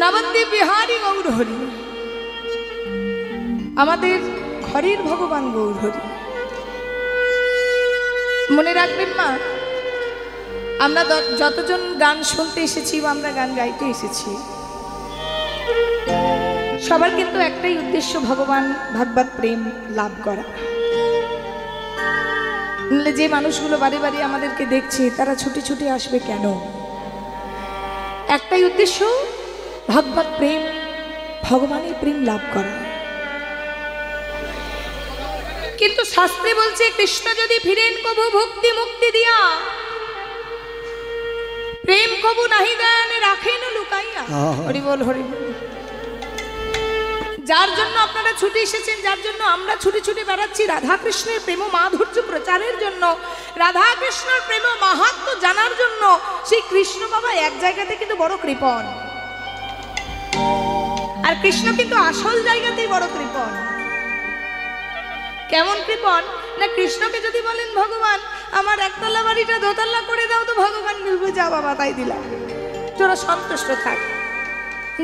নবদ্বীপ বিহারী গৌর হরি, আমাদের ঘরের ভগবান গৌর হরি। মনে রাখবেন মা, আমরা যতজন গান শুনতে এসেছি বা আমরা গান গাইতে এসেছি, সবার কিন্তু একটাই উদ্দেশ্য, ভগবান ভাগবত প্রেম লাভ করা। যে মানুষগুলো বারে বারে আমাদেরকে দেখছে তারা ছুটে ছুটে আসবে কেন? একটাই উদ্দেশ্য, ভাগবত প্রেম, ভগবানের প্রেম লাভ করা। কিন্তু শাস্ত্রে বলছে কৃষ্ণ যদি ফিরেন কবু ভক্তি মুক্তি দিয়া, প্রেম কবু নাহি দেন রাখেন লুকাইয়া। হরি বল হরি বল। যার জন্য আপনারা ছুটে এসেছেন, যার জন্য আমরা ছুটে ছুটে বেড়াচ্ছি, রাধা কৃষ্ণের প্রেম মাধুর্য প্রচারের জন্য, রাধা কৃষ্ণের প্রেম মাহাত্ম্য জানার জন্য, সেই কৃষ্ণ বাবা এক জায়গাতে কিন্তু বড় কৃপণ, আর কৃষ্ণ কিন্তু আসল জায়গাতেই বড় কৃপণ। কেমন কৃপণ না, কৃষ্ণকে যদি বলেন ভগবান আমার একতলা বাড়িটা দোতলা করে দাও, তো ভগবান বলবে যা বাবা তাই দিলাম, তোরা সন্তুষ্ট থাক।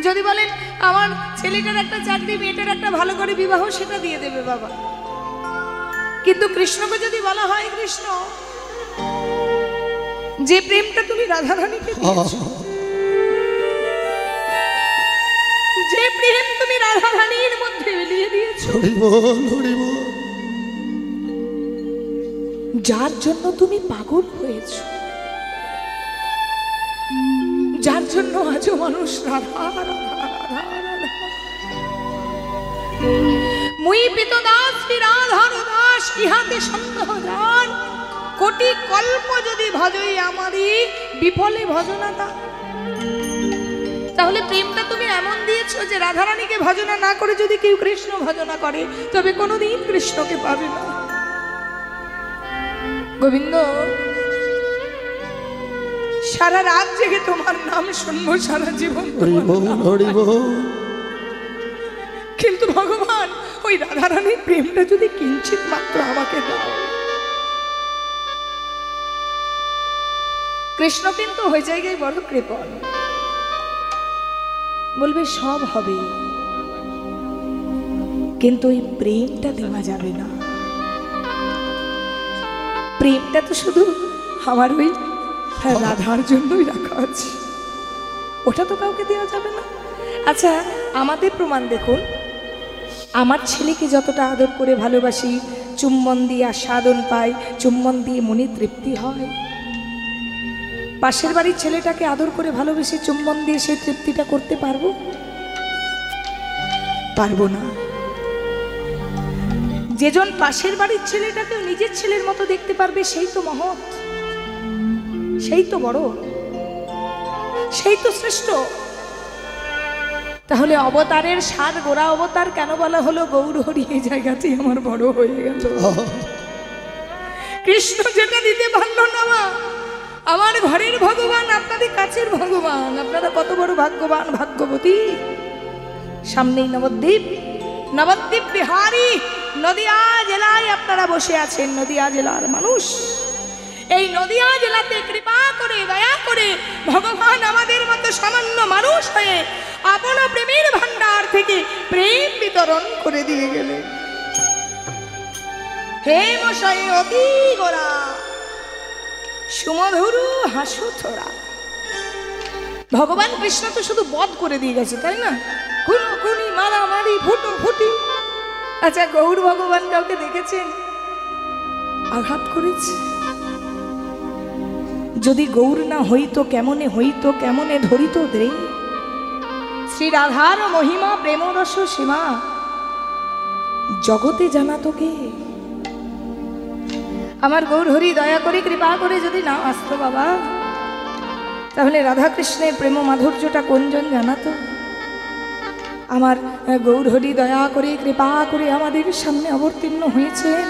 যদি বলেন আমার ছেলেটার একটা চাকরি, মেয়েটার একটা ভালো করে বিবাহ, সেটা দিয়ে দেবে বাবা। কিন্তু কৃষ্ণকে যদি বলা হয় কৃষ্ণ যে প্রেমটা তুমি রাধারানীকে দিয়েছো, যে প্রেম তুমি রাধারানীর মধ্যে মিলিয়ে দিয়েছো, যার জন্য তুমি পাগল হয়েছো, যার জন্য আজও মানুষ রাধা রাধা রাধা রাধা। মুই পিতদাস কি রাধার দাস, ইহাতে সন্দেহ জান, কোটি কল্প যদি ভজই আমারি বিফলে ভজনাটা। তাহলে প্রেমটা তুমি এমন দিয়েছো যে রাধারানীকে ভজনা না করে যদি কেউ কৃষ্ণ ভজনা করে, তবে কোনোদিন কৃষ্ণকে পাবে না। গোবিন্দ, সারা রাত জেগে তোমার নাম শুনবো, সারা জীবন, কিন্তু ভগবান ওই রাধারানীর প্রেমটা যদি কিঞ্চিত মাত্র আমাকে দাও। কৃষ্ণ কিন্তু ওই জায়গায় বড় কৃপণ, বলবে সব হবে, কিন্তু ওই প্রেমটা দেওয়া যাবে না। প্রেমটা তো শুধু আমার ওই রাধার জন্যই রাখা আছে, ওটা তো কাউকে দেওয়া যাবে না। আচ্ছা, আমাদের প্রমাণ দেখুন, আমার ছেলেকে যতটা আদর করে ভালোবাসি, চুম্বন দিয়ে আস্বাদন পাই, চুম্বন দিয়ে মনে তৃপ্তি হয়, পাশের বাড়ির ছেলেটাকে আদর করে ভালোবেসে চুম্বন দিয়ে সেই তৃপ্তিটা করতে পারবো? পারবো না। যেজন পাশের বাড়ির ছেলেটাকে নিজের ছেলের মতো দেখতে পারবে, সেই তো মহৎ, সেই তো বড়, সেই তো শ্রেষ্ঠ। তাহলে অবতারের সার গোড়া অবতার কেন বলা হলো গৌর হরি? এই জায়গাতেই আমার বড় হয়ে গেল। কৃষ্ণ যেটা দিতে পারলো না, আমার ঘরের ভগবান, আপনাদের কাছের ভগবান, আপনারা কত বড় ভাগ্যবান ভাগ্যবতী। সামনেই নবদ্বীপ, নবদ্বীপ বিহারী নদিয়া জেলায় আপনারা বসে আছেন, নদিয়া জেলার মানুষ। এই নদিয়া জেলাতে কৃপা করে দয়া করে ভগবান আমাদের মতো সামান্য মানুষ হয়ে আপন প্রেমের ভান্ডার থেকে প্রেম বিতরণ করে দিয়ে গেলেন। হে মশাই অতি গোরা, সুমধুরু হাসু থোড়া। ভগবান কৃষ্ণ তো শুধু বধ করে দিয়ে গেছে, তাই না? খুনি মারামারি ফুটি। আচ্ছা, গৌর ভগবান কাউকে দেখেছেন আঘাত করেছে? যদি গৌর না হইতো কেমনে হইতো, কেমনে ধরিত দে। শ্রী রাধার মহিমা প্রেমরস সীমা জগতে জানাতো কে? আমার গৌর হরি দয়া করে কৃপা করে যদি না আসতো বাবা, তাহলে রাধা কৃষ্ণের প্রেম মাধুর্যটা কোনজন জানাতো? আমার গৌর হরি দয়া করে কৃপা করে আমাদের সামনে অবতীর্ণ হয়েছেন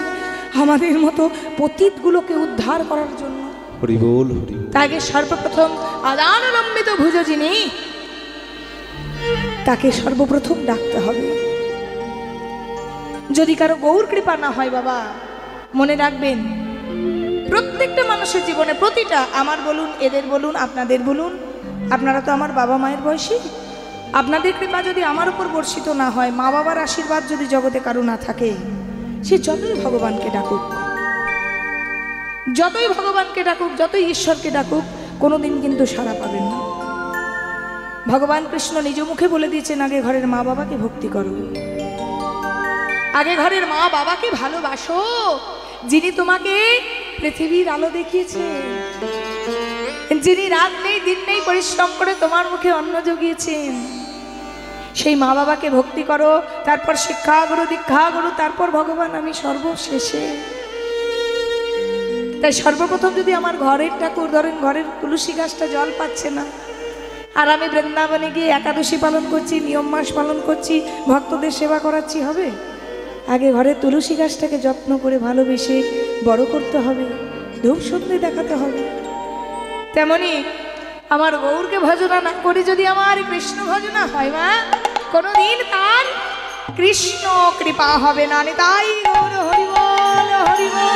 আমাদের মতো পতিতগুলোকে উদ্ধার করার জন্য। হরি বল হরি। তাকে সর্বপ্রথম আদানলম্বিত ভুজ যিনি, তাকে সর্বপ্রথম ডাকতে হবে। যদি কারো গৌর কৃপা না হয় বাবা, মনে রাখবেন প্রত্যেকটা মানুষের জীবনে, প্রতিটা, আমার বলুন, এদের বলুন, আপনাদের বলুন, আপনারা তো আমার বাবা মায়ের বয়সী, আপনাদের কৃপা যদি আমার উপর বর্ষিত না হয়, মা বাবার আশীর্বাদ যদি জগতে কারো না থাকে, সে যতই ভগবানকে ডাকুক, যতই ভগবানকে ডাকুক, যতই ঈশ্বরকে ডাকুক, কোনোদিন কিন্তু সাড়া পাবেন না। ভগবান কৃষ্ণ নিজ মুখে বলে দিয়েছেন, আগে ঘরের মা বাবাকে ভক্তি করো, আগে ঘরের মা বাবাকে ভালোবাসো, যিনি তোমাকে পৃথিবীর আলো দেখিয়েছেন, যিনি রাত নেই দিন নেই পরিশ্রম করে তোমার মুখে অন্ন জুগিয়েছেন, সেই মা বাবাকে ভক্তি করো। তারপর শিক্ষা গুরু, দীক্ষা গুরু, তারপর ভগবান, আমি সর্বশেষে। তাই সর্বপ্রথম যদি আমার ঘরের ঠাকুর ধরেন, ঘরের তুলসী গাছটা জল পাচ্ছে না, আর আমি বৃন্দাবনে গিয়ে একাদশী পালন করছি, নিয়ম মাস পালন করছি, ভক্তদের সেবা করাচ্ছি, হবে? আগে ঘরের তুলসী গাছটাকে যত্ন করে ভালোবেসে বড় করতে হবে, ধূপ সন্ধে দেখাতে হবে। তেমনি আমার গৌরকে ভজনা না করে যদি আমার কৃষ্ণ ভজনা হয়, মা, কোনদিন তার কৃষ্ণ কৃপা হবে না। তাই গৌর হরি বল, হরি বল।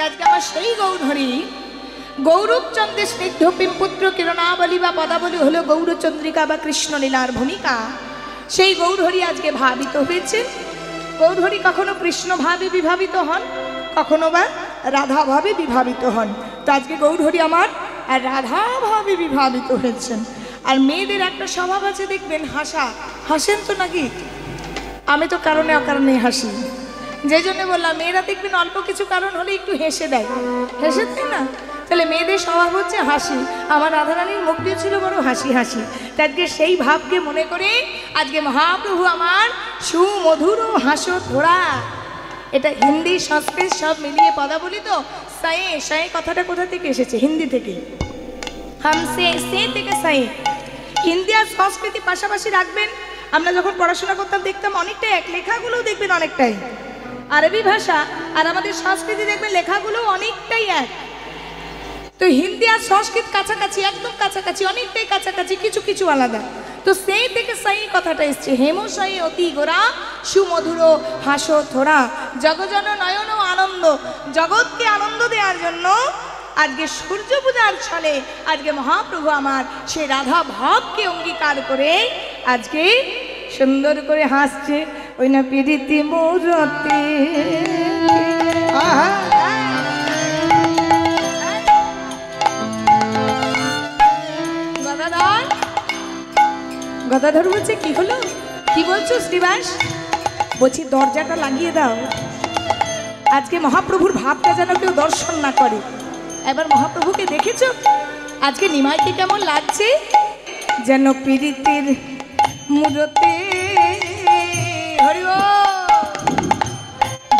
আজকে আমার সেই গৌর হরি, গৌরচন্দ্রের স্নিগ্ধ পিমপুত্র কিরণাবলী বা পদাবলী হলো গৌরচন্দ্রিকা বা কৃষ্ণলীলার ভূমিকা। সেই গৌরহরি আজকে ভাবিত হয়েছে। গৌরহরি কখনো কৃষ্ণ ভাবে বিভাবিত হন, কখনো বা রাধা ভাবে বিভাবিত হন। তো আজকে গৌরহরি আমার রাধা ভাবে বিভাবিত হয়েছেন। আর মেয়েদের একটা স্বভাব আছে, দেখবেন, হাসা। হাসেন তো নাকি? আমি তো কারণে অকারণে হাসি, যে জন্য বললাম, মেয়েরা দেখবেন অল্প কিছু কারণ হলে একটু হেসে দেয়, হেসে দেয় না? তাহলে মেয়েদের স্বভাব হচ্ছে হাসি। আমার রাধারানীর মুখ দিয়ে ছিল বড় হাসি হাসি। আজকে সেই ভাবকে মনে করে আজকে মহাপ্রভু আমার সুমধুর হাসো থোড়া। এটা হিন্দি সংস্কৃত সব মিলিয়ে পদাবলী। তো সায়ে সায়ে কথাটা কোথা থেকে এসেছে? হিন্দি থেকে। হামসে সে থেকে সায়ে। হিন্দি আর সংস্কৃতি পাশাপাশি রাখবেন। আমরা যখন পড়াশোনা করতাম দেখতাম অনেকটাই এক, লেখাগুলোও দেখবেন অনেকটাই আরবি ভাষা, আর আমাদের সংস্কৃতি দেখবেন লেখাগুলো অনেকটাই এক। তো হিন্দি আর সংস্কৃত কাছাকাছি, একদম কাছাকাছি, অনেকটাই কাছাকাছি, কিছু কিছু আলাদা। তো সেই থেকে সেই কথাটা এসছে, হেমশাই অতি গোরা সুমধুর হাসো থোড়া, জগজন নয়ন আনন্দ। জগৎকে আনন্দ দেওয়ার জন্য আজকে সূর্য পূজার ছলে আজকে মহাপ্রভু আমার সেই রাধা ভাবকে অঙ্গীকার করে আজকে সুন্দর করে হাসছে। ওই না প্রীতি মূরতি, গদাধর বলছে, কি হলো, কি বলছো শ্রীবাস? বলছি দরজাটা লাগিয়ে দাও, আজকে মহাপ্রভুর ভাবটা যেন কেউ দর্শন না করে। এবার মহাপ্রভুকে দেখেছো আজকে নিমাইকে কেমন লাগছে? যেন প্রীতির মূরতি। হরিবল।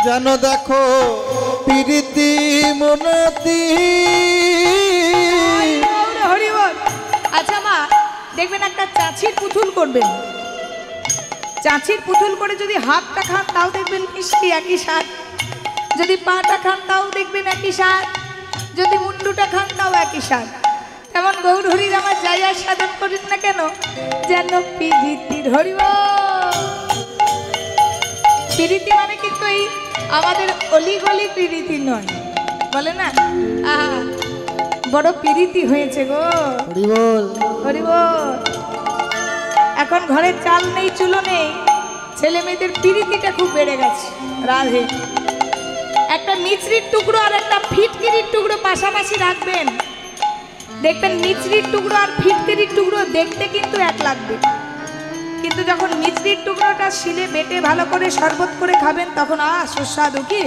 যেন দেখো প্রীতি মূরতি। হরিবল। আচ্ছা মা, দেখবেন একটা চাচির পুতুল করবেন, চাচির পুতুল করে যদি হাতটা খান তাও দেখবেন মিষ্টি একই স্বাদ, যদি পাটা খান তাও দেখবেন একই স্বাদ, যদি মুন্ডুটা খান তাও একই স্বাদ। তেমন গৌরহরির আমার জায়গা সাধন করেন না কেন? যেন প্রীতির। হরিবল। প্রীতি মানে কিন্তু এই আমাদের অলিগলি প্রীতি নয়, বলে না, বড় প্রীতি হয়েছে গো। হরিবল, হরিবল। এখন ঘরে চাল নেই, চুলো নেই, ছেলে মেয়েদের প্রীতিটা খুব বেড়ে গেছে। রাধে। একটা মিছরির টুকরো আর একটা ফিটকিরির টুকরো পাশাপাশি রাখবেন, দেখবেন মিছরির টুকরো আর ফিটকিরির টুকরো দেখতে কিন্তু এক লাগবে, কিন্তু যখন মিছরির টুকরোটা শিলে বেটে ভালো করে শরবত করে খাবেন তখন সুস্বাদু কি।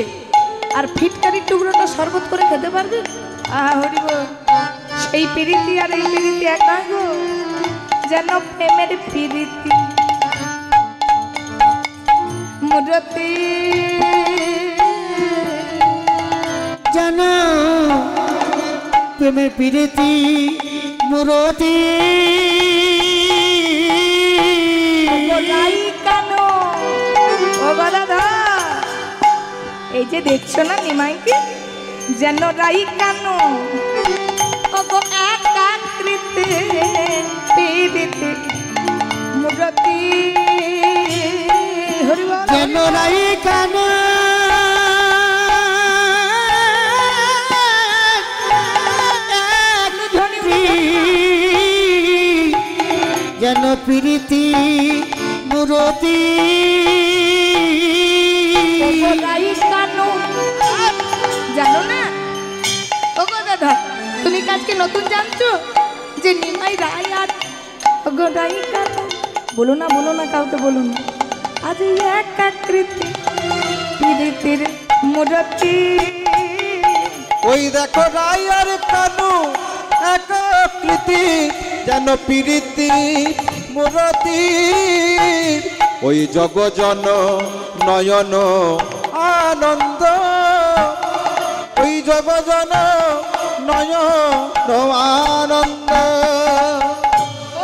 আর ফিটকারির টুকরোটা শরবত করে খেতে পারবেন? হরিবল। সেই প্রীতি আর এই প্রীতি এক নয় গো, যেন প্রেমের প্রীতি মূরতি। যেন প্রেমের প্রীতি মূরতি। এই যে দেখছো না নিমাইকে, যেন রাই কেন একাকৃতে প্রীতি মূরতি। হরিবল। যেন রাই কেন যেন প্রীতি মুরতি রাই কানু জানো না? ও গো দাদা, তুমি আজকে নতুন জানছো যে নিমাই রায় আর ওগো রাই কানু? বলো না কাউকে বলো না। আজ এক আকৃতি প্রীতির মুরতি। ওই দেখো রায় আর কানু এককৃতি যেন প্রীতি মুরতি। ওই জগজন নয়ন আনন্দ, ওই জগজন নয়ন আনন্দ।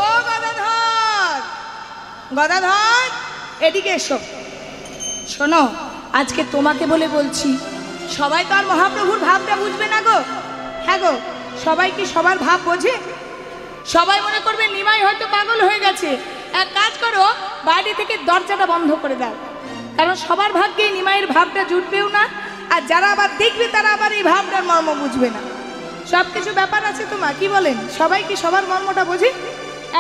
ও গদাধর, গদাধর এদিকে এসো। শোনো, আজকে তোমাকে বলে বলছি, সবাই তো আর মহাপ্রভুর ভাবটা বুঝবে না গো। হ্যাঁ গো, সবাই কি সবার ভাব বোঝে? সবাই মনে করবে নিমাই হয়তো পাগল হয়ে গেছে। এক কাজ করো, বাইরে থেকে দরজাটা বন্ধ করে দাও, কারণ সবার ভাগ্যে নিমাইয়ের ভাবটা জুটবেও না। আর যারা আবার দেখবে তারা আবার এই ভাবটার মর্ম বুঝবে না। সব কিছু ব্যাপার আছে তোমার, কি বলেন? সবাই কি সবার মর্মটা বোঝে?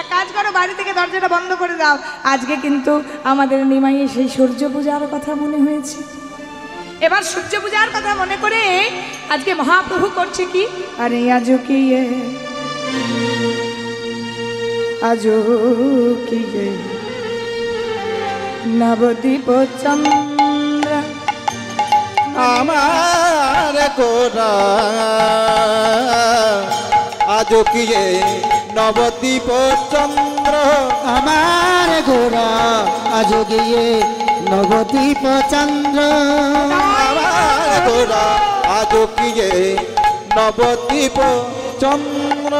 এক কাজ করো, বাইরে থেকে দরজাটা বন্ধ করে দাও। আজকে কিন্তু আমাদের নিমাইয়ে সেই সূর্য পূজার কথা মনে হয়েছে। এবার সূর্য পূজার কথা মনে করে আজকে মহাপ্রভু করছে কি, আরে আজও কি আজও কি নবদ্বীপ চন্দ্র আমার গোরা আজ কি নবদ্বীপ চন্দ্র। আমার গোরা আজ গিয়ে নবদ্বীপ চন্দ্র। আমার গোরা আজ কি নবদ্বীপ চন্দ্র।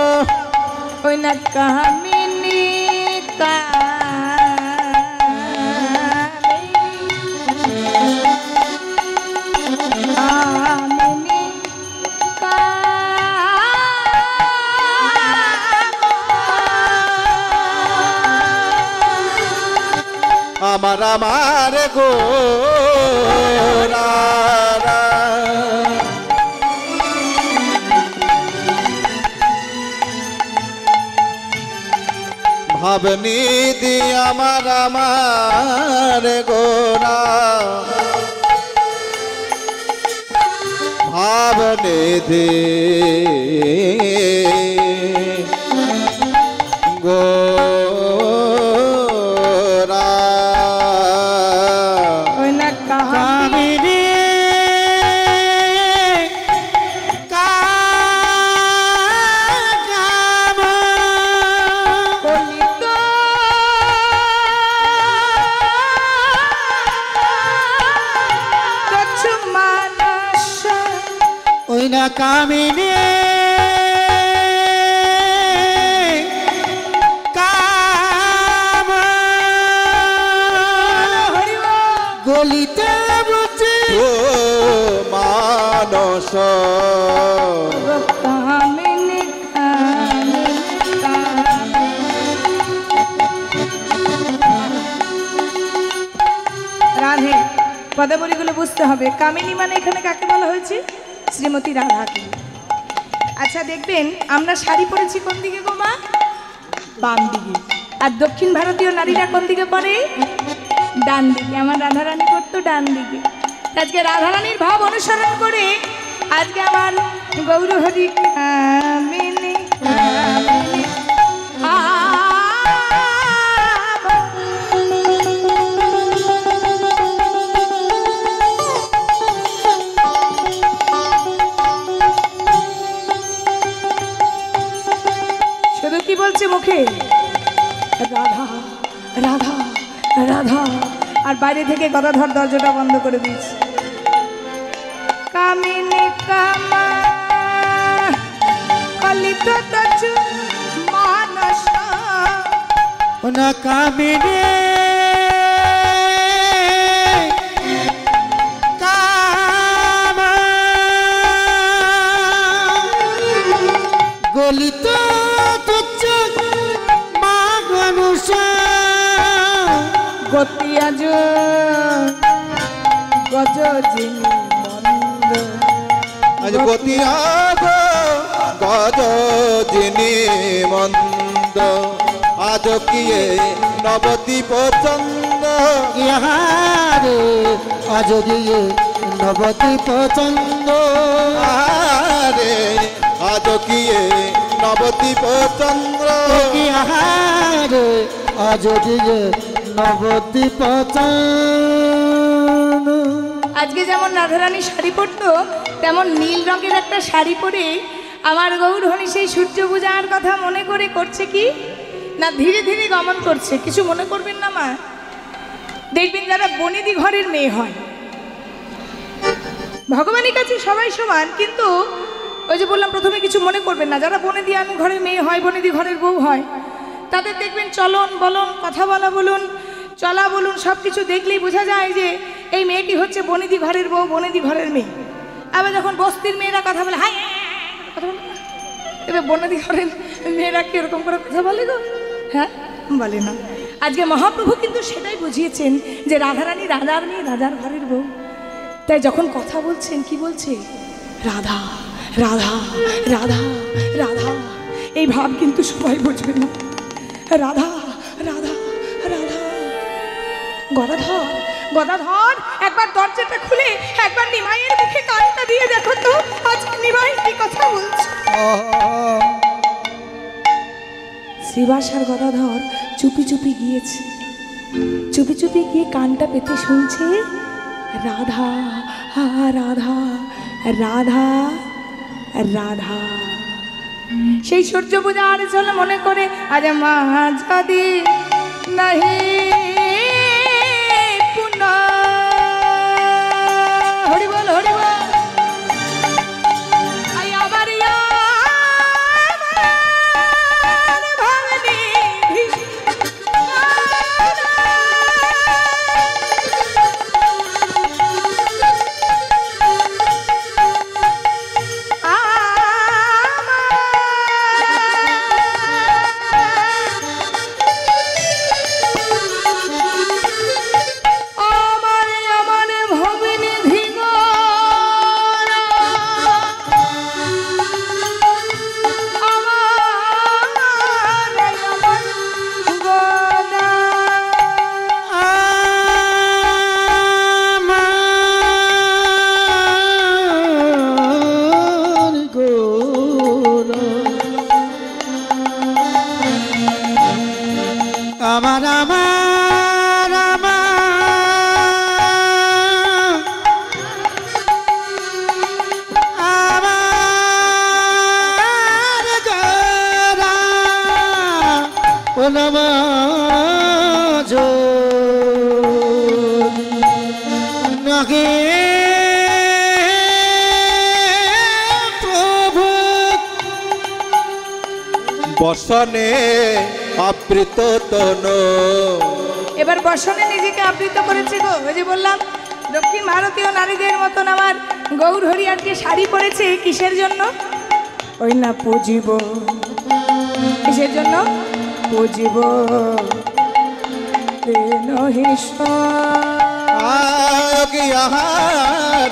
ওই না কামিনী আমার আমার গোরা ভাবনি দি আমার আমার গোরা ভাবনি দি গোরা। ওই না কামিনী কাম কলিত কচ্ছু মানস। ওই না কামিনী কাম গলিতে বুঝি ও মানস কামিনী রাধে, পদাবলীগুলো বুঝতে হবে। কামিনী মানে এখানে কাকে বলা হয়েছে? শ্রীমতী রাধাকে। আচ্ছা দেখবেন, আমরা শাড়ি পরেছি কোন দিকে গো মা? বাম দিকে। আর দক্ষিণ ভারতীয় নারীরা কোন দিকে পরে? ডান দিকে। আমার রাধারানী করতো ডান দিকে। আজকে রাধারানীর ভাব অনুসরণ করে আজকে আমার গৌরহরি কামিনী কামিনী শুধু কি বলছে মুখে? রাধা রাধা রাধা। আর বাইরে থেকে গদাধর দরজাটা বন্ধ করে দিয়েছে। কামিনী কামা কলিত তচু মানস। ওনা কামিনী কাম গলিত তুচ্ছ মানুষ গতি আজ গজ যিনি মন্দ। আজ গতিয়া গজ যিনি মন্দ। আজ কি এ নবদ্বীপ চন্দ্র ইহারে আজ দিয়ে নবদ্বীপ চন্দ্র আরে আজ কি এ নবদ্বীপ চন্দ্র ইহারে আজ দিয়ে নবদ্বীপ চন্দ্র। আজকে যেমন রাধারানী শাড়ি পরতো তেমন নীল রঙের একটা শাড়ি পরে আমার গৌরহরি সেই সূর্য পূজার কথা মনে করে করছে কি না ধীরে ধীরে গমন করছে। কিছু মনে করবেন না মা, দেখবেন যারা বনেদি ঘরের মেয়ে হয় ভগবানের কাছে সবাই সমান, কিন্তু ওই যে বললাম প্রথমে কিছু মনে করবেন না, যারা বনেদি আমি ঘরের মেয়ে হয় বনেদি ঘরের বউ হয় তাদের দেখবেন চলন বলন কথা বলা বলুন চলা বলুন সব কিছু দেখলেই বোঝা যায় যে এই মেয়েটি হচ্ছে বনেদি ঘরের বউ বনেদি ঘরের মেয়ে। আবার যখন বস্তির মেয়েরা কথা বলে হাই কথা বলে এবার বনেদি ঘরের মেয়েরা কি এরকম করে কথা বলে গো? হ্যাঁ বলে না। আজকে মহাপ্রভু কিন্তু সেটাই বুঝিয়েছেন যে রাধারানী রাজার মেয়ে রাজার ঘরের বউ, তাই যখন কথা বলছেন কি বলছে রাধা রাধা রাধা রাধা, এই ভাব কিন্তু সবাই বুঝবে না। রাধা রাধা রাধা। গদাধর গদাধর একবার দরজাটা খুলে একবার নিমাইয়ের মুখে কানটা দিয়ে দেখো তো আজকে নিমাই কি কথা বলছে। শ্রীবাস আর গদাধর চুপি চুপি গিয়েছে, চুপি চুপি গিয়ে কানটা পেতে শুনছে রাধা রাধা রাধা রাধা। সেই সূর্য পূজার চলে মনে করে আজ মা যদি নাহি পুনা হরি বল হরি বল আই আবার ভাবনি আমার আমার আমার গরা ও নমাজ নাগে প্রভু বসনে আবৃত তনু। এবার বসনে নিজেকে আবৃত করেছে গো। ওই যে বললাম দক্ষিণ ভারতীয় নারীদের মতন আমার গৌরহরি আজকে শাড়ি পরেছে কিসের জন্য? ওই না পুজিব। কিসের জন্য? পুজিব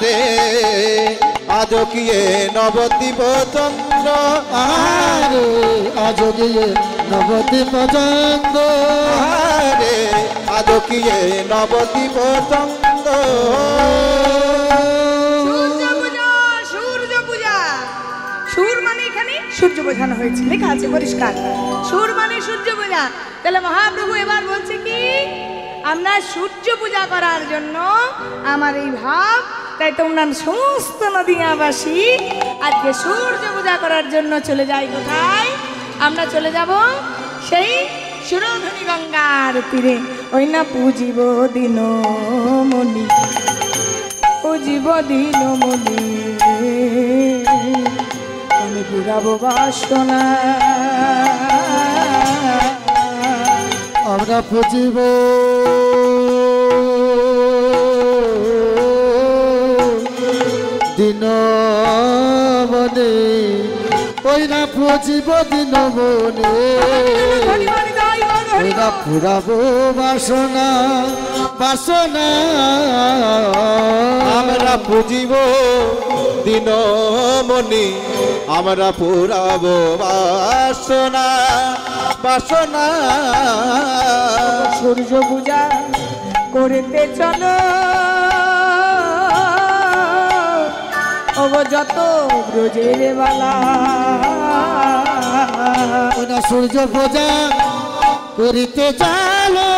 রে আজ কি এ নবদ্বীপ চন্দ্র আরে আজ দিয়ে নবদ্বীপ চন্দ্র রে আজ কি এ নবদ্বীপ চন্দ্র। সূর্য পূজা সূর্য পূজা। সুর মানে এখানে সূর্য বোঝানো হয়েছে, লেখা আছে পরিষ্কার সুর মানে সূর্য পূজা। তাহলে মহাপ্রভু এবার বলছে কি আমরা সূর্য পূজা করার জন্য আমার এই ভাব, তাই তোমরা সমস্ত নদীয়াবাসী আজকে সূর্য পূজা করার জন্য চলে যাই কোথায়? আমরা চলে যাব সেই সুরধনী গঙ্গার তীরে। ওই না পুজিব দিনমণি পুজিব দিনমণি আমি পুরাবো বাসনা। আমরা পুজিব দিনমণি ওই না পুজিব দিনমণি ওই না পুরাবো বাসনা বাসনা আমরা পুজিব দিনমণি, আমরা পুরাবো বাসনা বাসনা। সূর্য পূজা করতে চলো ওগো যত ব্রজের বালা। ওনা সূর্য পূজা করিতে চলো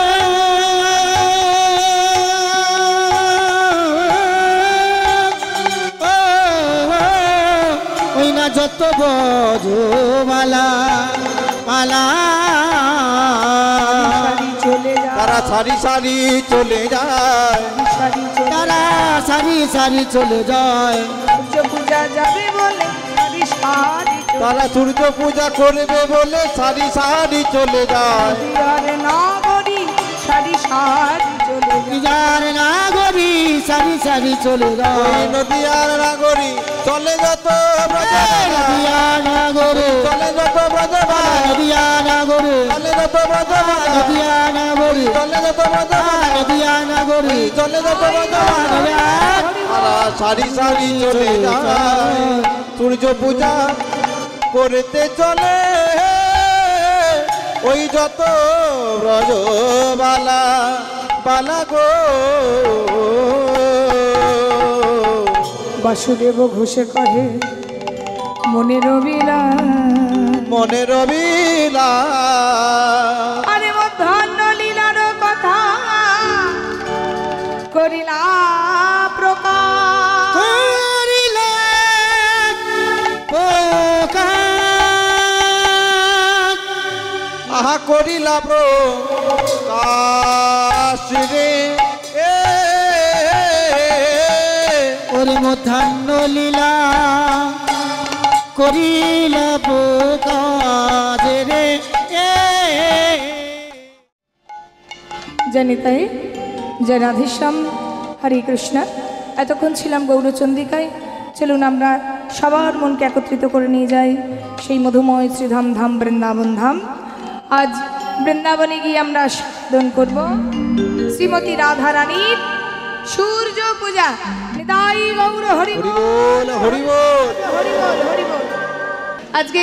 ওই না যত বজমালা মালা সারি চলে যায়, তারা সারি সারি চলে যায়, সারি চলে তারা সারি সারি চলে যায়। সূর্য পূজা যাবে বলে সারি সারি চলে তারা সূর্য পূজা করবে বলে সারি সারি চলে যায়। যায়। নগরী সারি সারি চলে যায়। যার নাগরি সারি সারি চলে ওই যায়। নদিয়ার নাগরী চলে যত ব্রজবালা, নদিয়া নাগরে চলে যত ব্রজবালা, নদিয়া নাগরে চলে যত ব্রজবালা, নদিয়া নাগরে চলে যত ব্রজবালা, নদিয়া নাগরে চলে যত ব্রজবালা। তারা সারি সারি চলে যায়, সূর্য পূজা করতে চলে ওই যত ব্রজবালা বালা গো। বাসুদেব ঘোষে কহে মনে রবিলা, মনে রবিলা আরে ধন্য লীলার কথা করিলা প্রকাশ। করিলে প্রকাশ আহা করিলা প্রকাশ রে ওরে মধ্যাহ্ন লীলা করিলা প্রকাশ রে জানি তাই জয় রাধেশ্যাম, হরে কৃষ্ণ। এতক্ষণ ছিলাম গৌরচন্দ্রিকায়। চলুন আমরা সবার মনকে একত্রিত করে নিয়ে যাই সেই মধুময় শ্রীধাম ধাম বৃন্দাবন ধাম। আজ বৃন্দাবনে গিয়ে আমরা সাধন করব শ্রীমতী রাধা রানীর সূর্য পূজা। নিতাই গৌর হরি বল, হরিবোল হরিবোল। হরি বল, হরি বল। আজকে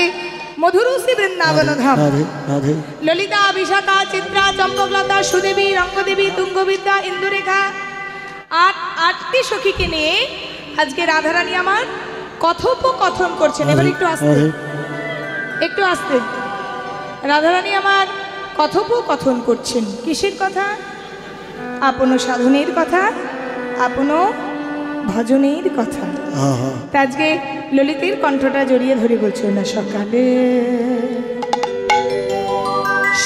মধুরূষী বৃন্দাবন ধাম। রাধে রাধে ললিতা, বিশাখা, চিত্রা, চম্পকলতা, সুদেবী, রঙ্গদেবী, তুঙ্গবিদ্যা, ইন্দুরেখা, আটটি সখীকে নিয়ে আজকে রাধারানী আমার কথোপকথন করছেন। এবার একটু আসতে, একটু আসতে। রাধারানী আমার কথোপকথন করছেন। কিসের কথা? আপন সাধনের কথা, আপন ভজনের কথা। আহা তা আজকে ললিতের কণ্ঠটা জড়িয়ে ধরে বলছে না, সকালে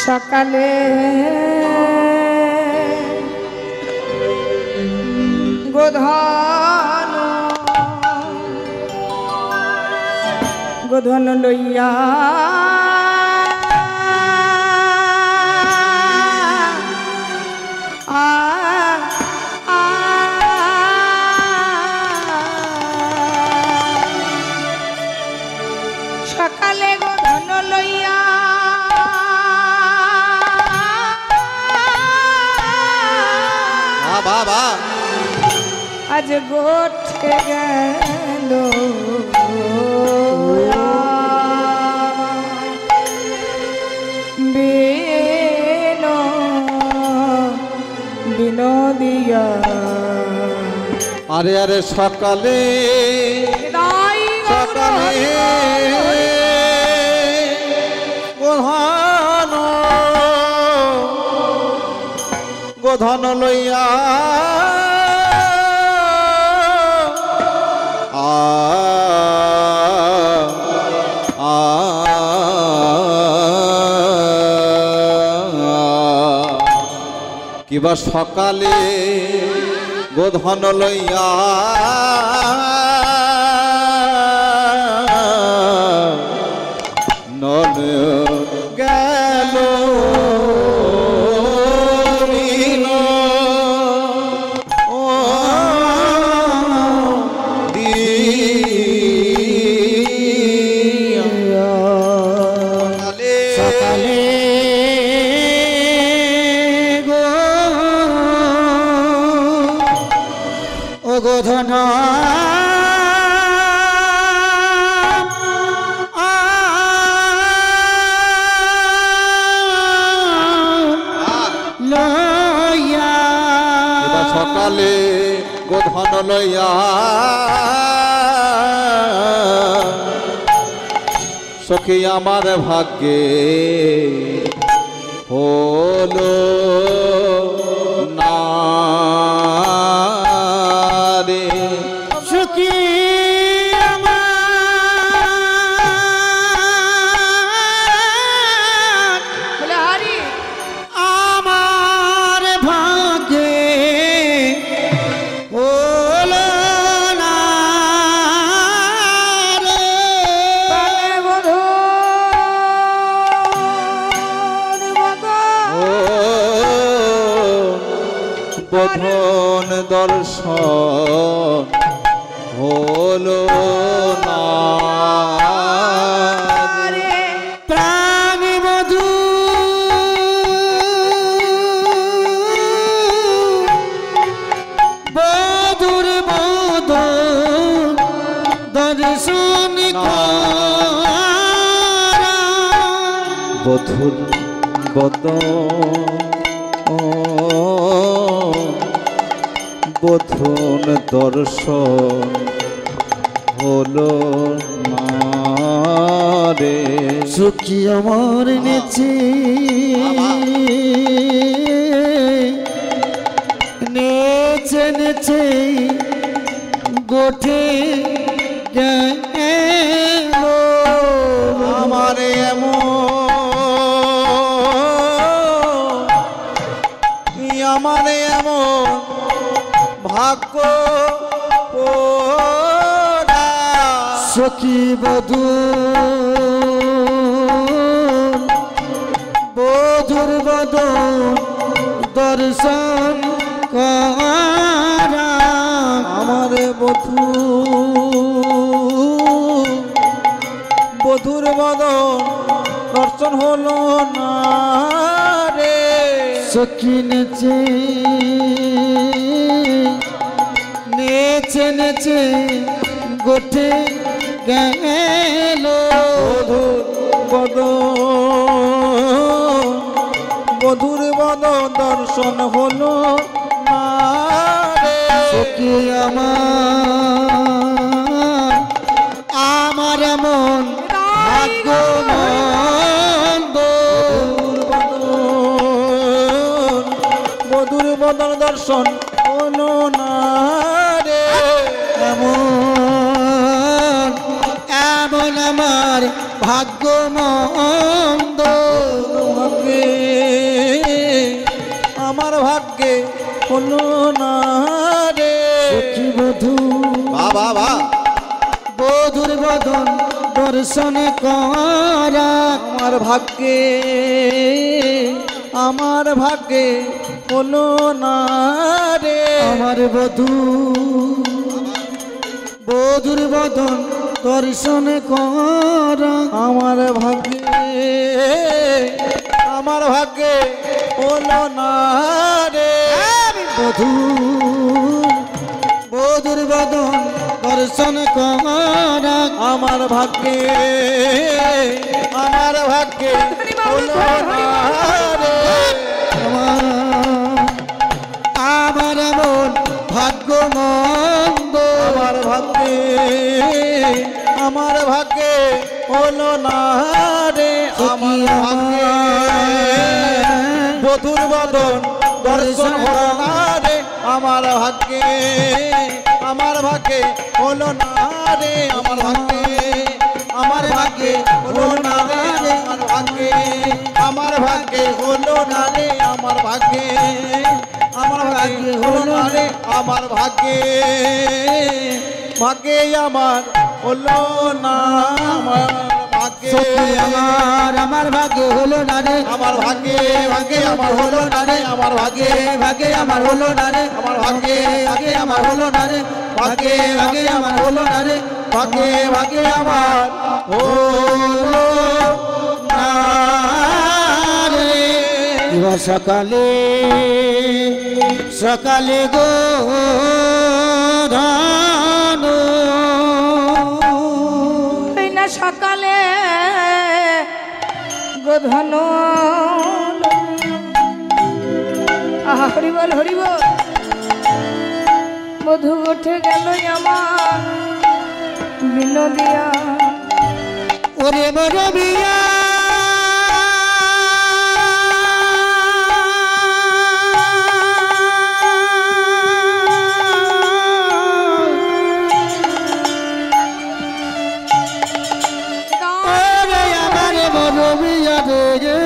সকালে গোধন গোধন লইয়া সকালে গোধন লইয়া বাবা আজ গোঠে গেল বিনোদিয়া। আরে আরে সকালে তাই সকালে গোধন গোধন লইয়া কিবা সকালে গোধন লইয়া নন গেল ও সকালে গোধন লইয়া এবার সকালে গোধন লইয়া সখী আমার ভাগ্যে হলো না রে সুখী বলে হারি আমার ভাগ্যে হলো না রে ও বোধন দর্শন হলো না রে। প্রাণ বধূ বধুর বধ দর্শন করা বধুর বধন দর্শন হলো না রে সুখী আমার নেচে নেচে নেচে গোঠে গেল আমার আমার এমন ভাগ্য পোড়া সখী বধূ বধুর বদন দর্শন করা আমার বধুর বদন দর্শন হলো না রে সখী নেচে নেচে নেচে গোঠে গেল বধুর বদন দর্শন হলো না রে সখী আমার মন ভাগ্য মন্দ বধুর বদন দর্শন হলো না রে এমন এমন আমার ভাগ্য মন্দ ভাগ্যে আমার ভাগ্যে হলো না রে সখী বধূ বাবা বা বধুর বদন দর্শন করা আমার ভাগ্যে হলো না রে আমার বধুর বদন দর্শন করা আমার ভাগ্যে হলো না রে বধুর বদন দর্শন করা আমার ভাগ্যে হলো না রে আমার মন ভাগ্য মন্দ আমার ভাগ্যে হলো না রে আমার ভাগ্যে বধুর বদন দর্শন হলো না রে আমার ভাগ্যে হলো না রে আমার ভাগ্যে হলো না রে আমার ভাগ্যে হলো না রে আমার ভাগ্যে হলো না রে আমার ভাগ্যে আমার হলো না আমার ভাগ্যে আমার ভাগ্য হলো না রে আমার ভাগ্যে আমার হলো না রে আমার ভাগ্যে আমার হলো না রে আমার ভাগ্যে আমার হলো না রে ভাগ্যে আমার হলো না রে ভাগ্যে আমার হলো না রে এবার সকালে গো ধান এই না সকালে গোধন আহা হরিবল হরিবল মধু উঠে গেল আমার বিনোদিয়া ওরে বড় বিয়া ওরে আমার বড় বিয়া রে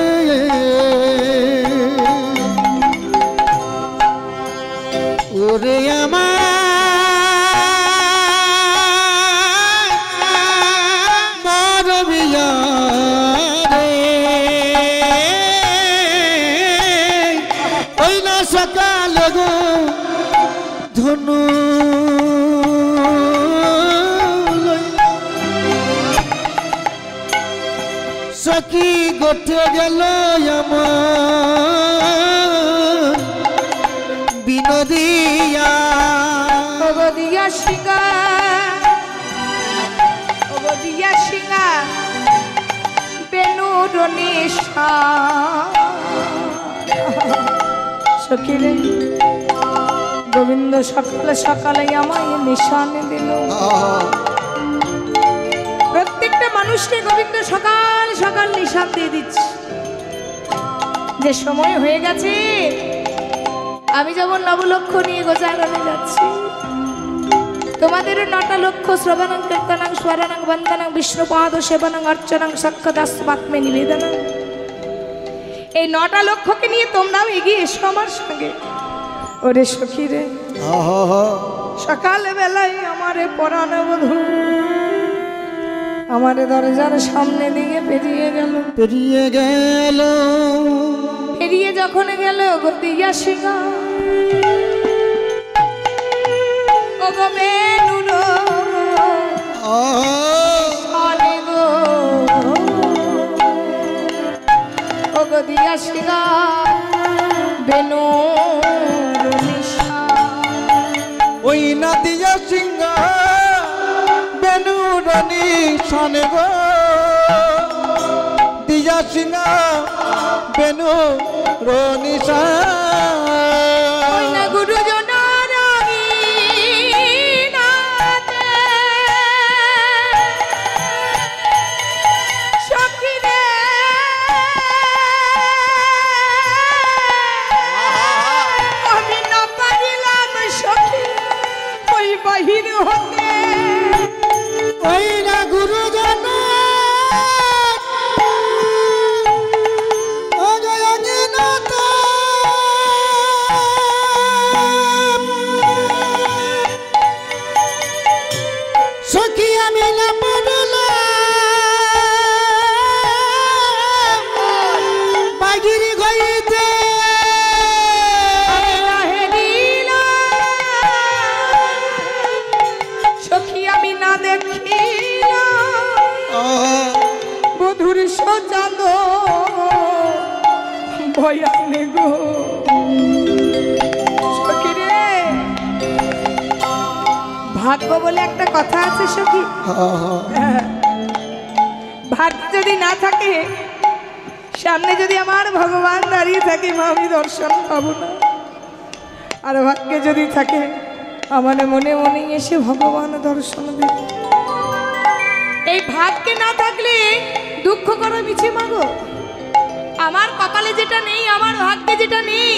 ওরে আমার বড় বিয়া রে ওই না সকাল গো ধনু সখী গোটে গেল আমার বিনোদিয়া ওগদিয়া সিংহা ওগদিয়া সিংহা বেনুর নিশা সখিরে গোবিন্দ সকালে সকালে আমায় নিশান দিল প্রত্যেকটা মানুষকে গোবিন্দ সকাল সকাল নিশান দিয়ে দিচ্ছে যে সময় হয়ে গেছে আমি যেমন নবলক্ষ নিয়ে গোজারণে যাচ্ছি তোমাদের 9টা লক্ষ্য শ্রবণং কীর্তনং স্মরণং বন্দনং বিষ্ণুপাদ সেবনং অর্চনং সক্ষদাস্মাত্মে নিবেদনং এই 9টা লক্ষ্যকে নিয়ে তোমরাও এগিয়ে এসো আমার সঙ্গে ওরে সখী রে সকাল বেলায় আমারে পরাণ বধূ আমারে দরজার সামনে দিকে পেরিয়ে গেল পেরিয়ে যখন গেল গতিয়া সিংহা ও গো বেনুর আনে গো ও গতিয়া সিংহা বেনুর নিশা ওই নাদিয়া সিংহা বেনুরানি শানে গো দিয়া সিংহা বেনু রনিশা ওই না গুরুজনার আঙিনাতে সখী রে আমি না পারিলাম সখী ওই বাহির হতে ওই না গুরুজন ও জয়নাথ সখী আমি না পারলাম বাগিরি গইতে সখী আমি না দেখিলাম বধুর সজান ভয়ানে গো সখী রে ভাগ্য বলে একটা কথা আছে সখী ভাগ্য যদি না থাকে সামনে যদি আমার ভগবান দাঁড়িয়ে থাকে মা আমি দর্শন পাবো না আর ভাগ্যে যদি থাকে আমার মনে মনে এসে ভগবান দর্শন দেবে এই ভাগ্যে না থাকলে দুঃখ করা মিছে মাগো আমার কপালে যেটা নেই আমার ভাগ্যে যেটা নেই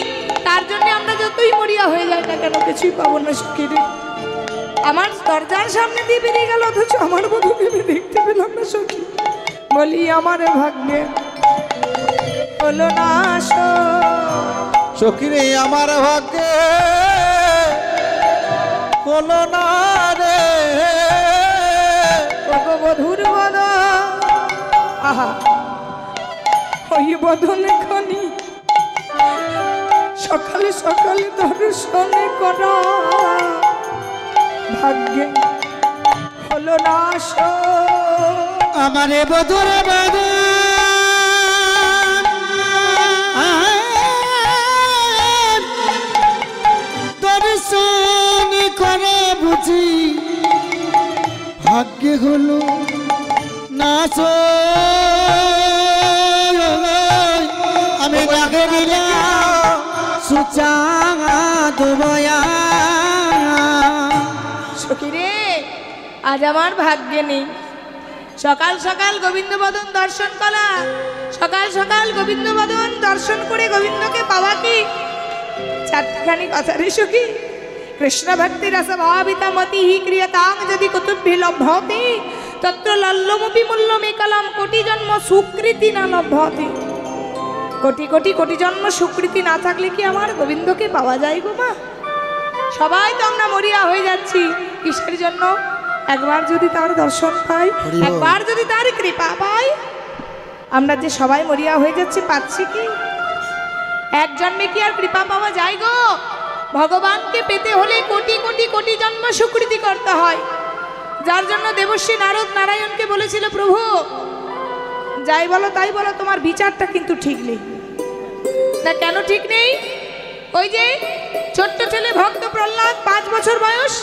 তার জন্য আমরা যতই মরিয়া হয়ে যায় না কেন কিছুই পাবো না সুখী রে আমার দরজার সামনে দিয়ে বেরিয়ে গেল অথচ আমার বধূকে আমি দেখতে পেলাম না সখী বলি আমার ভাগ্যে হলো না সখী রে আমার ভাগ্যে হলো না রে বধুর বদ আহা ওই বদনে খানি সকালে সকালে দর্শনে করা ভাগ্যে হলো না আমারে বধুর বদ দর্শন করে বুঝ আছি ভাগ্যে হলো না সই। আমি ডাকে দিলাম সুচা দুবয়া। সখী রে, আজ আমার ভাগ্যে নেই। সকাল সকাল গোবিন্দ বদন দর্শন করা, সকাল সকাল গোবিন্দ বদন দর্শন করে গোবিন্দকে পাওয়া কি চারখানি কথা রে সখী। কৃষ্ণ ভক্তি রস ভাবিতা মতি হি ক্রিয়তাং যদি কুতুভি লভ্যতে তত্র লল্লমপি মূল্যমেকলম কোটি জন্ম সুকৃতি না লভ্যতে। কোটি কোটি কোটি জন্ম সুকৃতি না থাকলে কি আমার গোবিন্দকে পাওয়া যায় গো মা? সবাই তো আমরা মরিয়া হয়ে যাচ্ছি কিসের জন্য? একবার যদি তার দর্শন পাই, একবার যদি তার কৃপা পাই। আমরা যে সবাই মরিয়া হয়ে যাচ্ছি, পাচ্ছি কি? এক জন্মে কি আর কৃপা পাওয়া যায় গো? ভগবানকে পেতে হলে কোটি কোটি কোটি জন্ম সুকৃতি করতে হয়। যার জন্য দেবশ্রী নারদ নারায়ণকে বলেছিল, প্রভু যাই বলো তাই বলো, তোমার বিচারটা কিন্তু ঠিক নেই। না কেন ঠিক নেই? ওই যে ছোট্ট ছেলে ভক্ত প্রহ্লাদ, 5 বছর বয়স,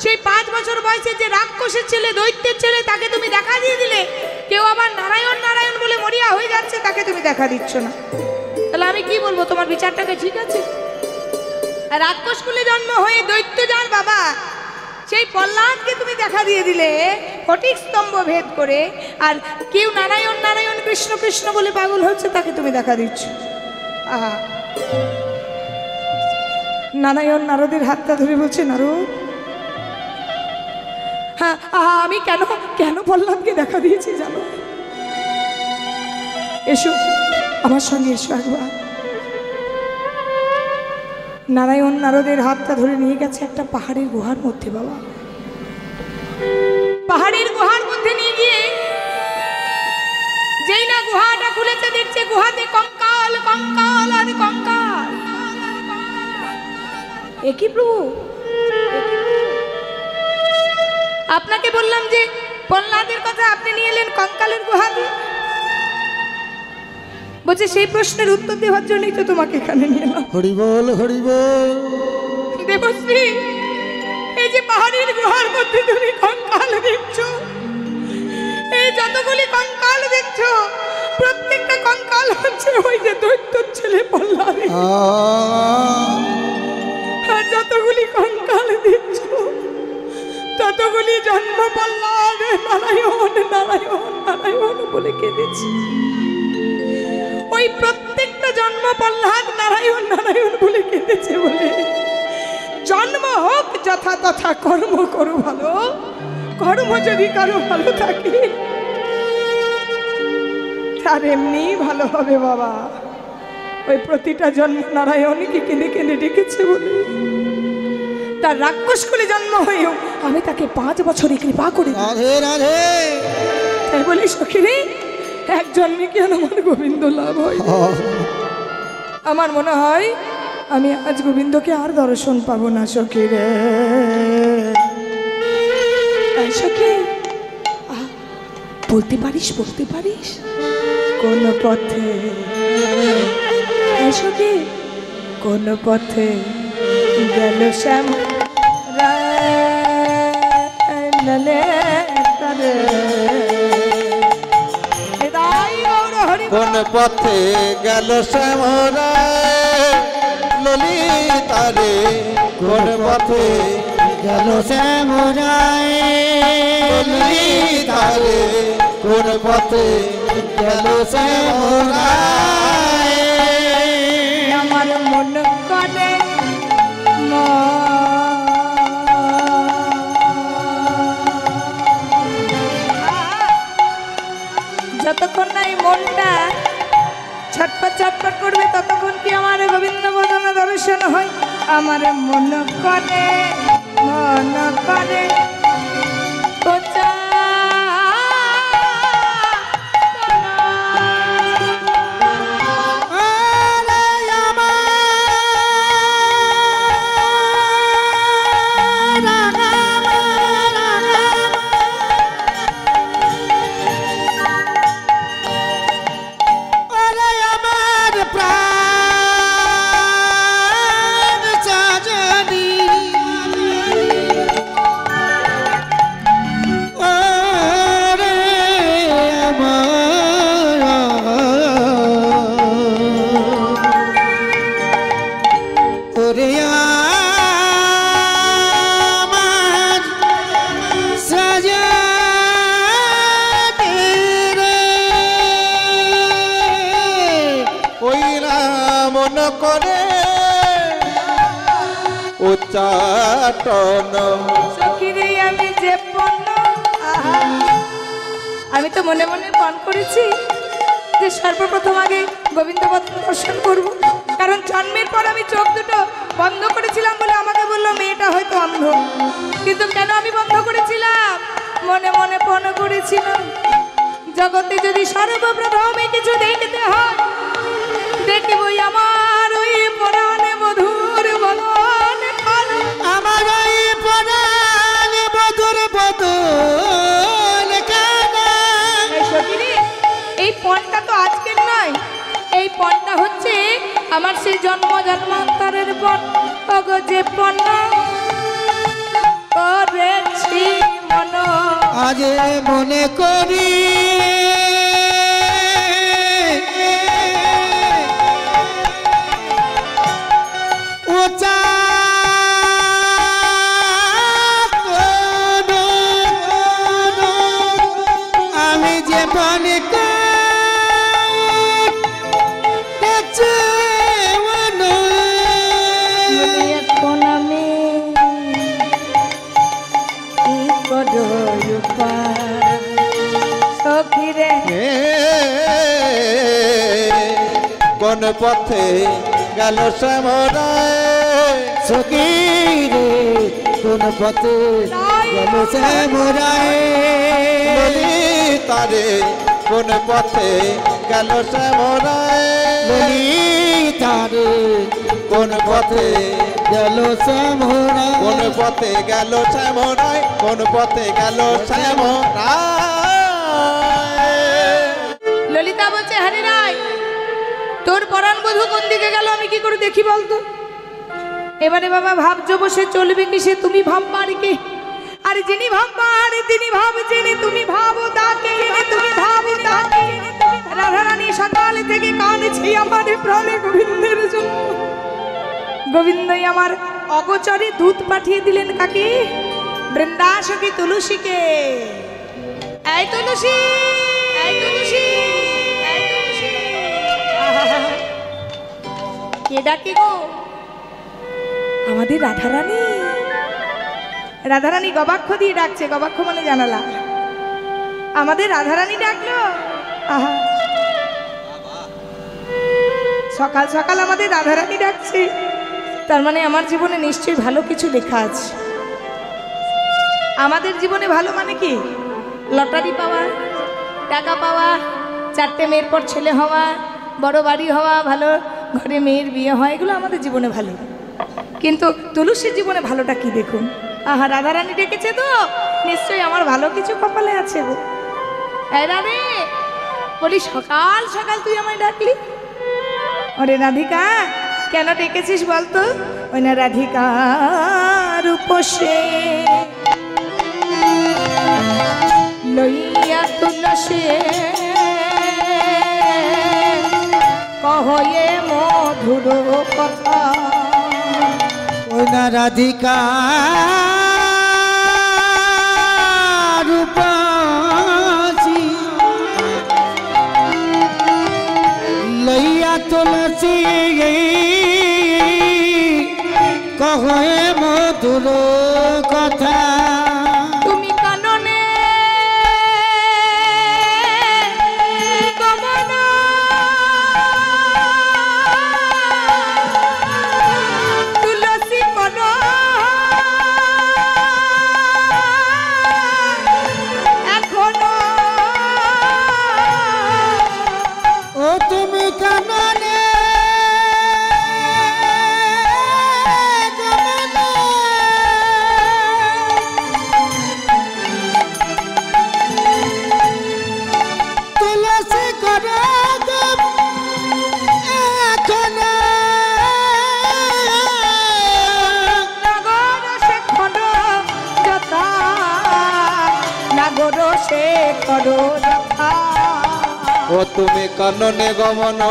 সেই 5 বছর বয়সে যে রাক্ষসের ছেলে, দৈত্যের ছেলে, তাকে তুমি দেখা দিয়ে দিলে। কেউ আবার নারায়ণ নারায়ণ বলে মরিয়া হয়ে যাচ্ছে, তাকে তুমি দেখা দিচ্ছ না। তাহলে আমি কি বলবো, তোমার বিচারটাকে ঠিক আছে? আর রাক্ষস কুলে জন্ম হয়ে দৈত্য যার বাবা, সেই প্রহ্লাদকে তুমি দেখা দিয়ে দিলে ফটিক স্তম্ভ ভেদ করে। আর কেউ নারায়ণ নারায়ণ কৃষ্ণ কৃষ্ণ বলে পাগল হচ্ছে, তাকে তুমি দেখা দিচ্ছ। আহা, নারায়ণ নারদের হাতটা ধরে বলছে, নারদ হ্যাঁ আমি কেন কেন প্রহ্লাদকে দেখা দিয়েছি জানো? এসো আমার সঙ্গে এসো একবার। নারায়ণ নারদের হাতটা ধরে নিয়ে গেছে একটা পাহাড়ের গুহার মধ্যে। বাবা, পাহাড়ের গুহার মধ্যে নিয়ে গিয়ে যেই না গুহাটা খুলেছে, দেখছে গুহাতে কঙ্কাল কঙ্কাল আর কঙ্কাল। একই প্রভু, আপনাকে বললাম যে প্রহ্লাদের কথা আপনি নিয়ে এলেন কঙ্কালের গুহাতে। বলছে সেই প্রশ্নের উত্তর দেওয়ার জন্যই তো তোমাকে এখানে নিয়ে এলাম। হরি বল হরি বল। দেবশ্রী, এই যে পাহাড়ের গুহার মধ্যে তুমি কঙ্কাল দেখছো, এই যতগুলি কঙ্কাল দেখছো, প্রত্যেকটা কঙ্কাল হচ্ছে ওই যে দৈত্যর ছেলে প্রহ্লাদ। আর যতগুলি কঙ্কাল দেখছো, ততগুলি জন্ম প্রহ্লাদ নারায়ণ নারায়ণ নারায়ণ বলে কেঁদেছে। ওই প্রত্যেকটা জন্ম প্রহ্লাদ নারায়ণ নারায়ণ বলে কেঁদেছে বলে, জন্ম হোক যথা তথা, কর্ম করো ভালো, কর্ম যদি কারো ভালো থাকে তার এমনি ভালো হবে বাবা। ওই প্রতিটা জন্ম নারায়ণকে কেঁদে কেঁদে ডেকেছে বলে তার রাক্ষস কুলে জন্ম হয়েও আমি তাকে 5 বছরে কৃপা করে রাধে রাধে। তাই বলি সখী রে, এক জন্মে কি আমার গোবিন্দ লাভ হয়? আমার মনে হয় আমি আজ গোবিন্দকে আর দর্শন পাবো না সখী রে। সখী বলতে পারিস, বলতে পারিস কোন পথে, সখী কোন পথে গেল শ্যাম কোন পথে গেল শ্যামরায় ললিতারে, কোন পথে গেল শ্যামরায় ললিতারে, কোন পথে গেল শ্যামরায়। আমার মন করে যতক্ষণ না এই মনটা ছটপট ছটপট করবে, ততক্ষণ কি আমার গোবিন্দ বদন দর্শন হয়? আমার মন করে কোচা কেমন করে উচ্চাটন সখিরে আমি যে পণ্য, আহা, আমি তো মনে মনে পণ করেছি যে সর্বপ্রথম আগে গোবিন্দ পত্র দর্শন করব, কারণ জন্মের পর আমি চোখ দুটো বন্ধ করেছিলাম বলে আমাকে বললো মেয়েটা হয়তো অন্ধ। কিন্তু কেন আমি বন্ধ করেছিলাম? মনে মনে পণ করেছিলাম জগতে যদি সর্বপ্রথম কিছু দেখতে হয়, দেখবই আমার ওই পরাণে মধুর বদন খান। আমার ওই পরাণ বধুর বদন খানা। এই সখিনী, এই পণটা তো আজকের নয়, এই পণটা হচ্ছে আমার সেই জন্ম জন্মান্তরের পণ। ওগো যে পণ করেছি মন, আজ মনে করি উচা আমি যে মনে এখন আমি কি করব সখিরে? কোন পথে গেল শ্যামরায় সখী রে কোন পথে গেল শ্যামরায় তারে কোন পথে গেল শ্যামরায় তারে কোন পথে গেল শ্যামরায় কোন পথে গেল শ্যামরায় কোন পথে গেল শ্যামরায়। ললিতা বলছে, হ্যারি রায়, তোর পরাণ বধূ কোন দিকে গেল আমি কি করে দেখি বলতো? এবারে বাবা ভাবছো বসে চলবে কি, সে তুমি ভাববার কি? আর যিনি ভাববার তিনি ভাবছেন, তুমি ভাবো তাকে, তুমি ভাবো তাকে। রাধারানী সকাল থেকে কাঁদছে আমার প্রাণে গোবিন্দের জন্য। গোবিন্দই আমার অগোচরে দুধ পাঠিয়ে দিলেন কাকে? বৃন্দাসখী তুলসীকে। এই তুলসী, এই তুলসী, এই তুলসী। আহা, কে ডাকে গো? আমাদের রাধারানী। রাধারানী গবাক্ষ দিয়ে ডাকছে, গবাক্ষ মানে জানালা। আমাদের রাধারানী ডাকলো। আহা, সকাল সকাল আমাদের রাধারানী ডাকছে, তার মানে আমার জীবনে নিশ্চয়ই ভালো কিছু লেখা আছে। আমাদের জীবনে ভালো মানে কি? লটারি পাওয়া, টাকা পাওয়া, 4টে মেয়ের পর ছেলে হওয়া, বড় বাড়ি হওয়া, ভালো ঘরে মেয়ের বিয়ে হয়, এগুলো আমাদের জীবনে ভালো। কিন্তু তুলসীর জীবনে ভালোটা কি দেখুন। আহা, রাধারানী ডেকেছে তো, নিশ্চয়ই আমার ভালো কিছু কপালে আছে গো। এই রাধে, বলি সকাল সকাল তুই আমায় ডাকলি? ওরে রাধিকা, কেন ডেকেছিস বলতো? ওই না রাধিকা রূপসে লইয়া তুলসে কহয়ে মধুর কথা। ওই না রাধিকা রূপসী লইয়া তুলসী কহে মধুর কথা। তুমি কাননে গমন তুলসী কর এখনো। ও তুমি কাননে তুলসী করে নাগর শেখর যথা, নাগর শেখর যথা। ও তুমি কাননে গমন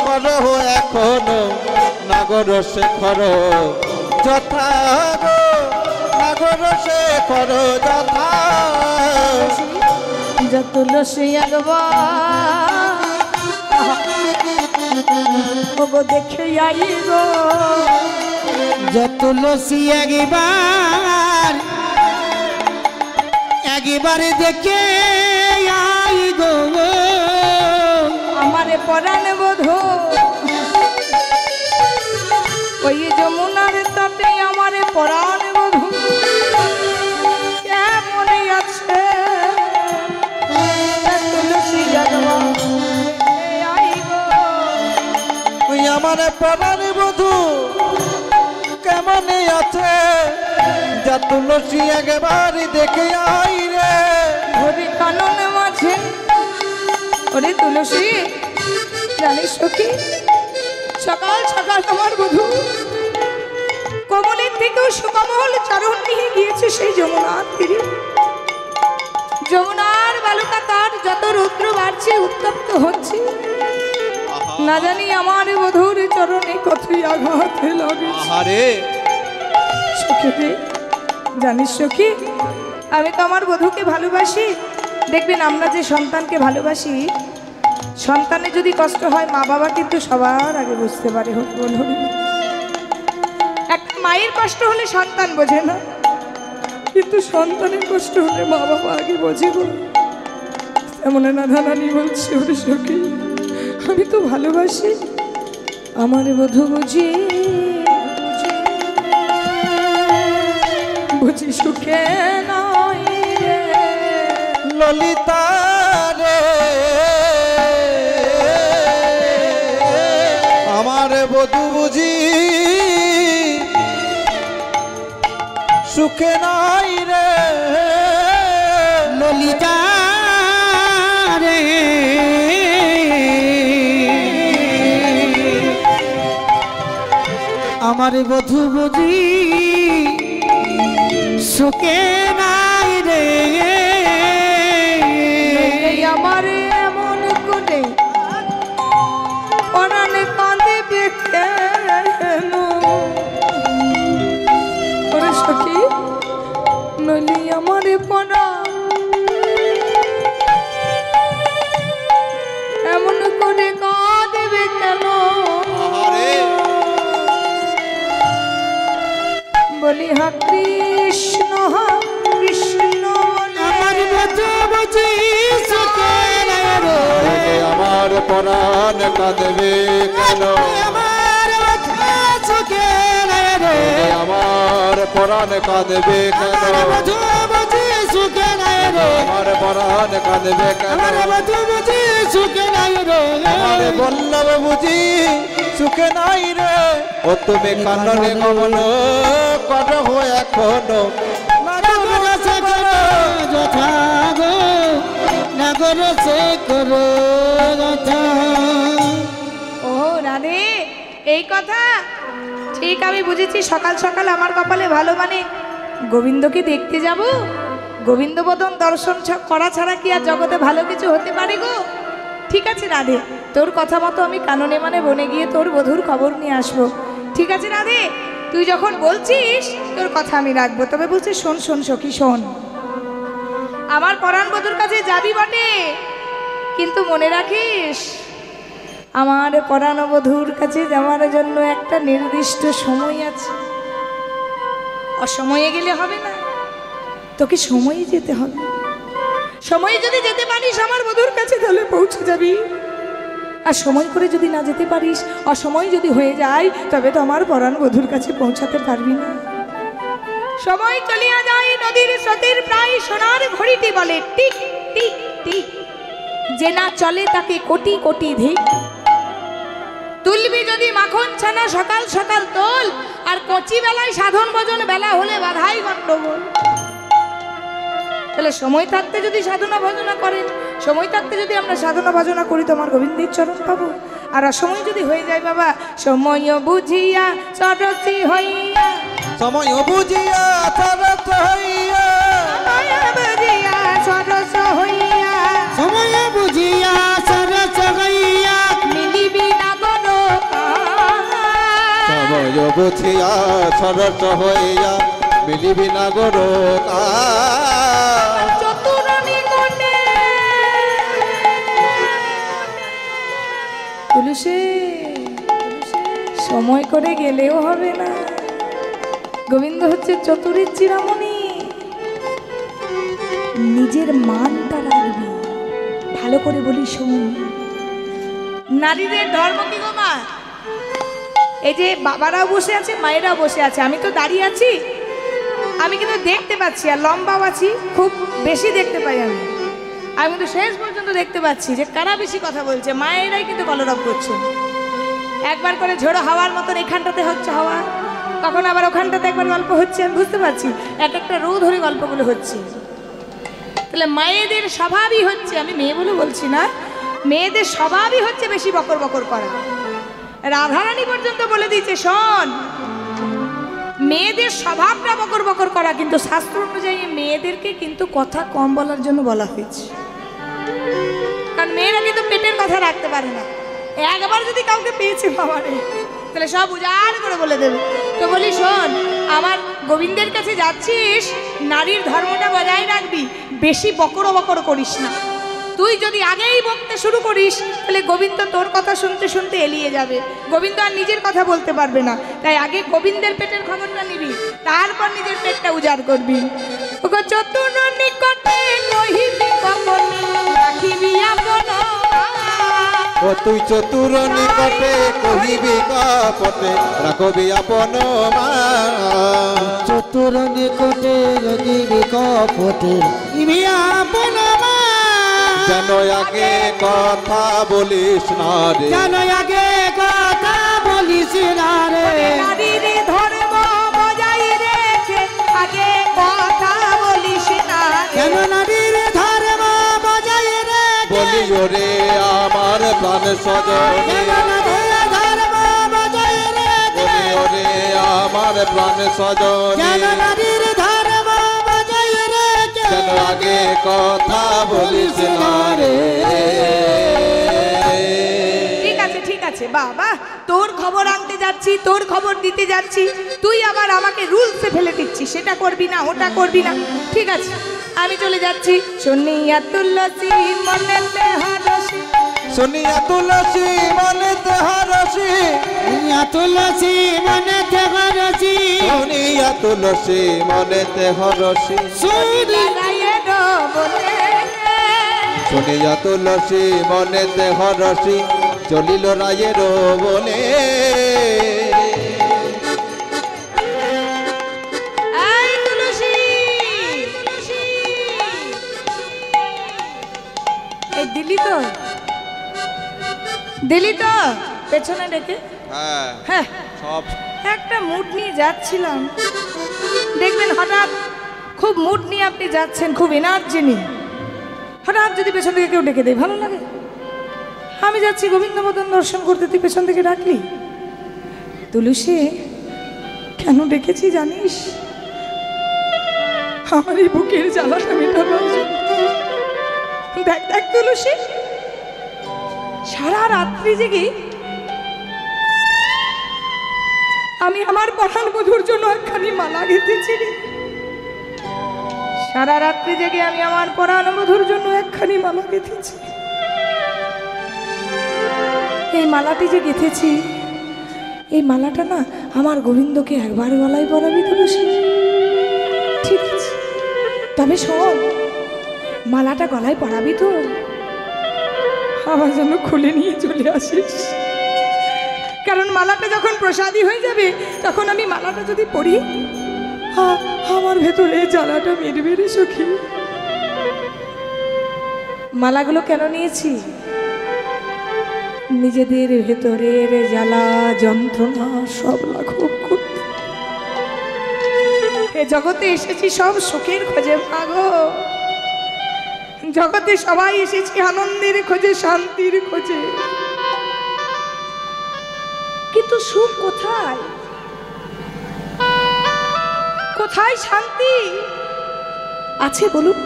করো এখনো, নাগর শেখর যথা গো, নাগর শেখর যথা। তুলসী আগবা ওগো দেখে আই গো যত লসি একবারে দেখে আই গো আমারে পরাণ বধূ ওই যমুনার তটে আমারে পরাণ বধূ কেমনে আছে তুলসী জগমা আই গো ওই আমার প্রাণী বধূ কেমন আছে যা তুলসী একবার দেখে আই রে হরি কানন মাঝে ওরে তুলসী জানিস কি সকাল সকাল আমার বধূ কমলের থেকেও সুকমল চরণ নিয়ে গিয়েছে সেই যমুনার তীরে। যমুনার বালুকা তার যত রৌদ্র বাড়ছে উত্তপ্ত হচ্ছে, না জানি আমার বধূর চরণে কতই আঘাত লাগেছে। আরে সখী রে, জানিস সখী আমি তো আমার বধূকে ভালোবাসি। দেখবেন আমরা যে সন্তানকে ভালোবাসি, সন্তানের যদি কষ্ট হয় মা বাবা কিন্তু সবার আগে বুঝতে পারে। একটা মায়ের কষ্ট হলে সন্তান বোঝে না, কিন্তু সন্তানের কষ্ট হলে মা বাবা আগে বোঝে। এমন নাধানানি বলছে ওরে সখী আমি তো ভালোবাসি, আমার বধূ বুঝি বুঝি সুখে নয় রে ললিতা রে আমার বধূ বুঝি সুখে নাই রে ললিতা রে আমার বধূ বুঝি সুখে নাই রে আমার এমন করে পরাণে কাঁদে কেন ওরে সখী নইলে আমার পড়া এমন করে কাঁদবে কেন বলি হা কৃষ্ণ আমার বধূ বুঝি সুখে নাই রে আমার পরাণ কাঁদবে কেন আমার বধূ সুখে নাই রে আমার পরাণ কাঁদবে কেন আমার বধূ বুঝি সুখে নাই রে আমার পরাণ কাঁদবে কেন আমার বধূ বুঝি সুখে নাই রে আমার বল্লভ বুঝি সুখে নাই রে ও তুমি কাননে গমন করো এখনো নগর সে করো যথা গো নগর সে করো যথা ও রাধে এই কথা ঠিক আমি বুঝেছি। সকাল সকাল আমার কপালে ভালো মানে গোবিন্দকে দেখতে যাব। গোবিন্দ বদন দর্শন করা ছাড়া কি আর জগতে ভালো কিছু হতে পারে গো? ঠিক আছে রাধে, তোর কথা মতো আমি কাননে মানে বনে গিয়ে তোর বধূর খবর নিয়ে আসবো। ঠিক আছে রাধে, তুই যখন বলছিস তোর কথা আমি রাখবো। তবে বলছিস শোন শোন সখী শোন, আমার পরাণ বধূর কাছে যাবি বটে, কিন্তু মনে রাখিস আমার পরাণ বধূর কাছে যাওয়ার জন্য একটা নির্দিষ্ট সময় আছে। অসময়ে গেলে হবে না, তোকে সময়ে যেতে হবে। সময়ে যদি যেতে পারিস আমার বধূর কাছে তাহলে পৌঁছে যাবি, আর সময় করে যদি না যেতে পারিস, অসময় যদি হয়ে যায় তবে তো আমার পরাণ বধূর কাছে পৌঁছাতে পারবি না। সময় চলিয়া যায় নদীর স্রোতের প্রায় সোনার ঘড়িটি বলে টিক টিক টিক, যে না চলে তাকে কোটি কোটি ধিক। তুলবি যদি মাখন ছানা সকাল সকাল তোল, আর কচি বেলায় সাধন ভজন বেলা হলে বাধাই গন্ডগোল। তাহলে সময় থাকতে যদি সাধনা ভজনা করেন, সময় থাকতে যদি আমরা সাধনা ভজনা করি তোমার গোবিন্দের চরণ পাবো। আর অসময় যদি হয়ে যায় বাবা, সময় বুঝিয়া সরসী হইয়া, সময় বুঝিয়া সরস হইয়া, বুঝিয়া সরস হইয়া, সময় বুঝিয়া সরস হইয়া মিলিবি না কোনো সময় বুঝিয়া সরস হইয়া মিলিবি না গরো চতুরানী গণে তুলসী সময় করে গেলেও হবে না, গোবিন্দ হচ্ছে চতুরীর চিরামণি। নিজের মানটা রাখবি, ভালো করে বলি শোন। নারীদের ধর্ম কি গো মা? এই যে বাবারাও বসে আছে, মায়েরাও বসে আছে, আমি তো দাঁড়িয়ে আছি, আমি কিন্তু দেখতে পাচ্ছি, আর লম্বাও আছি, খুব বেশি দেখতে পাই আমি কিন্তু শেষ পর্যন্ত দেখতে পাচ্ছি যে কারা বেশি কথা বলছে। মায়েরাই কিন্তু কলরব করছে, একবার করে ঝোড়ো হাওয়ার মতন এখানটাতে হচ্ছে হাওয়া, কখন আবার ওখানটাতে একবার গল্প হচ্ছে, আমি বুঝতে পারছি এক একটা রো ধরে গল্পগুলো হচ্ছে। তাহলে মায়েদের স্বভাবই হচ্ছে, আমি মেয়ে বলে বলছি না, মেয়েদের স্বভাবই হচ্ছে বেশি বকর বকর করা। রাধারানী পর্যন্ত বলে দিয়েছে শোন, মেয়েদের স্বভাবটা বকর বকর করা, কিন্তু শাস্ত্র অনুযায়ী মেয়েদেরকে কিন্তু কথা কম বলার জন্য বলা হয়েছে। কারণ মেয়েরা কিন্তু পেটের কথা রাখতে পারে না, একবার যদি কাউকে পেয়েছে বাবারে তাহলে সব উজাড় করে বলে দেবে। তো বলি শোন, আমার গোবিন্দের কাছে যাচ্ছিস, নারীর ধর্মটা বজায় রাখবি, বেশি বকর বকর করিস না। তুই যদি আগেই বকতে শুরু করিস তাহলে গোবিন্দ তোর কথা শুনতে শুনতে এলিয়ে যাবে, গোবিন্দ আর নিজের কথা বলতে পারবে না। তাই আগে গোবিন্দের পেটের খবরটা নিবি, তারপর নিজের পেটটা উজাড় করবি। ওগো চতুর নিকটে কহিবি কখন রাখিবি আপন, ও তুই চতুর নিকটে কহিবি কপটে রাখবি আপন মা। চতুর নিকটে রহিবি কপটে রাখিবি আপন মা। যেন আগে কথা বলিস না রে, যেন আগে কথা বলিস না রে, নারীর ধর্ম বজায় রেখে আগে কথা বলিস না, যেন নারীর ধর্ম বজায় রেখে বলি ওরে আমার প্রাণ সজনী, যেন নারীর ধর্ম বজায় রেখে বলি ওরে আমার প্রাণ সজনী, যেন নারীর ধর্ম বজায় রেখে যেন আগে কথা বলিস না রে। ঠিক আছে ঠিক আছে বাবা, তোর খবর আনতে যাচ্ছি, তোর খবর দিতে যাচ্ছি, তুই আবার আমাকে রুলসে ফেলে দিচ্ছিস, সেটা করবি না ওটা করবি না। ঠিক আছে আমি চলে যাচ্ছি। শুনিয়া তুলসী মনেতে হারসি, শুনিয়া তুলসী মনেতে হরসি, শুনিয়া তুলসী মনেতে হরসি, শুনিয়া তুলসী মনেতে হরসি, শুনি লাগাইয়ে বলে শুনিয়া তুলসী মনেতে হরসি, চলিল রায়ের বনে। এই তুলসী, এই দিলি তো, দিলি তো পেছনে ডেকে। হ্যাঁ হ্যাঁ সব একটা মুড নিয়ে যাচ্ছিলাম, দেখবেন হঠাৎ খুব মুড নিয়ে আপনি যাচ্ছেন, খুব এনার্জি নিয়ে, হঠাৎ যদি পেছন থেকে কেউ ডেকে দেয় ভালো লাগে? আমি যাচ্ছি গোবিন্দ মদন দর্শন করতে, তুই পেছন থেকে ডাকলি। তুলসী কেন ডেকেছি জানিস? আমার এই বুকের জ্বালাটা মেটাবার জন্য। দেখ দেখ তুলসী, সারা রাত্রি জেগে আমি আমার পরাণ বধূর জন্য একখানি মালা গেঁথেছি রে। সারা রাত্রি জেগে আমি আমার পরাণ বধূর জন্য একখানি মালা গেঁথেছি। এই মালাটি যে গেঁথেছি, এই মালাটা না আমার গোবিন্দকে একবার গলায় পরাবি তুলসী। ঠিক আছে, তবে শোন, মালাটা গলায় পরাবি তো আমার জন্য খুলে নিয়ে চলে আসিস, কারণ মালাটা যখন প্রসাদী হয়ে যাবে তখন আমি মালাটা যদি পরি, আমার ভেতরে জ্বালাটা মিটবে রে সখী। মালাগুলো কেন নিয়েছি? নিজেদের ভেতরের জ্বালা যন্ত্রণা সব লাঘব করতে। এ জগতে এসেছি সব সুখের খোঁজে ভাগো, জগতে সবাই এসেছি আনন্দের খোঁজে, শান্তির খোঁজে, কিন্তু সুখ কোথায়? কোথায় শান্তি আছে বলুন?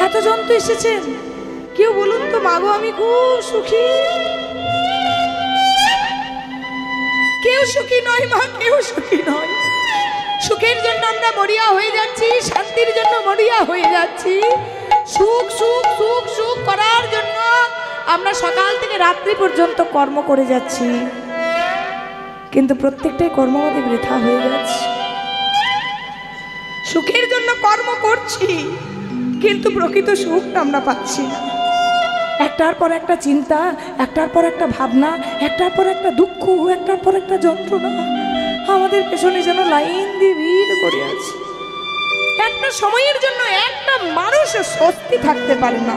এতজন তো এসেছেন, কেউ বলুন তো মাগো আমি খুব সুখী? কেউ সুখী নয় মা, কেউ সুখী নয়। সুখের জন্য আমরা মরিয়া হয়ে যাচ্ছি, শান্তির জন্য মরিয়া হয়ে যাচ্ছি, সুখ সুখ সুখ সুখ করার জন্য আমরা সকাল থেকে রাত্রি পর্যন্ত কর্ম করে যাচ্ছি, কিন্তু প্রত্যেকটাই কর্ম আমাদের বৃথা হয়ে যাচ্ছে। সুখের জন্য কর্ম করছি, কিন্তু প্রকৃত সুখটা আমরা পাচ্ছি না। একটার পর একটা চিন্তা, একটার পর একটা ভাবনা, একটার পর একটা দুঃখ, একটার পর একটা যন্ত্রণা আমাদের পেছনে যেন লাইন দিয়ে ভিড় করে আছে। একটা সময়ের জন্য একটা মানুষ স্বস্তি থাকতে পারে না,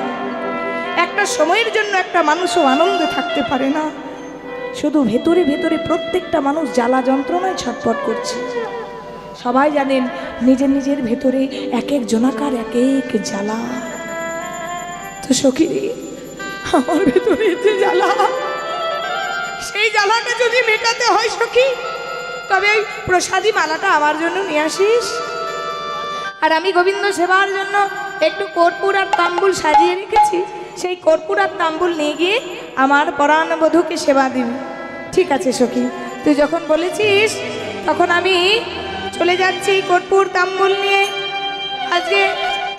একটা সময়ের জন্য একটা মানুষও আনন্দে থাকতে পারে না। শুধু ভেতরে ভেতরে প্রত্যেকটা মানুষ জ্বালা যন্ত্রণায় ছটফট করছে। সবাই জানেন নিজের নিজের ভেতরে এক এক জনাকার এক এক জ্বালা। তো সখী, আমার ভেতরে যে জ্বালা, সেই জ্বালাটা যদি মেটাতে হয় সখী, তবে ওই প্রসাদী মালাটা আমার জন্য নিয়ে আসিস। আর আমি গোবিন্দ সেবার জন্য একটু কর্পূর আর তাম্বুল সাজিয়ে রেখেছি, সেই কর্পূর আর তাম্বুল নিয়ে গিয়ে আমার পরাণ বধূকে সেবা দিবি। ঠিক আছে সখী, তুই যখন বলেছিস তখন আমি চলে যাচ্ছি কর্পূর তাম্বুল নিয়ে। আজকে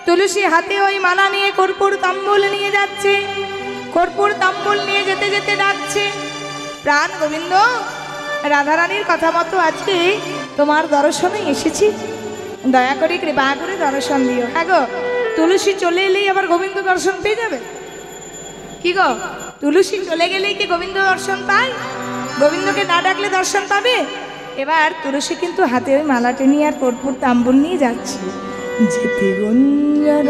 তুলসী হাতে ওই মালা নিয়ে কর্পূর তাম্বুল নিয়ে যাচ্ছে। কর্পূর তাম্বুল নিয়ে যেতে যেতে ডাকছে, প্রাণ গোবিন্দ, রাধারানীর কথা মতো আজকে তোমার দর্শনে এসেছি, দয়া করে কৃপা করে দর্শন দিও। হ্যাঁ গো, তুলসী চলে এলেই আবার গোবিন্দ দর্শন পেয়ে যাবে? কি গো, তুলসী চলে গেলেই কি গোবিন্দ দর্শন পায়? গোবিন্দকে না ডাকলে দর্শন পাবে? এবার তুলসী কিন্তু হাতে ওই মালাটি নিয়ে আর কর্পূর তাম্বুল নিয়ে যাচ্ছে। যেতে গুঞ্জন,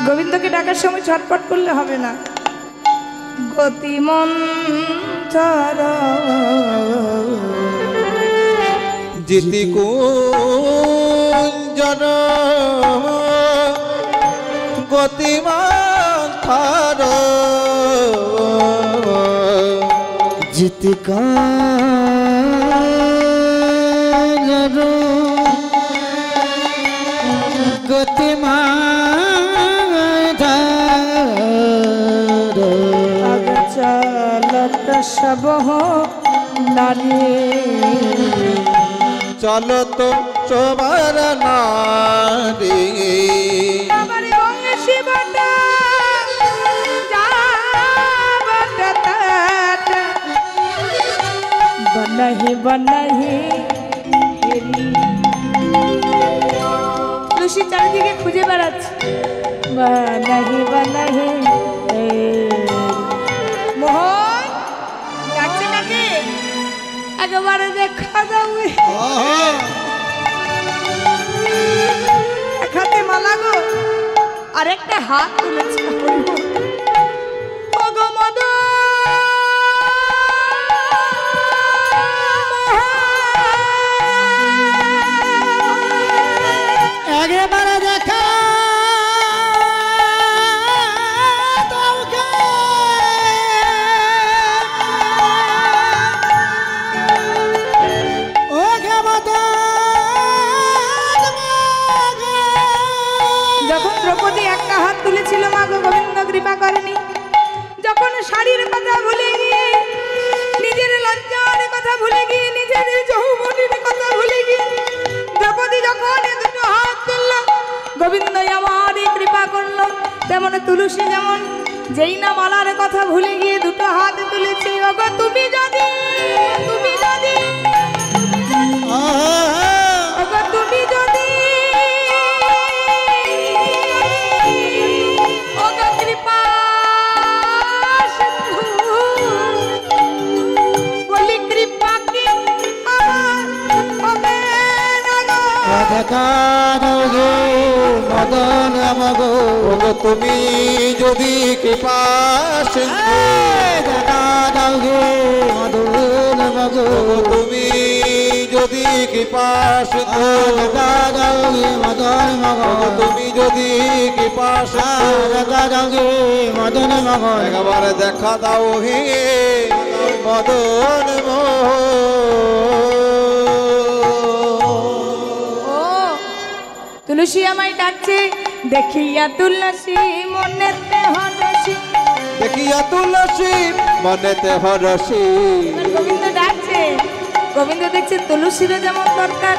গোবিন্দকে ডাকার সময় ছটফট করলে হবে না। গতিমন্থর জিতি কুঞ্জন গতিমান থার জিতিকা চলত সব নারী, চলো তো সবার নারী বনহি বনহি তুলসী চারিদিকে খুঁজে বেড়াচ্ছে। বনহি বনহি মোহন ডাকছে নাকি? একেবারে দেখা দাও, এক হাতে মালা গো, আরেকটা হাত তুলেছে। একেবারে দেখা যখন দ্রৌপদী একটা হাত তুলেছিল মা গো, গোবিন্দ কৃপা করেনি। যখন শাড়ির কথা ভুলে গিয়ে, নিজের লজ্জার কথা ভুলে গিয়ে, নিজের যৌবনের কথা ভুলে গিয়ে দ্রৌপদী যখন দুটো হাত তুলল, গোবিন্দ আমার কৃপা করলো। তেমন তুলসী যেমন যেই না মালার কথা ভুলে গিয়ে দুটো হাত তুলেছে। ওগো তুমি যদি, তুমি যদি, ওগো তুমি যদি, ওগো কৃপা সিন্ধু, বলি কৃপা কি হবে না গো? মদন মগো তুমি যদি কৃপা সিন্ধু, মদন মগো তুমি যদি কৃপা সিন্ধু, মদন মগো তুমি যদি কৃপা সিন্ধু, মদন মগো একবারে দেখা দাও হে মদন ও তুলসী আমায় ডাকছে, দেখিয়া তুলসী মনেতে হরসি। দেখিয়া তুলসী মনেতে হরসি। গোবিন্দ ডাকছে, গোবিন্দ দেখছে তুলসীরও যেমন দরকার,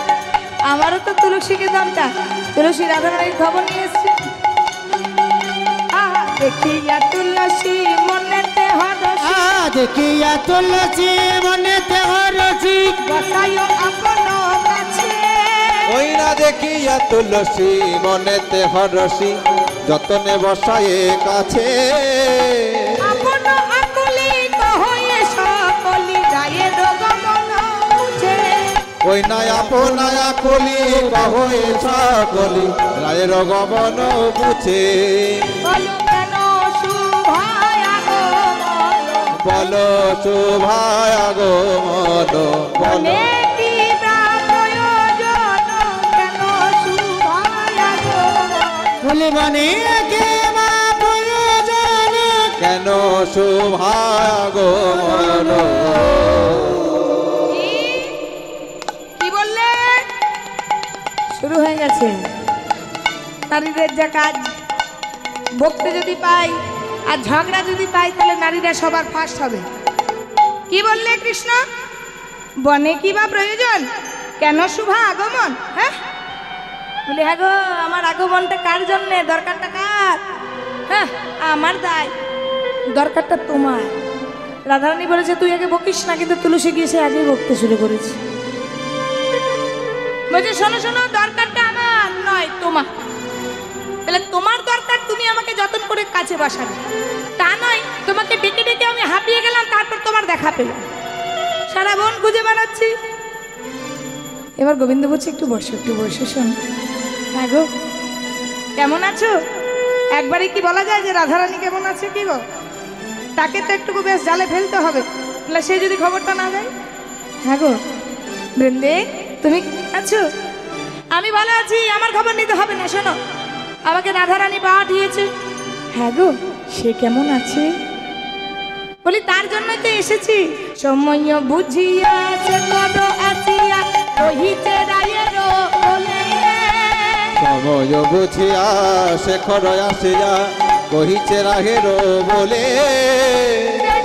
আমারও তো তুলসীকে দরকার। তুলসী রাধারানীর খবর নিয়ে এসছে। আহা দেখিয়া তুলসী মনেতে হরসি দেখিয়া তুলসী মনেতে হরসি বসায় আপন কাছে ওই না দেখিয়া তুলসী মনেতে হরসি যতনে বসায়ে কাছে আপন আকলি কহয়ে সকলি গায়ে রগমন বুঝে ওই না আপনায়া কলি কহয়ে সকলি রায়ের গমন বুঝে বলো কেন শুভায় আগমন বলো শুভায় আগমন বলো কি প্রয়োজন কেন শুভায় আগমন বলে মানে কে মা প্রয়োজন কেন শুভায় আগমন কি বললে শুরু হয়ে গেছে নারীদের যা কাজ বকতে যদি পাই আর ঝগড়া যদি পাই তাহলে নারীরা সবার ফার্স্ট হবে কি বললে কৃষ্ণ বনে কি বা প্রয়োজন কেন শুভা আগমন হ্যাঁ বলি হ্যাঁ গো আমার আগমনটা কার জন্যে দরকারটা কার হ্যাঁ আমার দায় দরকারটা তোমার রাধারানী বলেছে তুই আগে বকিস না কিন্তু তুলসী গিয়ে সে আগেই বকতে শুরু করেছে বলছে শোনো শোনো দরকারটা আমার নয় তোমার তাহলে তোমার দরকার তুমি আমাকে যতন করে কাছে বসাবে তা নয় তোমাকে ডেকে ডেকে আমি হাঁপিয়ে গেলাম তারপর তোমার দেখা পেলাম সারা বন খুঁজে বেড়াচ্ছি এবার গোবিন্দ বলছে একটু বসে শোন হ্যাঁ গো কেমন আছো একবারে কি বলা যায় যে রাধারানী কেমন আছে কি গো তাকে তো একটু বেশ জালে ফেলতে হবে তাহলে সে যদি খবরটা না দেয় হ্যাঁ গো বৃন্দে তুমি আছো আমি ভালো আছি আমার খবর নিতে হবে না শোনো আমাকে রাধারানী পাঠিয়েছে হ্যাঁ গো সে কেমন আছে বলি তার জন্যই তো এসেছি সময় বুঝিয়া সে করো আসিয়া রহিতে রায়ের বলে সময় বুঝিয়া শেখর আসিয়া কহিছে রাহের বলে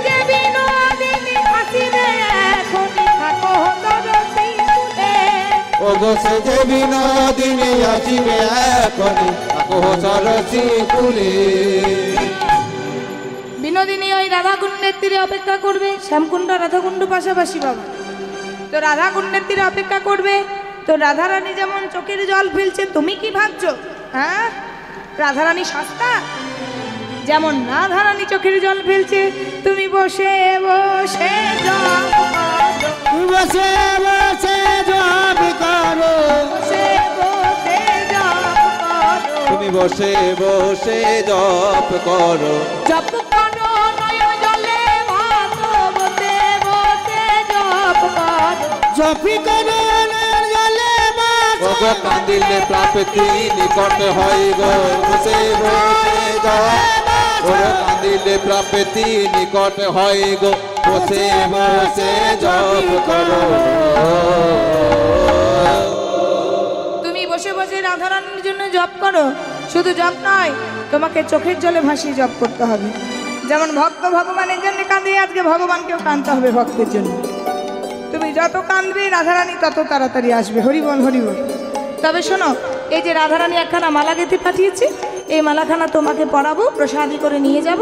যে বিনোদিনী হাসিবে এখনই থাকো দরদি ফুলে। ও গো সে যে বিনোদিনী আসিবে এখনি তাকো সরসি কুলে বিনোদিনী ওই রাধাকুণ্ডের তীরে অপেক্ষা করবে শ্যামকুণ্ড রাধাকুণ্ড পাশাপাশি বাবা তো রাধাকুণ্ডের তীরে অপেক্ষা করবে তো রাধারানী যেমন চোখের জল ফেলছে তুমি কি ভাবছো হ্যাঁ রাধারানী সস্তা যেমন রাধারানী চোখের জল ফেলছে তুমি বসে বসে জপ করো, বসে বসে জপ করো বসে বসে জপ করো তুমি বসে বসে জপ করো জপ করো নয়ন জলে ভাত বসে বসে জপ করো জপি করো জলে ও গো কান্দিলে প্রাপ্তি নিকট হয় গো বসে বসে জপ ও গো কান্দিলে প্রাপ্তি নিকট হয় গো বসে বসে জপ করো তুমি বসে বসে রাধারানীর জন্য জপ করো শুধু জপ নয় তোমাকে চোখের জলে ভাসিয়ে জপ করতে হবে যেমন ভক্ত ভগবানের জন্য কাঁদে আজকে ভগবানকেও কাঁদতে হবে ভক্তের জন্য তুমি যত কাঁদবে রাধারানী তত তাড়াতাড়ি আসবে হরিবল হরিবল তবে শোনো এই যে রাধারানী একখানা মালা গেঁথে পাঠিয়েছে এই মালাখানা তোমাকে পরাবো প্রসাদী করে নিয়ে যাব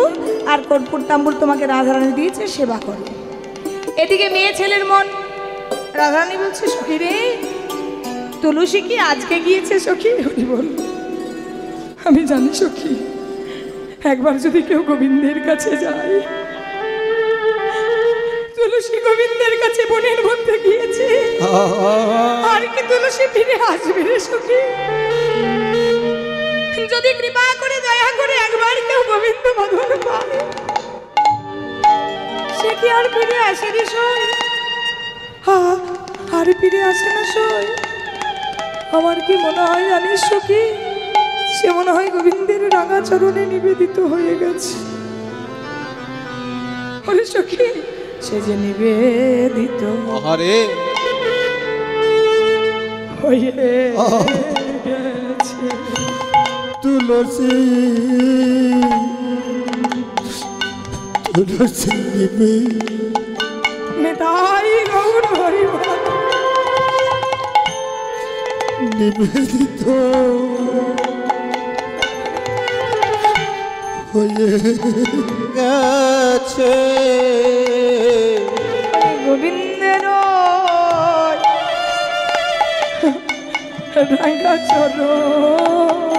আর কর্পূর তাম্বুল তোমাকে রাধারানী দিয়েছে সেবা করবে এদিকে মেয়ে ছেলের মন রাধারানী বলছে সখী রে তুলসী কি আজকে গিয়েছে সখী হরিবল আমি জানি সখী একবার যদি কেউ গোবিন্দের কাছে যায় তুলসী গোবিন্দের কাছে বনের মধ্যে গিয়েছে আর কি তুলসী ফিরে আসবে রে সখী যদি কৃপা করে দয়া করে একবার কেউ গোবিন্দ ভজন পায় সে কি আর ফিরে আসে রে সই আর ফিরে আসে না সই আমার কি মনে হয় জানিস সখী সে মনে হয় গোবিন্দের রাঙা চরণে নিবেদিত হয়ে গেছে ওরে সখী সে যে নিবেদিত আরে হয়ে গেছে তুলসী তুলসী নিবে নেতাই গৌর হরিবল নিবেদিত হয়ে গেছে। গোবিন্দের রাঙা চরণেতে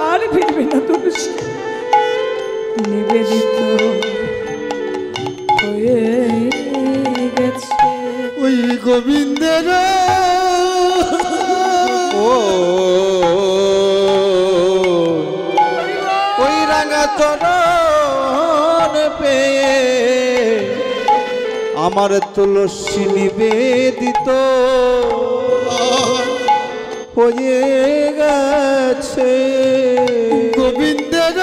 আর ফিরবে না তুলসী, নিবেদিত হয়ে গেছে। ওই গোবিন্দের ও ওই রাঙা চরণ পেয়ে আমার তুলসী নিবেদিত হয়ে গেছে। গোবিন্দের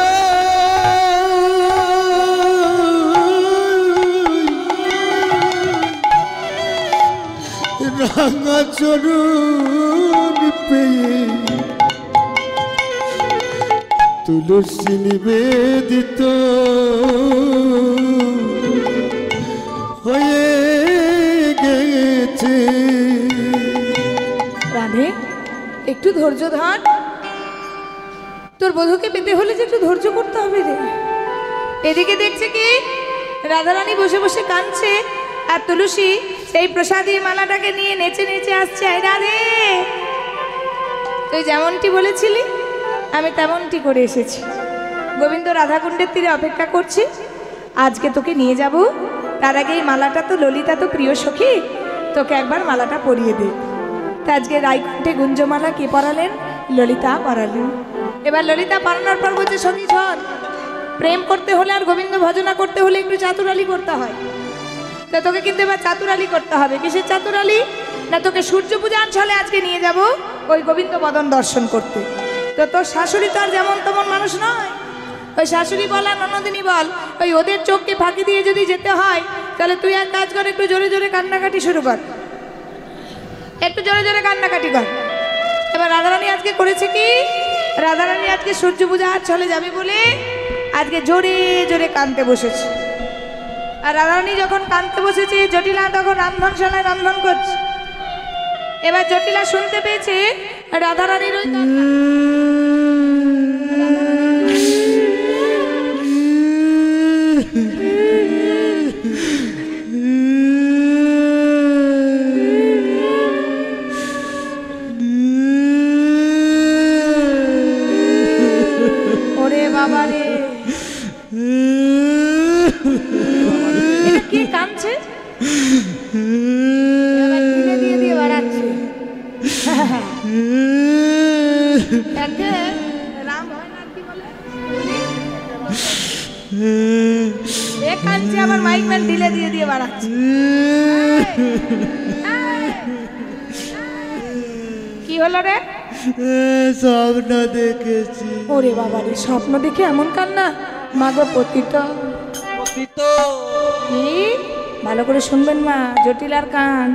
রাঙা চরণ পেয়ে তুলসী নিবেদিত হয়ে গেছে। রাধে একটু ধৈর্য ধর, তোর বধূকে পেতে হলে যে একটু ধৈর্য করতে হবে রে। এদিকে দেখছে কি রাধারানী বসে বসে কাঁদছে, আর তুলসী সেই প্রসাদী মালাটাকে নিয়ে নেচে নেচে আসছে। আয় রাধে, তুই যেমনটি বলেছিলি আমি তেমনটি করে এসেছি। গোবিন্দ রাধাকুণ্ডের তীরে অপেক্ষা করছি, আজকে তোকে নিয়ে যাব। তার আগে এই মালাটা তো ললিতা তো প্রিয় সখী, তোকে একবার মালাটা পরিয়ে দে। তা আজকে রায়কণ্ঠে গুঞ্জমালা কে পরালেন? ললিতা পরালেন। এবার ললিতা পরানোর পর বলছে, সখী শোন, প্রেম করতে হলে আর গোবিন্দ ভজনা করতে হলে একটু চাতুরালি করতে হয়। তো তোকে কিন্তু এবার চাতুরালি করতে হবে। কিসের চাতুরালি? না, তোকে সূর্য পূজার ছলে আজকে নিয়ে যাব ওই গোবিন্দ বদন দর্শন করতে। তো তোর শাশুড়ি তো আর যেমন তেমন মানুষ নয়। ওই শাশুড়ি বল আর ননদিনী বল, ওই ওদের চোখকে ফাঁকি দিয়ে যদি যেতে হয়, তাহলে তুই এক কাজ কর, একটু জোরে জোরে কান্নাকাটি শুরু কর, একটু জোরে জোরে কান্নাকাটি কর। এবার রাধারানী আজকে করেছে কি, রাধারানী আজকে সূর্য পূজার ছলে যাবে বলে আজকে জোরে জোরে কাঁদতে বসেছে। আর রাধারানী যখন কাঁদতে বসেছে, জটিলা তখন রামধনশালায় রন্ধন করছে। এবার জটিলা শুনতে পেয়েছে রাধারানীর ওই কান্না। ওরে বাবা রে, এটা কি কাঁদছে? এবার ঢিলে দিয়ে দিয়ে বাড়াচ্ছে। একে রাম হয় না, কি বলে? এ কাঁদছে, আমার মাইক ম্যান ঢিলে দিয়ে দিয়ে বাড়াচ্ছে। কি হলো রে? স্বপ্ন দেখেছি। ওরে বাবা রে, স্বপ্ন দেখে এমন কান্না? মাগো পতিত পতিত কি? ভালো করে শুনবেন মা, জটিলার কান।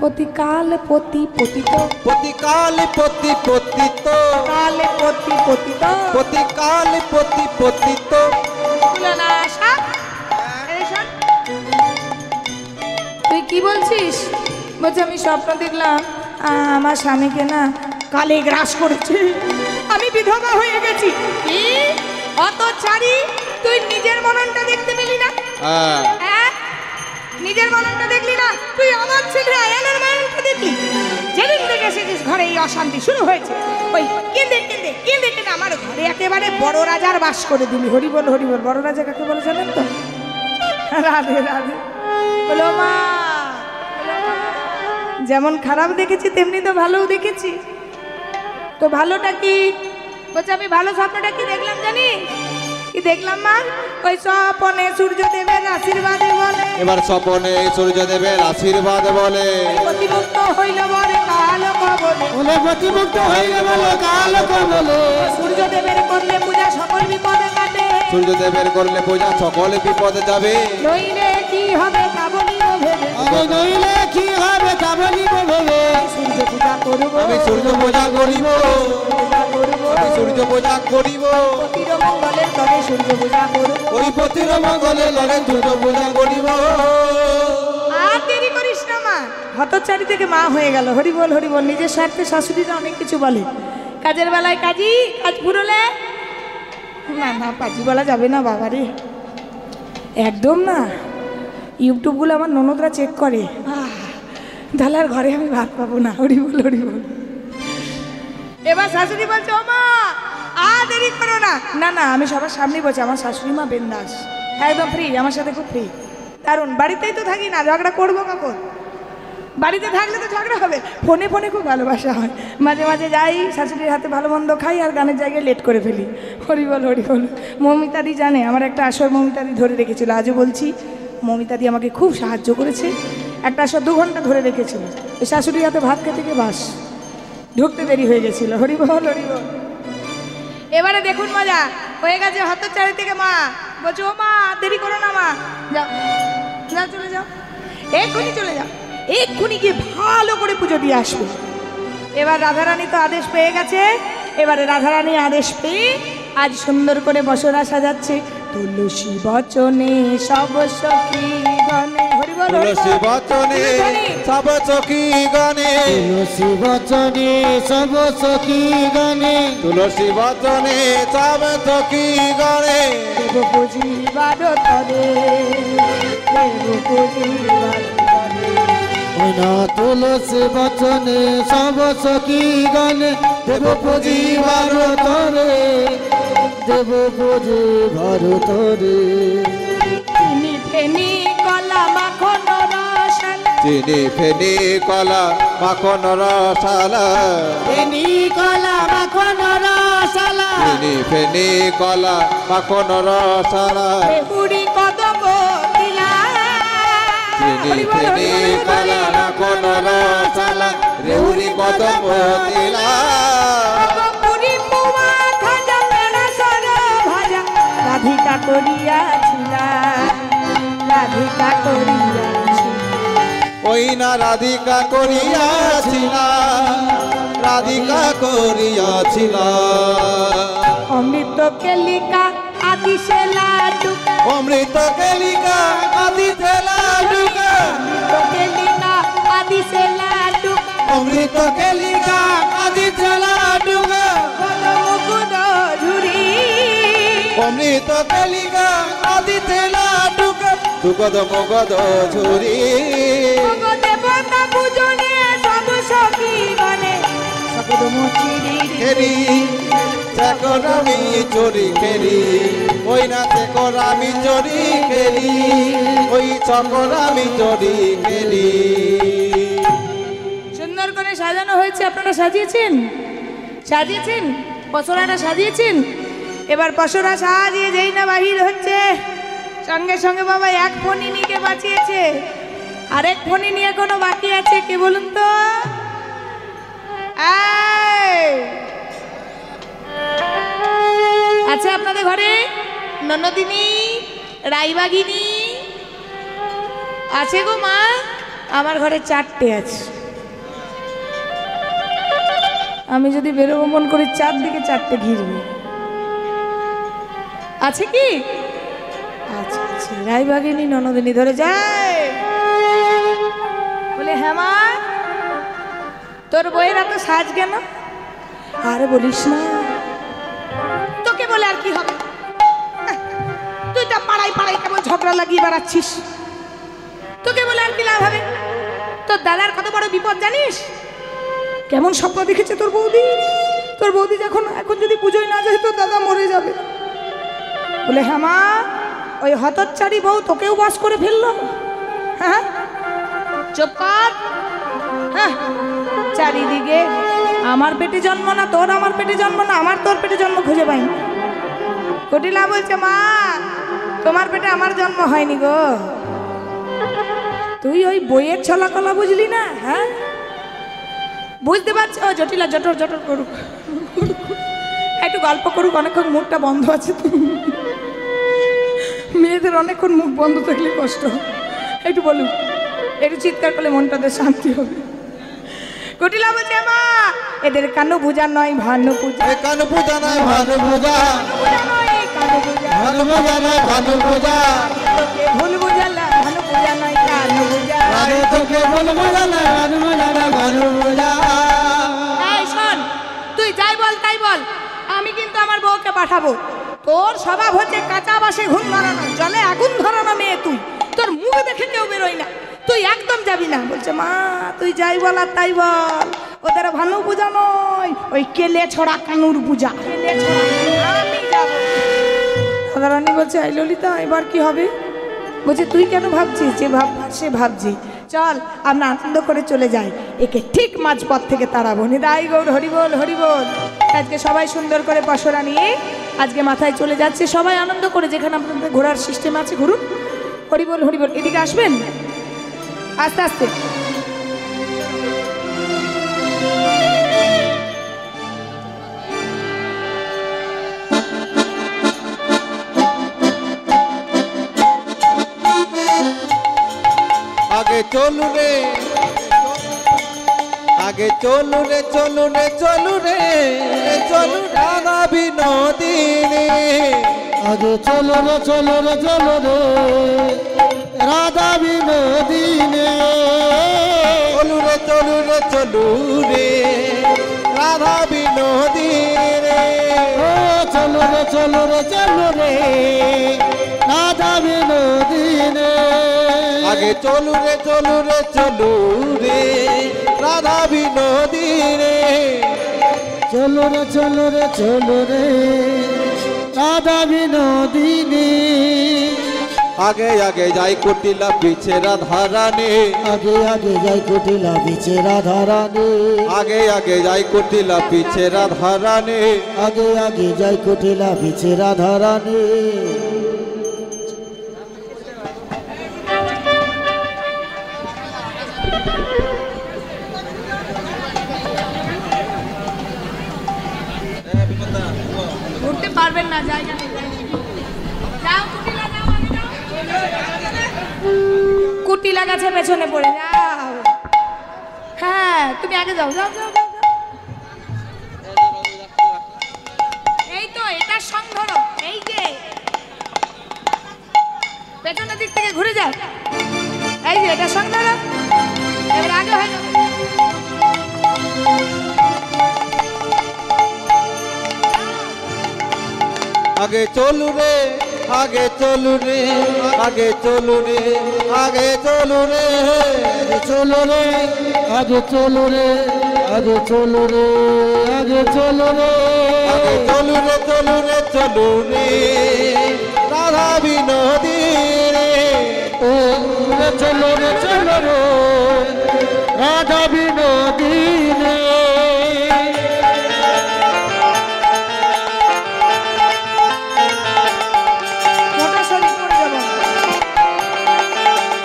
পতিকাল পতি পতিত, পতিকাল পতি পতিত, কালে পতি পতিত, পতিকাল পতি পতিত। বলো না আশা? এই শোন। তুই কি বলছিস? বলছে আমি স্বপ্ন দেখলাম আমার স্বামীকে না কালে গ্রাস করেছে, আমি বিধবা হয়ে গেছি। কি অত ছাড়ি, তুই নিজের মননটা দেখতে পেলি না? হ্যাঁ, হ্যাঁ, নিজের মননটা দেখলি না? তুই আমার ছেলে আয়ানের মননটা দেখলি? যেদিন থেকে এসেছিস ঘরে এই অশান্তি শুরু হয়েছে। ওই কেঁদে কেঁদে কেঁদে কেঁদে আমার ঘরে একেবারে বড় রাজার বাস করে দিলি। হরিবল হরিবল। বড় রাজা কাকে বলে জানেন তো? রাধে রাধে। বলো মা, যেমন খারাপ দেখেছি তেমনি তো ভালোও দেখেছি। তো ভালোটা কি? বলছে আমি ভালো স্বপ্নটা কি দেখলাম জানিস? কি দেখলাম মা? ওই স্বপনে সূর্যদেবের আশীর্বাদে বলে, এবার স্বপনে সূর্যদেবের আশীর্বাদ বলে, প্রতিমুক্ত হইল বলে কাল কবলে, বলে প্রতিমুক্ত হয়ে বলে কাল বলে। সূর্যদেবের করলে পূজা সকল বিপদে কাটে, সূর্যদেবের করলে পূজা সকলে বিপদে যাবে। নইলে কি হবে তা বলিও ভেবে, আরে নইলে কি হবে তা বলিব ভেবে। সূর্য পূজা করব, আমি সূর্য পূজা করিব, পূজা করব, আমি সূর্য পূজা করিব, পতির মঙ্গলের তরে সূর্য পূজা করব। ওই পতির মঙ্গলে লড়ে সূর্য পূজা করিব। আর দেরি করিস না মা। হতচারি থেকে মা হয়ে গেল। হরিবল হরিবল। নিজের স্বার্থে শাশুড়িরা অনেক কিছু বলে, কাজের বেলায় কাজী, কাজ ফুরলে না না পাজি বলা যাবে না বাবারে, একদম না। ইউটিউবগুলো আমার ননদরা চেক করে, তাহলে আর ঘরে আমি ভাত পাবো না। হরি বল হরি বল। এবার শাশুড়ি বলছে ও মা দেরি করো না। না না আমি সবার সামনেই বলছি, আমার শাশুড়ি মা বিন্দাস, একদম ফ্রি, আমার সাথে খুব ফ্রি, দারুণ। বাড়িতেই তো থাকি না, ঝগড়া করবো কখন? বাড়িতে থাকলে তো ঝগড়া হবে, ফোনে ফোনে খুব ভালোবাসা হয়। মাঝে মাঝে যাই, শাশুড়ির হাতে ভালো মন্দ খাই, আর গানের জায়গায় লেট করে ফেলি। হরি বল হরি বল। মৌমিতাদি জানে, আমার একটা আসর মৌমিতাদি ধরে রেখেছিল, আজও বলছি মৌমিতাদি আমাকে খুব সাহায্য করেছে। একটা আসর 2 ঘন্টা ধরে রেখেছিল, ওই শাশুড়ির হাতে ভাত খেতে গিয়ে বাস ঢুকতে দেরি হয়ে গেছিল। হরি বল হরি বল। এবারে দেখুন মজা হয়ে গেছে, হতচারি থেকে মা বলছে ও মা দেরি করো না মা, যাও যাও চলে যাও, এক্ষুনি চলে যাও, এক্ষুনি গিয়ে ভালো করে পুজো দিয়ে আসবে। এবার রাধারানী তো আদেশ পেয়ে গেছে, এবারে রাধারানী আদেশ পেয়ে আজ সুন্দর করে বসরা সাজাচ্ছে। তুলসী বচনে সব সখী গণে, হরি বল তুলসী বচনে সব সখী গণে, তুলসী বচনে সব সখী গণে, তুলসী বচনে সব সখী গণে, দেব পুজিবার তরে, দেব পুজিবার তরে। ওনা তুলসী বচনে সব সখী গণে, দেব পুজিবার তরে, দেব পুজিবার তরে। চিনি ফেনি কলা মাখন রসাল, চিনি ফেনি কলা মাখন রসালা, ফেনি কলা মাখন রসালা, চিনি ফেনি কলা মাখন রসালা, বেহুরি কদম দিলা, চিনি ফেনি কলা মাখন রসালা, রেহুরি কদম দিলা, পুরি পুয়া খাজা মেরা সর ভাজা, রাধিকা করিয়াছিলা, রাধিকা করিয়াছিলা। ওই না রাধিকা করিয়াছিলা, রাধিকা করিয়াছিলা, অমৃত কেলিকা আদি সে লাডু, অমৃত কেলিকা আদি লাডুকা, অমৃত কেলিকা আদি সে লাডু, অমৃত কেলিকা আদি লাডুকা, মুকুদ ঝুরি, অমৃত কেলিকা আদি লাডুকা, দুগদ মগদ ঝুরি, দেবতা পূজনে সব সখী গণে, সকল মুচিরি খেরি চাকর আমি চোরি খেরি, ওই না চাকর আমি চোরি খেলি, ওই চকর আমি চোরি খেলি। সুন্দর করে সাজানো হয়েছে, আপনারা সাজিয়েছেন, সাজিয়েছেন পসরাটা সাজিয়েছেন। এবার পসরা সাজিয়ে যেই না বাহির হচ্ছে, সঙ্গে সঙ্গে বাবা এক ফণিনীকে বাঁচিয়েছে, আরেক ফণিনী এখনো বাকি আছে, কে বলুন তো? আছে আপনাদের ঘরে ননদিনী, রাইবাগিনী আছে গো মা? আমার ঘরে 4টে আছে। আমি যদি বেরোবো মন করি 4 দিকে 4টে ঘিরবে, আছে কি? আচ্ছা আচ্ছা, রাইবাগিনী ননদিনী ধরে যায়, বলে হ্যাঁ মা তোর বইয়ের এত সাজ কেন? আরে বলিস না, তোকে বলে আর কি হবে, তুই তো পাড়ায় পাড়ায় কেমন ঝগড়া লাগিয়ে বেড়াচ্ছিস, তোকে বলে আর কি লাভ হবে? তোর দাদার কত বড় বিপদ জানিস? কেমন স্বপ্ন দেখেছে তোর বৌদি, তোর বৌদি যখন এখন যদি পুজোয় না যায় তোর দাদা মরে যাবে। বলে হ্যাঁ মা, ওই হতচ্চারি বউ তোকেও বাস করে ফেললো। হ্যাঁ চুপ কর, হ্যাঁ চারিদিকে আমার পেটে জন্ম না তোর, আমার পেটে জন্ম না আমার তোর পেটে জন্ম খুঁজে পাইনি। কটিলা বলছে মা তোমার পেটে আমার জন্ম হয়নি গো, তুই ওই বইয়ের ছলা কলা বুঝলি না। হ্যাঁ বুঝতে পারছি, ও জটিলা জটর জটর করুক, একটু গল্প করুক, অনেকক্ষণ মুখটা বন্ধ আছে তো, মেয়েদের অনেকক্ষণ মুখ বন্ধ থাকলে কষ্ট, একটু বলুন, একটু চিৎকার করলে মনটাতে শান্তি হবে। কটিলা বলছে মা এদের কানু পূজা নয় ভানু পূজা, কানু পূজা নয় ভানু পূজা, কানু পূজা ভানু পূজা নয় ভানু পূজা, তোকে ভুল বুঝালা, ভানু পূজা নয় কানু পূজা। তোকে বলবো না, ভানু পূজা না, ভানু পূজা। এই শোন, তুই যা যাই বল তাই বল, আমি কিন্তু আমার বউকে পাঠাবো। তোর স্বভাব হচ্ছে কাঁচা বাসে ঘুম ধরানো, জলে আগুন ধরানো মেয়ে তুই। তোর মুখ দেখে কেউ বেরোয় না, তুই একদম যাবি না। বলছে মা তুই যাই বল আর তাই বল, ওদের ভানু পূজা নয়, ওই কেলে ছড়া কানুর পূজা। আমি যাবো। রাধারানী বলছে এই ললিতা এবার কি হবে? বলছে তুই কেন ভাবছিস, যে ভাববার সে ভাবছি, চল আমরা আনন্দ করে চলে যাই, একে ঠিক মাঝপথ থেকে তাড়াবো। নিদাই গৌর হরিবোল হরিবোল। আজকে সবাই সুন্দর করে পশরা নিয়ে আজকে মাথায় চলে যাচ্ছে, সবাই আনন্দ করে, যেখানে আপনাদের ঘোরার সিস্টেম আছে ঘুরুন। হরিবোল হরিবোল। এদিকে আসবেন আস্তে আস্তে। আগে চলু রে, আগে চলু রে, চলু রে, চলু রে, চলু রাধা বিনোদিনী। আগে চলো রে চলো রে চলো রে রাধা বিনোদিনী। চলু রে, চলু রে, চলু রে রাধা বিনোদিনী। ও চলো রে চলো রে চলো রে রাধা বিনোদিনী। আগে চলু রে, চলু রে, চলু রে রাধা বিনোদিনী। চলো রে চলো রে চলো রে রাধা বিনোদিনী। আগে আগে যাই কুটিলা পিছে রাধা রানী। আগে আগে যাই কুটিলা পিছে রাধা রানী। আগে আগে যাই কুটিলা পিছে রাধা রানী। আগে আগে যাই কুটিলা পিছে রাধা রানী। ঘুরতে পারবেন না, জায়গা নেই। যাও কুটিলা যাও, আগে যাও। কুটিলা গাছে পেছনে পড়ে যাও। হ্যাঁ তুমি আগে যাও, যাও যাও যাও, যাও। এই তো এটা সঙ্গ ধরো, এই যে পেছনের দিক থেকে ঘুরে যাও, এই যে এটা সঙ্গ ধরো, এবার আগে হয়ে যাবে। আগে চলু রে, আগে চলু রে, আগে চলু রে, আগে চলু রে। আগে চলো রে আগে চলো রে আগে চলো রে আগে চলো রে। আগে চলু রে, চলু রে, চলু রে রাধা বিনোদিনী। ও রে চলো রে চলো রে রাধা বিনোদিনী। মোটা শরীর পড়ে যাবো।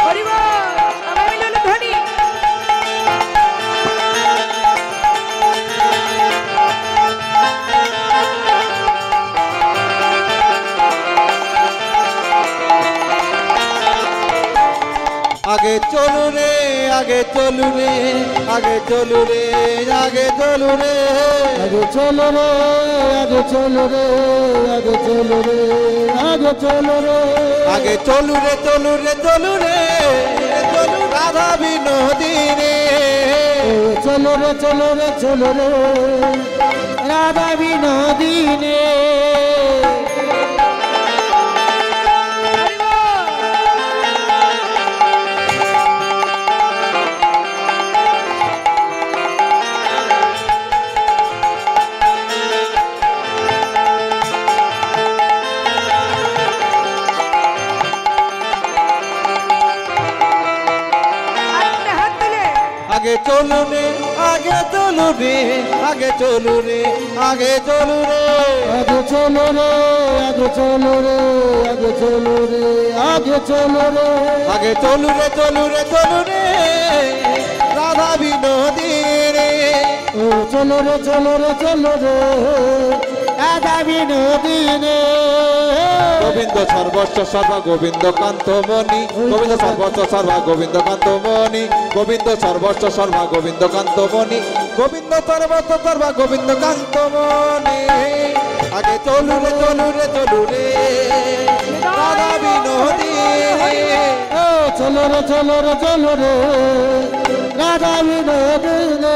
হরিবল, সবাই মিলে হলো ধ্বনি। আগে চলু রে, আগে চলু রে, আগে চলু রে, আগে চলু রে। আগে চলো রে আগে চলো রে আগে চলো রে আগে চলো রে। আগে চলু রে, চলু রে, চলু রে, চলু রাধা বিনোদিনী। ও চলো রে চলো রে চলো রে রাধা বিনোদিনী। হাত দিলে আগে চলু রে, আগে চলু রে, আগে চলু রে, আগে চলু রে। আগে চলো রে আগে চলো রে আগে চলো রে আগে চলো রে। আগে চলু রে, চলু রে, চলু রে রাধা বিনোদিনী। ও চলো রে চলো রে চলো রে রাধা বিনোদিনী। গোবিন্দ সর্বস্ব সর্বা গোবিন্দ কান্তমণি। গোবিন্দ সর্বস্ব সর্বা গোবিন্দ কান্তমণি। গোবিন্দ সর্বস্ব সর্বা গোবিন্দ কান্তমণি। গোবিন্দ সর্বস্ব সর্বা গোবিন্দ কান্তমণি। আগে চলু রে, চলু রে, চলু রে রাধা বিনোদিনী। ও চলো রে চলো রে চলো রে রাধা বিনোদিনী।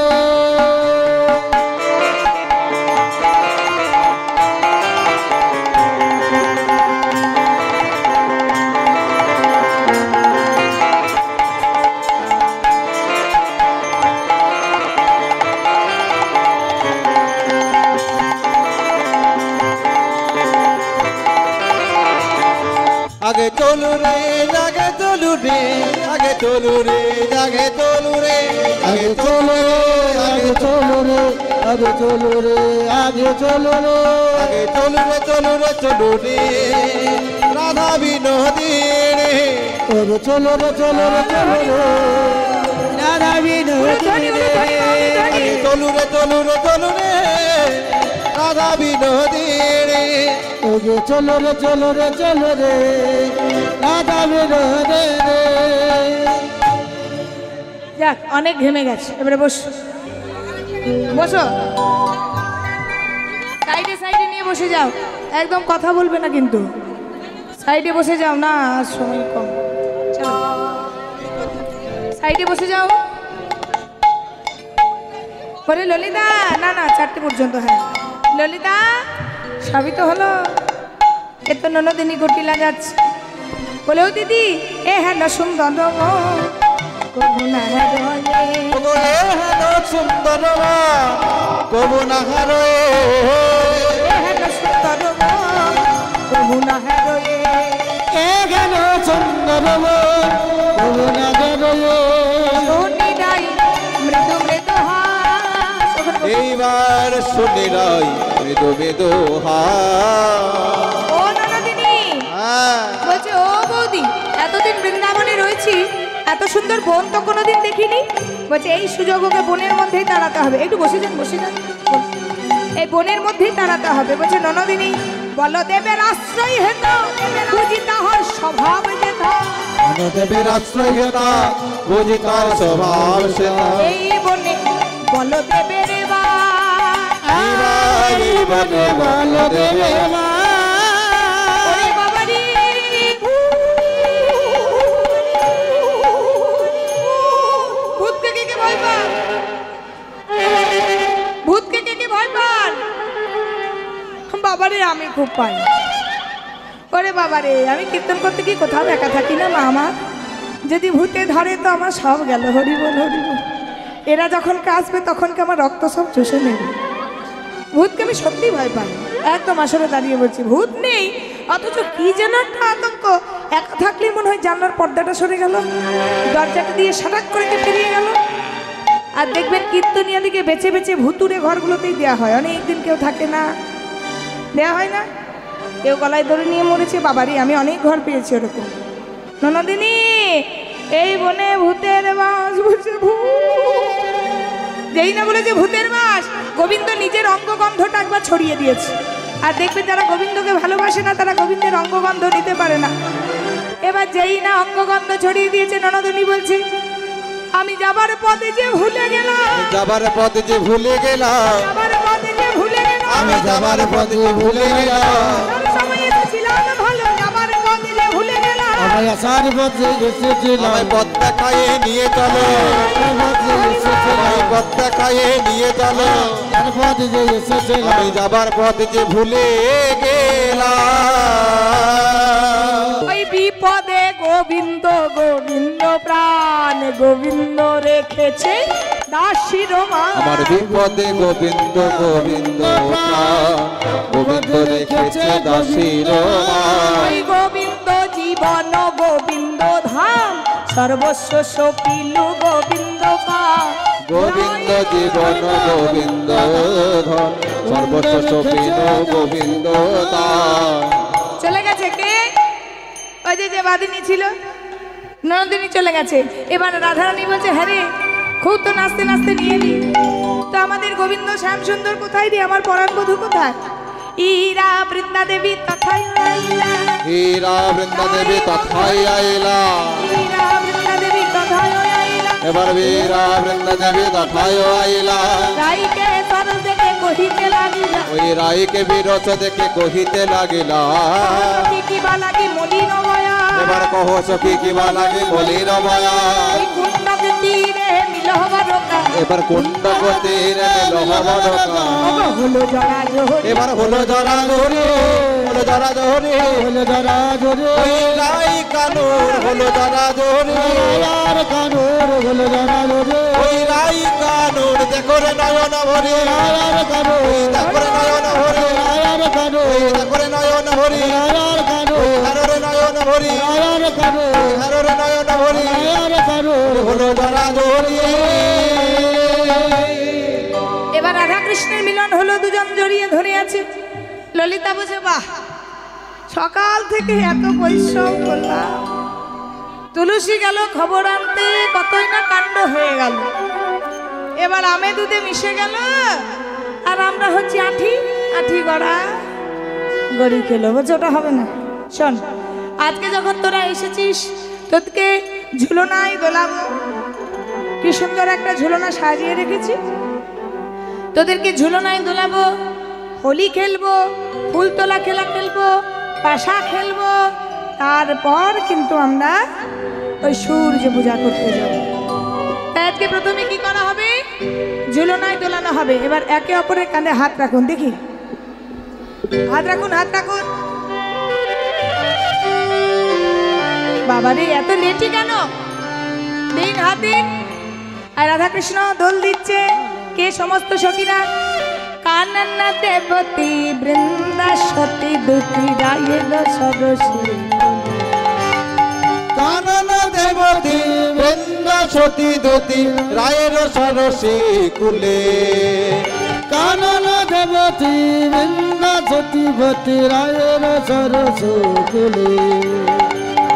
আগে চলু রে আগে চলু রে আগে চলু রে আগে চলু রে আগে চলো রে আগে চলো রে আগে চলো রে আগে চলো রে আগে চলু রে চলু রে চলু রে রাধা বিনোদী রে আগে চলো রে চলো রে চলো রে রাধা বিনোদিনী রে আগে চলু রে চলু রে চলু রে রাধা বিনোদী রে আগে চলো রে চলো রে চলো রে রাধা বিনোদিনী রে যাক অনেক ঘেমে গেছে, এবারে বসো বসো, সাইডে সাইডে নিয়ে বসে যাও, একদম কথা বলবে না কিন্তু, সাইডে বসে যাও না, আর সময় কম, চলো সাইডে বসে যাও। বলে ললিতা, না না 4টে পর্যন্ত, হ্যাঁ ললিতা সবই তো হলো, এ তো ননদিনী গটি লাগাচ্ছে। বলে ও দিদি এ হ্যাঁ না সুন্দর কবু না হৃদয়ে, ওরে হেন সুন্দর কবু না হারয়ে এ হ্যাঁ না সুন্দর কবু না হৃদয়ে, এ গেল চন্দন ভুবনা গেল ধনী নাই মৃদু মৃদু হাস। এইবার শুনে রাই মৃদু মৃদু ও ননদিনী বলছে, ও বৌদি এতদিন বৃন্দাবনে রয়েছি, এত সুন্দর বোন তো কোনোদিন দেখিনি। বলছে এই সুযোগ ওকে বনের মধ্যেই তাড়াতে হবে। একটু বসে যান বসে যান, এই বনের মধ্যেই তাড়াতে হবে। বলছে ননদিনী বলদেবের আশ্রয় হেত বুঝি তাহার স্বভাব যেথা, দেবের আশ্রয় হেতা বুঝি তার স্বভাব সেটা, এই বনে বলদেবের বনে বলদেবের ওরে বাবারি ভূতকে কে ভয় পান, ভূতকে কে ভয় পান? বাবারে আমি খুব পাই। ওরে বাবারে আমি কীর্তন করতে কি কোথাও একা থাকি না মা, আমার যদি ভূতে ধরে তো আমার সব গেল, হরিবল হরিবল। এরা যখন কাশবে তখনকে আমার রক্ত সব চষে নেবে। ভূতকে আমি সত্যি ভয় পাই, একদম আসলে দাঁড়িয়ে বলছি ভূত নেই, অথচ কি যেন একটা আতঙ্ক। একা থাকলে মনে হয় জানলার পর্দাটা সরে গেল, দরজাটা দিয়ে সাটাক করে বেরিয়ে গেল। আর দেখবেন কীর্তনিয়াদিকে বেছে বেছে ভুতুরে ঘরগুলোতেই দেওয়া হয়, অনেক দিন কেউ থাকে না, দেওয়া হয় না, কেউ গলায় ধরে নিয়ে মরেছে। বাবারই আমি অনেক ঘর পেয়েছি ওরকম। ননদিনী এই বনে ভূতের বাস, বলছে যেই না বলেছে ভূতের বাস, গোবিন্দ নিজের অঙ্গগন্ধটা একবার ছড়িয়ে দিয়েছে। আর দেখবেন যারা গোবিন্দকে ভালোবাসে না তারা গোবিন্দের অঙ্গগন্ধ নিতে পারে না। এবার যেই না অঙ্গগন্ধ ছড়িয়ে দিয়েছে, ননদিনী বলছে আমি যাবার পথে যে ভুলে গেলাম, যাবার পথে যে ভুলে গেলাম, যাবার পথে যে ভুলে গেলাম, আমি যাবার পথে ভুলে গেলাম, সময় এসেছিলাম ভালো, যাবার পথে যে ভুলে গেলাম, আমি আসার পথে এসেছিলাম আমায় পথ দেখায়ে নিয়ে চলো, আমায় পথ দেখায়ে নিয়ে চলো, তার পথে যে এসেছিলাম আমি যাবার পথে যে ভুলে গেলাম। ওই বিপদে গোবিন্দ গোবিন্দ প্রাণ গোবিন্দ রেখেছে দাসীর মা, আমার বিপদে গোবিন্দ গোবিন্দ প্রাণ গোবিন্দ রেখেছে দাসীর মা। ওই গোবিন্দ জীবন গোবিন্দ ধাম সর্বস্ব সপিলু গোবিন্দ পা, গোবিন্দ জীবন গোবিন্দ ধন সর্বস্ব সপিন গোবিন্দ দান। চলে গেছে কে? ওই যে বাদিনী ছিল নন্দিনী চলে গেছে। এবার রাধারানী বলছে হ্যাঁ রে খুব তো নাচতে নাচতে নিয়ে নি, তো আমাদের গোবিন্দ শ্যাম সুন্দর কোথায় রে, আমার পরাণ বধূ কোথায়? ইরা বৃন্দা দেবী তথায় আইলা, হীরা বৃন্দা দেবী তথায় আইলা, ইরা বৃন্দা দেবী তথায় আইলা, এবার বীরা বৃন্দা দেবী তথায় আইলা। রাইকে সরস দেখে কহিতে লাগিলা, ওই রাইকে বিরস দেখে কহিতে লাগিলা, কি কি বা লাগি মলিন মায়া, এবার কহ সখী কিবা লাগে বলির মায়া, ওই কুণ্ডক তীরে মিলহবা রোকা, এবার কুণ্ডক তীরে লহবরকা, হলো জড়া জোহরি, এবার হলো জরা ধরে, হলো জরা ধরে, হলো ধরা ধরে ওই রাই কানুর হলো জরা ধরে, আর কানুর হলো ধরা ধরে ওই রাই কানুর দেখো রে নয়ন ভরে, আর কানুর দেখো রে নয়ন ভরে, আর কানুর দেখো রে নয়ন ভরে, আর কানুর দেখো রে নয়ন ভরি নয়ন কারো হারোর নয়ন ভরি নয়ন কারো হলো ধরা ধরি। এবার রাধা কৃষ্ণের মিলন হলো, দুজন জড়িয়ে ধরে আছে। ললিতা বুঝে বাহ, সকাল থেকে এত পরিশ্রম করলাম, তুলসী গেল খবর আনতে, কতই না কাণ্ড হয়ে গেল। এবার আমে দুধে মিশে গেল, আর আমরা হচ্ছে আঠি আঠি গড়া গড়ি খেলো। বলছে ওটা হবে না, শোন আজকে যখন তোরা এসেছিস তোদেরকে ঝুলনায় দোলাবো। কি সুন্দর একটা ঝুলনা সাজিয়ে রেখেছি, তোদেরকে ঝুলনায় দোলাবো, হোলি খেলবো, ফুল তোলা খেলা খেলবো, পাশা খেলবো, তারপর কিন্তু আমরা ওই সূর্য পূজা করতে যাব। তাই আজকে প্রথমে কি করা হবে, ঝুলনায় দোলানো হবে। এবার একে অপরের কাঁধে হাত রাখুন, দেখি হাত রাখুন, হাত রাখুন। বাবারে এত লেটি কেন, দিন হাত দিন। আর রাধাকৃষ্ণ দোল দিচ্ছে, কে সমস্ত সখীরা, কাননা দেবতী বৃন্দা সতী দুটি রায়ের সরসী, কানন দেবতী বৃন্দা সতী দুতি রায়ের সরসী কুলে। কানন দেবতী বৃন্দা সতীপতি রায়ের সরস কুলে।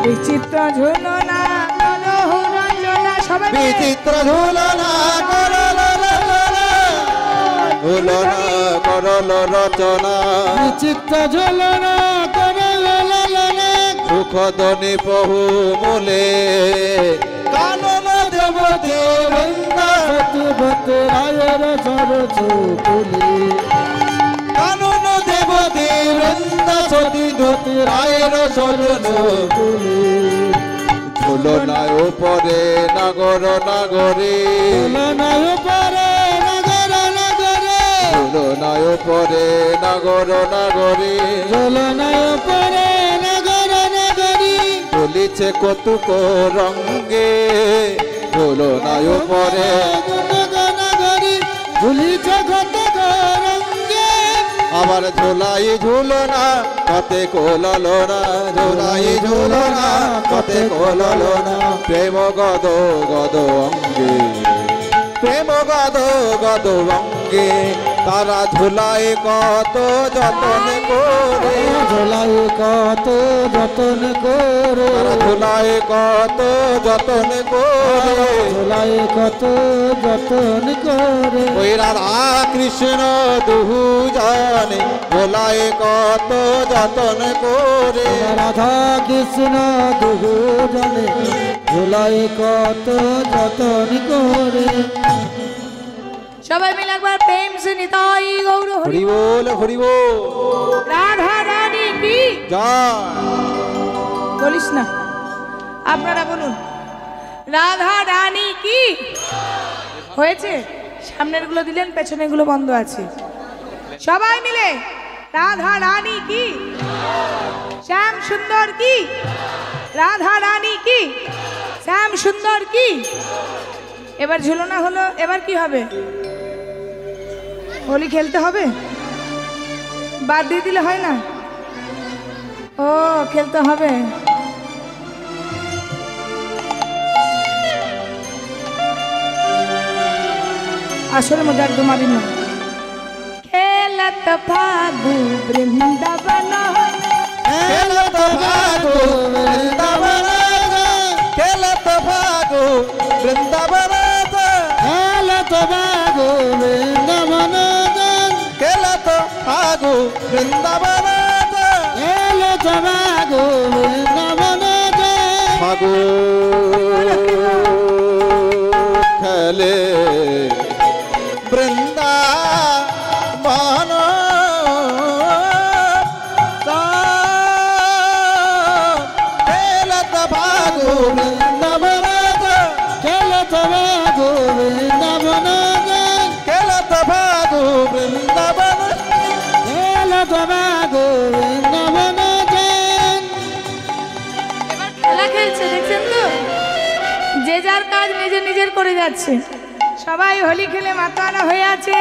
বিচিত্র ঝুলনা কলহ রঞ্জনা, সবাই মিলে। বিচিত্র ঝুলনা করল রচনা, ঝুলনা করল রচনা, বিচিত্র ঝুলনা করল লালনা, সুখদনি বহু মূলে। কানন দেবতী বৃন্দা সতীপতি রায়ের সরস কুলে। কানন দেবতী বৃন্দা সতী দুতি রায়ের সরস কুলে। ঝুলনায় উপরে নাগর নাগরী, ঝুলনায় উপরে নগর নগরে, ঝুলনায় উপরে নাগর নাগরী, ঝুলনায় উপরে নগর নগরী, চলিছে কতুক রঙ্গে। ঝুলনায় উপরে নগর নগরী, ঝুলিছে ঘটক রঙ্গে। আবার ঝুলাই ঝুলনা কতে কোলনা, ঝুলাই ঝুলনা কতে কোলনা, প্রেম গদ গদ অঙ্গে, প্রেম গদ গদ অঙ্গে। তারা ঝুলাই কত যতন করে, ঝুলাই কত যতন করে, তারা ঝুলাই কত যতন করে, ঝুলাই কত যতন করে। ওই রাধা কৃষ্ণ দুহু জানে ঝুলাই কত যতন করে। রাধা কৃষ্ণ দুহু জানে ঝুলাই কত যতন করে। সবাই মিলে একবার প্রেম সে নিতাই গৌর হরি। হরি বল হরি বল, রাধা রানী কি জয়। বলিস না, আপনারা বলুন রাধা রানী কি। হয়েছে, সামনের গুলো দিলেন, পেছনের গুলো বন্ধ আছে। সবাই মিলে রাধা রানী কি, শ্যাম সুন্দর কি, রাধা রানী কি, শ্যাম সুন্দর কি। এবার ঝুলনা হলো, এবার কি হবে, হোলি খেলতে হবে, বাদ দিয়ে দিলে হয় না। ও খেলতে হবে। আসলে মধ্যে একদম আবির না। খেলত ফাগু বৃন্দাবন, খেলত ভাগু বৃন্দাবন, খেলত ভাগু বৃন্দাবন, খেলত ভাগু বৃন্দাবন, খেলত ভাগু বৃন্দাবন, খেলত ভাগু বৃন্দাবন। ভাগু খেলে বৃন্দাবন, খেলত ভাগু বৃন্দাবন, খেলত ভাগু বৃন্দাবন, খেলত ভাগু বৃন্দাবন। খেলত ভাগু বৃন্দাবন। এবার খেলা খেলছে, দেখছেন তো, যে যার কাজ নিজে নিজের করে যাচ্ছে। সবাই হোলি খেলে মাতানো হয়ে আছে।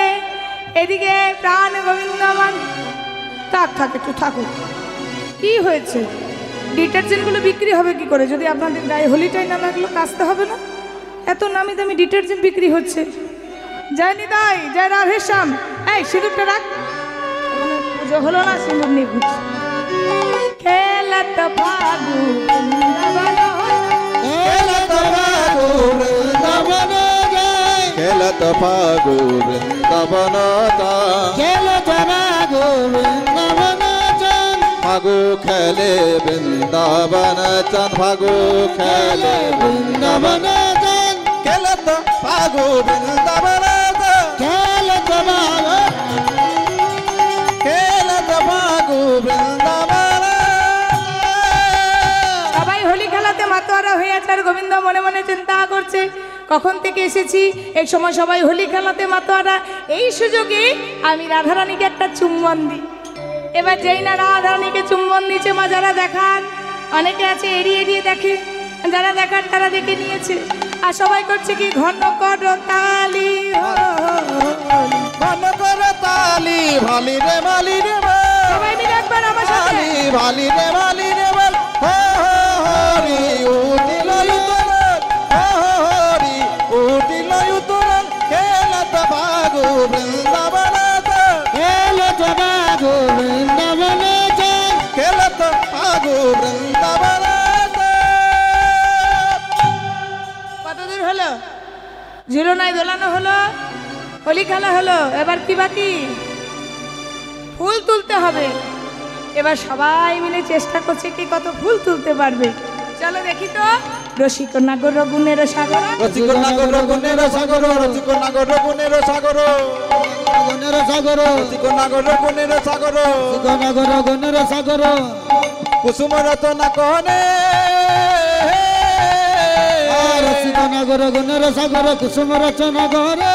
এদিকে প্রাণ গোবিন্দমান, থাক থাক একটু থাকুক। কি হয়েছে, ডিটারজেন্টগুলো বিক্রি হবে কি করে যদি আপনাদের গায়ে হোলিটাই না লাগলো? কাচতে হবে না? এত নামি দামি ডিটারজেন্ট বিক্রি হচ্ছে। জয় নিতাই, জয় রাধেশ্যাম। এই সিঁদুরটা রাখ, ওখানে পুজো হলো না, সিঁদুর নিয়ে ঘুরছে। খেলত ফাগু বৃন্দাবন, খেলত ফাগু বৃন্দাবন যায়, খেলত ফাগু বৃন্দাবন যায়, খেলত ফাগু বৃন্দাবন যায়, ফাগু খেলে বৃন্দাবন চান, ফাগু খেলে বৃন্দাবন যায়, খেলত ফাগু বৃন্দাবন চান, খেলত ফাগু, খেলত ফাগু বৃন্দাবন। সবাই হোলি খেলাতে মাতোয়ারা হয়ে আছে আর গোবিন্দ মনে মনে চিন্তা করছে কখন থেকে এসেছি, এই সময় সবাই হোলি খেলাতে মাতোয়ারা, এই সুযোগে আমি রাধারানীকে একটা চুম্বন দিই। এবার যেই না রাধারানীকে চুম্বন দিচ্ছে মা, যারা দেখান অনেকে আছে এড়িয়ে এড়িয়ে দেখে, যারা দেখার তারা দেখে নিয়েছে। আর সবাই করছে কি ঘন কর তালি হোলি। ঘন কর তালি, ভালি রে ভালি রে বল, সবাই মিলে একবার আমার সাথে ভালি ভালি রে ভালি রে বল, হো হো হরি উঠিল উতরণ, হো হো হরি উঠিল উতরণ, খেলত ফাগু বৃন্দাবন চান, খেলত ফাগু বৃন্দাবন যায়, খেলত ফাগু বৃন্দাবন চান। কতদূর হলো? ঝুলনায় দোলানো হলো, হোলি খেলা হলো, এবার কি বাকি? ফুল তুলতে হবে। এবার সবাই মিলে চেষ্টা করছে কি কত ফুল তুলতে পারবে। চলো দেখি তো। রসিক নাগর গুণের সাগর, রসিক নাগর গুণের সাগর, রসিক নাগর গুণের সাগর, গুণের সাগর, রসিক নাগর গুণের সাগর, গণগর গুণের সাগর, কুসুম রতনা কনে, রসিক নগর গুণের সাগর, কুসুম রচনা গরে।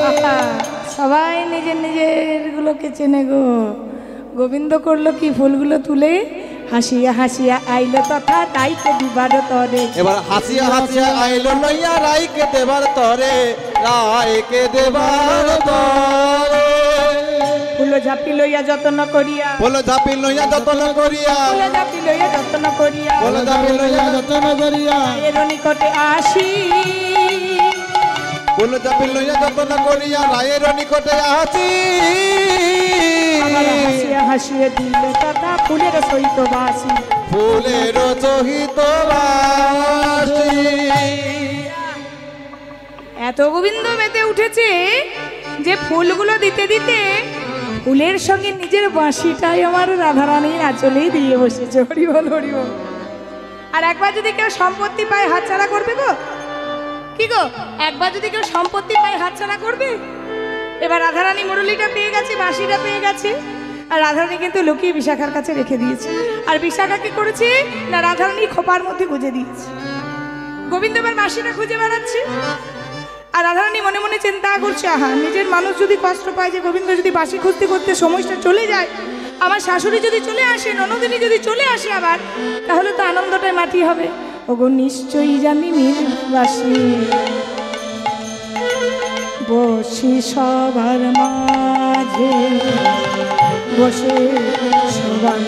আহা, সবাই নিজের নিজের গুলোকে চেনে গো। গোবিন্দ করলো কি ফুলগুলো তুলে হাসিয়া হাসিয়া আইলো তথা তাইকে দিবার তরে। এবার হাসিয়া হাসিয়া আইলো লইয়া রাইকে দেবার তরে, রাইকে দেবার তরে, ফুল ঝাপি লইয়া যত্ন করিয়া, ফুল ঝাপি লইয়া যতন করিয়া, ফুল ঝাপি লইয়া যত্ন করিয়া, ফুল ঝাপি লইয়া যতন করিয়া, এর নিকটে আসি। ফুল ঝাপি লইয়া যতন করিয়া, রায়ের নিকটে আসি। আমার হাসিয়া হাসিয়া দিল তথা ফুলের সহিত বাসি। ফুলের সহিত বাসি। এত গোবিন্দ মেতে উঠেছে যে ফুলগুলো দিতে দিতে ফুলের সঙ্গে নিজের বাঁশিটাই আমার রাধারানীর আঁচলেই দিয়ে বসেছে। হরি বল হরি বল। আর একবার যদি কেউ সম্পত্তি পায় হাতছাড়া করবে গো? কি গো, একবার যদি কেউ সম্পত্তি পায় হাতছাড়া করবে? এবার রাধারানী মুরলিটা পেয়ে গেছে, বাঁশিটা পেয়ে গেছে, আর রাধারানী কিন্তু লুকিয়ে বিশাখার কাছে রেখে দিয়েছে। আর বিশাখা কি করেছে না, রাধারানী খোপার মধ্যে গুজে দিয়েছে। গোবিন্দ এবার বাঁশিটা খুঁজে বেড়াচ্ছে আর রাধারানী মনে মনে চিন্তা করছে, আহা, নিজের মানুষ যদি কষ্ট পায় যে গোবিন্দ যদি বাঁশি খুঁজতে করতে সময়টা চলে যায়, আমার শাশুড়ি যদি চলে আসে, ননদিনী যদি চলে আসে আবার, তাহলে তো আনন্দটাই মাটি হবে। ওগো নিশ্চয়ই জানি নীল বাঁশি বসি সবার মাঝে, বসে সবার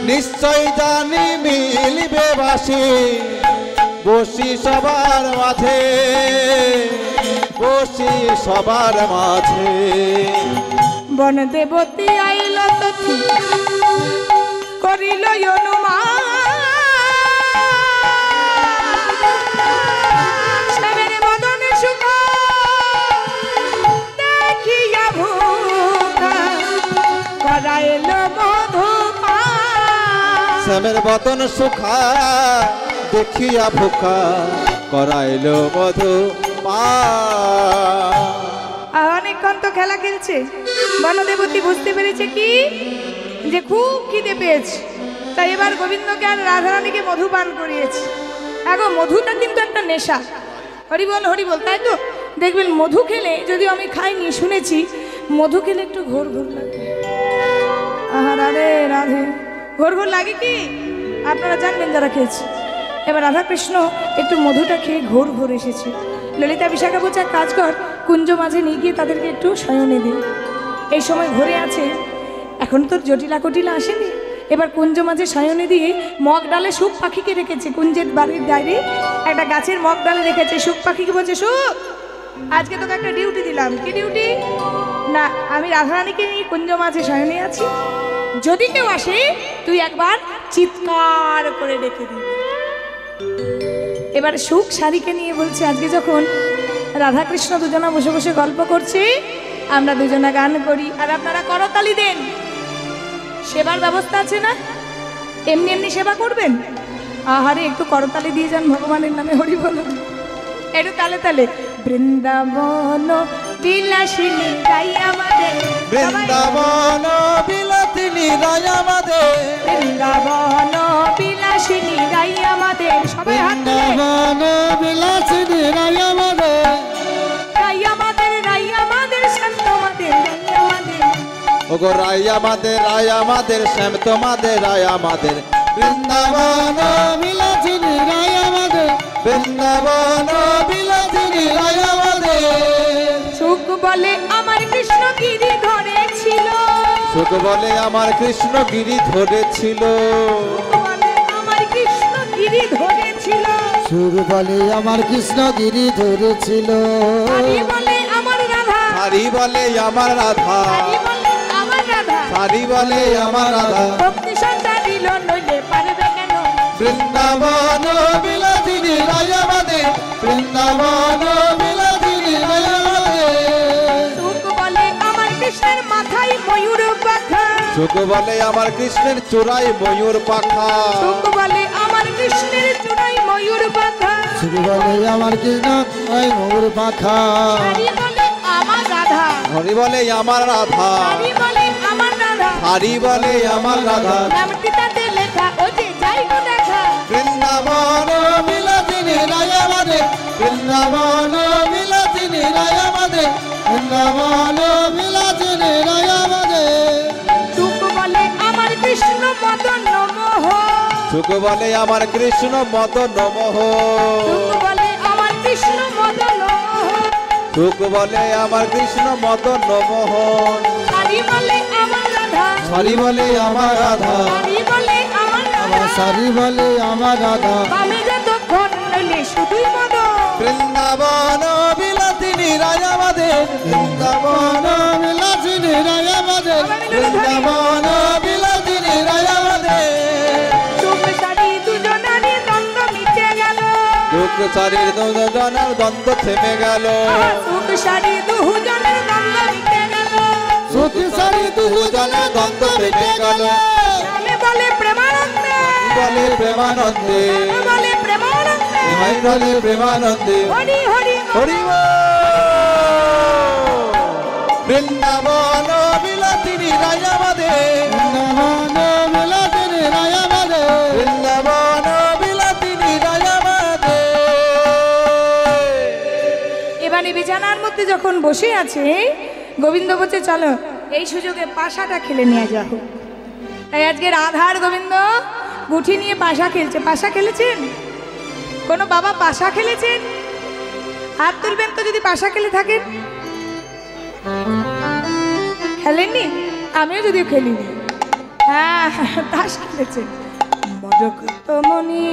নিশ্চয় জানি মিলিবে বাসি, বসি সবার মাঝে, বসি সবার মাঝে। বন দেবতী আইল তথি করিল অনুমান, শ্যামের বদনে সুখ দেখিয়া ভূখা করাইল মধুপান। শ্যামের বদন সুখা দেখিয়া ভুখা করাইল মধু অনেকক্ষণ তো খেলা খেলছে। বনদেবতী বুঝতে পেরেছে কি যে খুব খিদে পেয়েছে, তাই এবার গোবিন্দকে আর রাধারানীকে মধু পান করিয়েছে। এখন মধুটা কিন্তু একটা নেশা। হরিবল হরিবল, তাই তো দেখবেন মধু খেলে, যদিও আমি খাইনি, শুনেছি মধু খেলে একটু ঘোর ঘোর লাগে। আহা রাধে রাধে, ঘোর ঘোর লাগে কি আপনারা জানবেন যারা খেয়েছে। এবার রাধাকৃষ্ণ একটু মধুটা খেয়ে ঘোর ঘোর এসেছে। ললিতা বিশাখা বলছে, কাজ কর, কুঞ্জ মাঝে নিয়ে গিয়ে তাদেরকে একটু শয়নে দিই। এই সময় ঘুরে আছে, এখন তোর জটিলা কটিলা আসেনি। এবার কুঞ্জ মাঝে সায়নে দিয়ে মগ ডালে সুখ পাখিকে রেখেছে, কুঞ্জের বাড়ির বাইরে একটা গাছের মগ ডালে রেখেছে। সুখ পাখিকে বলছে, সুখ আজকে তোকে একটা ডিউটি দিলাম। কি ডিউটি? না, আমি রাধারানীকে নিয়ে কুঞ্জ মাঝে সায়নে আছি, যদি কেউ আসে তুই একবার চিৎকার করে ডেকে দিবি। এবার সুখ শাড়িকে নিয়ে বলছে, আজকে যখন রাধাকৃষ্ণ দুজনা বসে বসে গল্প করছি, আমরা দুজনা গান করি আর আপনারা করতালি দেন। সেবার ব্যবস্থা আছে না? এমনি এমনি সেবা করবেন? আহারে একটু করতালি দিয়ে যান ভগবানের নামে, হরি বলুন একটু তালে তালে। বৃন্দাবন বিলাসিনী গাই আমাদের, বৃন্দাবন বিলাসিনী রাই আমাদের, বৃন্দাবন বিলাসিনী গাই আমাদের, সবাই হাত তুলে। বৃন্দাবন বিলাসিনী রাই আমাদের, রাই আমাদের, রাই আমাদের, শ্যাম তোমাদের, রাই আমাদের। ওগো রাই আমাদের, রাই আমাদের, শ্যাম তোমাদের, রাই আমাদের। বৃন্দাবন বিলাসিনী রাই আমাদের, বৃন্দাবন বিলাসিনী রাই আমাদের। সুখ বলে আমার কৃষ্ণ গিরি ধরেছিল, সুখ বলে আমার কৃষ্ণ গিরি ধরেছিল, বলে আমার কৃষ্ণ গিরি ধরেছিল। সুর বলে আমার কৃষ্ণগিরি ধরেছিল, হরি বলে আমার রাধা, হরি বলে আমার রাধা, হরি বলে আমার রাধা। হরি বলে আমার রাধা। ভক্তি সন্ধ্যা দিল নইলে পারবে কেন? বৃন্দাবন বিলাসিনী রাই আমাদের, বৃন্দাবন বিলাসিনী রাই আমাদের। সুখ বলে আমার কৃষ্ণের মাথায় ময়ূর পাখা, সুখ বলে আমার কৃষ্ণের চূড়ায় ময়ূর পাখা, সুখ বলে আমার কৃষ্ণের চূড়ায় ময়ূর পাখা। সুর বলে আমার কৃষ্ণ ওই মোর পাখা, হরি বলে আমার রাধা, হরি বলে আমার রাধা, হরি বলে আমার রাধা। হরি বলে আমার রাধা। নামটি তাতে লেখা, ও যে যাই গো দেখা। বৃন্দাবন বিলাসিনী রাই আমাদের, বৃন্দাবন বিলাসিনী রাই আমাদের, বৃন্দাবন বিলাসিনী রাই আমাদের, সুখ বলে আমার কৃষ্ণ মদন মোহ, সুখ বলে আমার কৃষ্ণ মদন মোহ, সুখ বলে আমার কৃষ্ণ মদন মোহ। সুখ বলে আমার কৃষ্ণ মদন মোহন। হরি বলে আমার রাধা, হরি বলে আমার রাধা, হরি বলে আমার আমার রাধা। সারি বলে আমার রাধা, আমি যতক্ষণ নইলে শুধুই মদন। বৃন্দাবন বিলাসিনী রাই আমাদের, বৃন্দাবন বিলাসিনী রাই আমাদের, বৃন্দাবন বিলাসিনী রাই আমাদের। সুখ সারি দুজনারই দ্বন্দ্ব মিটে গেল, দুঃখ চারির দুজনের দ্বন্দ্ব থেমে গেল, সুখ সারি দুজনের দ্বন্দ্ব মিটে গেল। সুখ সারি দুজনের দ্বন্দ্ব থেমে গেল। আমি বলে প্রেমানন্দে, বলে প্রেমানন্দে, আমি বলে প্রেমানন্দে। ভাই বলে প্রেমানন্দে। হরি হরি হরি বল। বৃন্দাবন বিলাসিনী রাই আমাদের, বৃন্দাবন বিলাসিনী রাই আমাদের, বৃন্দাবন বিলাসিনী রাই আমাদের। এবারে বিছানার মধ্যে যখন বসে আছে, গোবিন্দ বলছে চলো এই সুযোগে পাশাটা খেলে নিয়ে যাও। তাই আজকে রাধার গোবিন্দ গুঠি নিয়ে পাশা খেলছে। পাশা খেলেছেন? কোনো বাবা পাশা খেলেছেন? হাত তুলবেন তো যদি পাশা খেলে থাকেন। খেলেননি? আমিও যদিও খেলিনি। হ্যাঁ, তাস খেলেছেন। মজকত মনি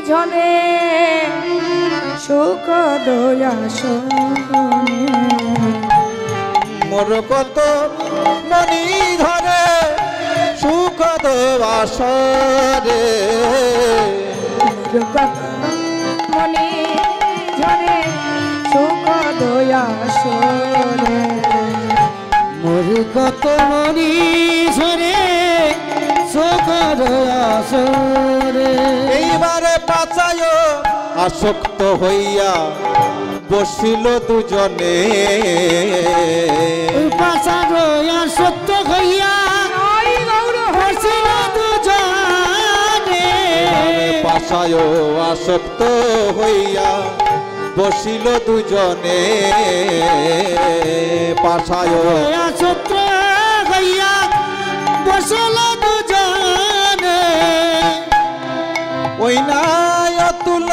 ঝনে সুখ দয়া শোনে, মোর কত মনি ধরে সুখ দোবাসরে, মজকত মনি ঝনে সুখ দয়া শোনে। মরি কত মনি ঝরে সুখ আসরে, এইবারে পাচায় আসক্ত হইয়া বসিল দুজনে, পাশার সত্য হইয়া নয় গৌর বসিল দুজনে, পাশায় আসক্ত হইয়া বসিল দুজনে, পাশায় সত্য হইয়া বসিল দুজনে, ওই নাই অতুল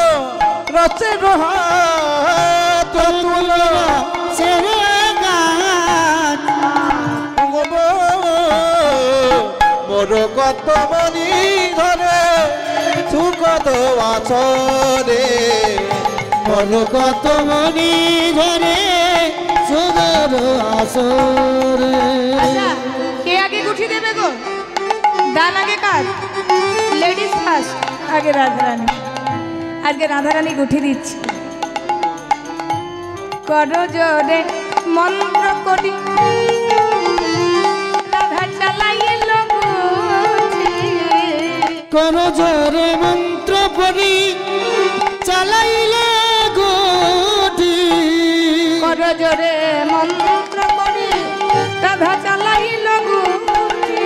রসের হাত, অতুল সেরে গান কত মনি ধরে সুখ তো আছরে মন কত মনি ধরে সুগর আসরে। আচ্ছা কে আগে গুঠি দেবে গো? ডান আগে কার? লেডিস ফার্স্ট, আগে রাধারানী। আজকে রাধারানী গুঠি দিচ্ছি। করো জোরে মন্ত্র করি রাধা চালাইয়ে লগোছে। করো জোরে মন্ত্র পড়ি চালাইলে গোটি। করো জোরে মন্ত্র করি রাধা চালাইয়ে লগোছে।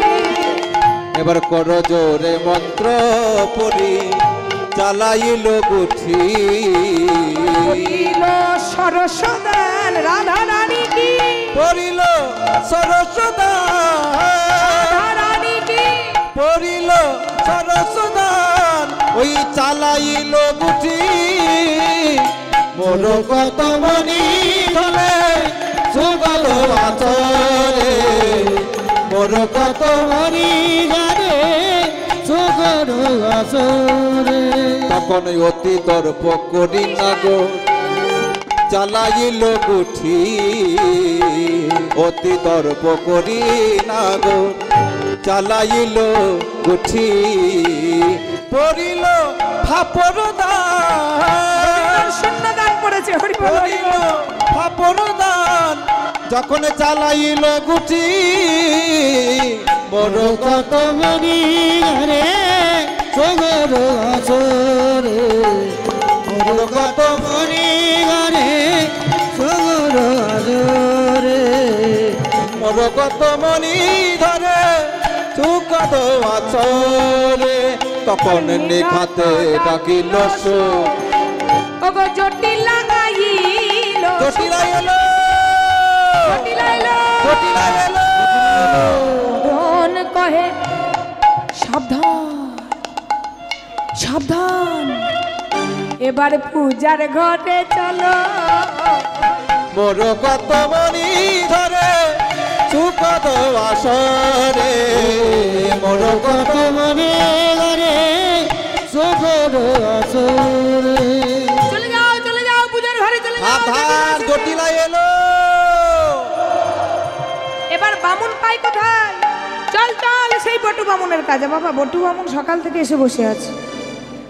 এবার করো জোরে মন্ত্র পড়ি চালাইল গুঠি। পড়িল সরস্বদান রাধা রানী কি, পড়িল সরস্বদান, রাধা রানী কি, পড়িল সরস্বদান ওই চালাইল গুঠি। মোর কত মনি ধরে সুগল আচরে মোর কত মনি ধরে সুগর আসরে। তখন অতি দর্প করি না গো চালাইল গুঠি। অতি দর্প করি না গো চালাইল গুঠি। পড়িল ফাপর দান, শূন্য দান করেছে হরি বল হরি পড়িল বল। ফাপর দান যখন চালাইল গুঠি। মোর কত মনি ধরে সুগর আসরে। মোর কত মনি ধরে সুগর আসরে। মোর কত মনি ধরে সুখ আছরে। তখন নিখাতে ডাকিল সুখ ওগো জটিলা আইল, জটিলা এলো, জটিলা এলো, জটিলা এলো। ধন কহে সাবধান সাবধান এবার পূজার ঘরে চলো। মোর কত মনি ধরে সুখ আসরে। মোর কত মনি ধরে সুগর আসরে। চলে যাও পূজার ঘরে চলে যাও। সাবধান জটিলা এলো। এবার বামুন পাই কোথায়? চল চল সেই বটু বামুনের কাজে। বাবা বটু বামুন সকাল থেকে এসে বসে আছে।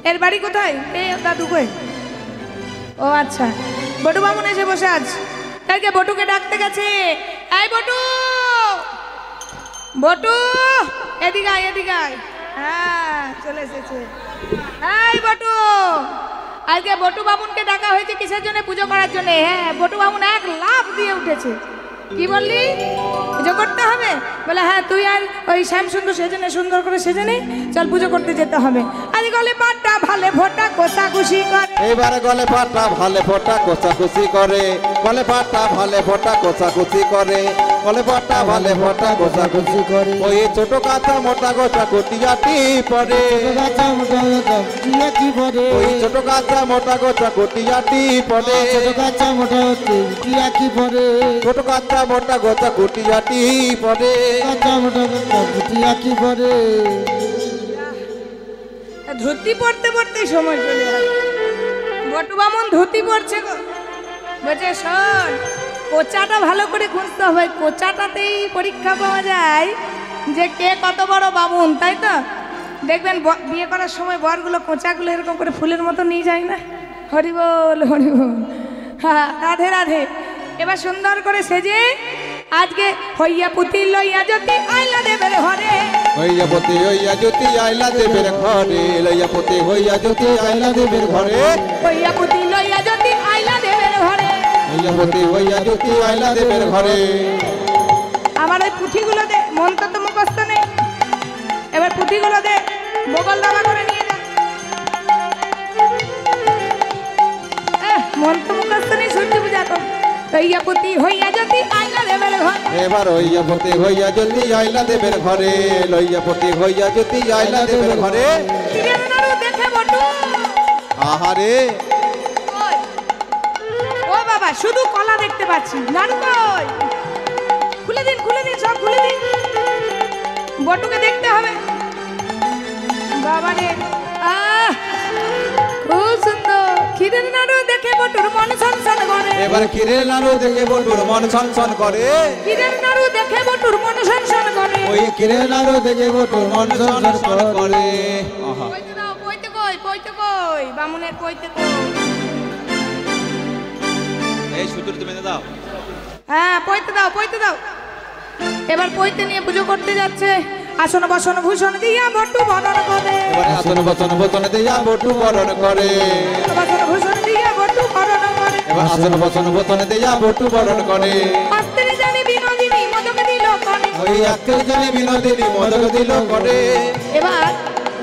এর বাড়ি কোথায়? এই দাদু কই? ও আচ্ছা বটু বামুন এসে বসে আছে। কালকে বটুকে ডাকতে গেছে। এই বটু, বটু এদিকে আয়, এদিকে আয়। হ্যাঁ চলে এসেছে। এই বটু, আজকে বটু বামুনকে ডাকা হয়েছে কিসের জন্য? পুজো করার জন্য। হ্যাঁ বটু বামুন এক লাফ দিয়ে উঠেছে। কি বললি? পুজো করতে হবে? বলে হ্যাঁ তুই আর ওই শ্যাম সুন্দর সেজনে সুন্দর করে সেজনে চল পুজো করতে যেতে হবে। আজ গলে পাটটা ভালে ভোটা কোষাকুষি করে। এবারে গলে পাটা ভালে ফোটা কোষাকুষি করে। গলে পাটা ভালে ফোটা কোষাকুষি করে। গলে পাটা ভালে ফোটা কোষাকুষি করে। ওই ছোট কাঁচা মোটা গোটা কুটিয়াটি পরে। গাছা মোটা টিয়া কি পরে। ওই ছোট কাঁচা মোটা গোটা কুটিয়াটি পরে। ছোট গাছা মোটা টিয়া কি পরে। ছোট কাঁচা মোটা গোটা কুটিয়াটি পরে। গাছা মোটা টিয়া কি পরে। ধুতি পড়তে পড়তে সময় চলে আসে। বটু বামুন ধুতি পড়ছে গো। বলছে শোন, কোচাটা ভালো করে খুঁজতে হবে। কোচাটাতেই পরীক্ষা পাওয়া যায় যে কে কত বড় বামুন, তাই তো? দেখবেন বিয়ে করার সময় বরগুলো কোচাগুলো এরকম করে ফুলের মতো নিয়ে যায় না? হরি বল হরি বল। হ্যাঁ রাধে রাধে। এবার সুন্দর করে সেজে আজকে হইয়া পুতি লইয়া যদি আইলা দেবের ঘরে। হইয়া পতি হইয়া জ্যোতি আইলা দেবের ঘরে। লইয়া পতি হইয়া জ্যোতি আইলা দেবের ঘরে। হইয়া পুতি লইয়া যদি আইলা দেবের ঘরে। হইয়া পতি হইয়া জ্যোতি আইলা দেবের ঘরে। আমার ওই পুঁথিগুলো দে, মন্ত্র তো মুখস্থ নেই। এবার পুঁথিগুলো দে, বগল দাবা করে নিয়ে যা। মন্ত্র মুখস্থ নেই, সূর্য পূজা কর। হইয়া পুতি হইয়া যদি আইলা দেবের ঘরে। এবার হইয়া পতি হইয়া জ্যোতি আইলা দেবের ঘরে। লইয়া পতি হইয়া জ্যোতি আইলা দেবের ঘরে। কিরে নাড়ু দেখে বটু। আহারে ওই, ও বাবা শুধু কলা দেখতে পাচ্ছি। নাড়ু কই? খুলে দিন সব খুলে দিন। বটুকে দেখতে হবে। বাবা রে আহ খুব সুন্দর ক্ষীরের নাড়ু দেখে বটুর মন ছনছন করে এবার ক্ষীরের নাড়ু দেখে বটুর মন ছনছন করে ক্ষীরের নাড়ু দেখে বটুর মন ছনছন করে ওই ক্ষীরের নাড়ু দেখে বটুর মন ছনছন করে আহা কইতে দাও কইতে কই বামুনের কইতে কই এই সুতুর তুমি দাও হ্যাঁ পইতে দাও এবার পইতে নিয়ে পুজো করতে যাচ্ছে আসন বাসন ভূষণ দিয়া বটু বরণ করে এবারে আসন বচন বচন দিয়া বটু বরণ করে বাসন ভূষণ দিয়া বটু বরণ করে এবার আসন বচন বচন দিয়া বটু বরণ করে অস্ত্রী জানি বিনোদিনী মদক দিল কনে ওই আত্মীয় জানি বিনোদিনী মদক দিল করে এবার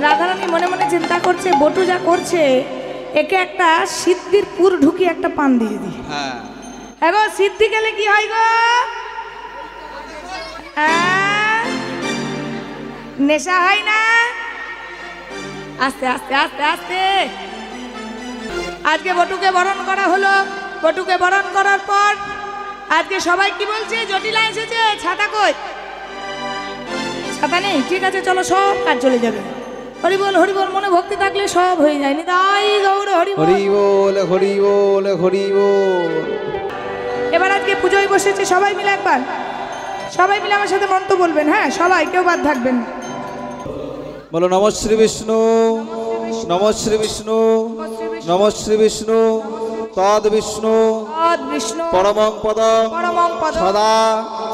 রাধারানী মনে মনে চিন্তা করছে বটু যা করছে একে একটা সিদ্ধির পুর ঢুকিয়ে একটা পান দিয়ে দিই হ্যাঁ এগো সিদ্ধি গেলে কি হয় গো হ্যাঁ? নেশা হয় না আস্তে আস্তে আস্তে আস্তে আজকে বটুকে বরণ করা হলো বটুকে বরণ করার পর আজকে সবাই কি বলছে জটিলা এসেছে ছাতা কই ছাতা নেই ঠিক আছে চলো সব কাজ চলে যাবে হরি বল মনে ভক্তি থাকলে সব হয়ে যায় নিতাই গৌর হরি বল হরি বল হরি বল হরি বল এবার আজকে পুজোয় বসেছে সবাই মিলে একবার সবাই মিলে আমার সাথে মন্ত্র বলবেন হ্যাঁ সবাই কেউ বাদ থাকবেন না। বলো নম শ্রী বিষ্ণু নম শ্রী বিষ্ণু নম শ্রী বিষ্ণু তদ বিষ্ণু তদ বিষ্ণু পরমং পদম পরমং পদ সদা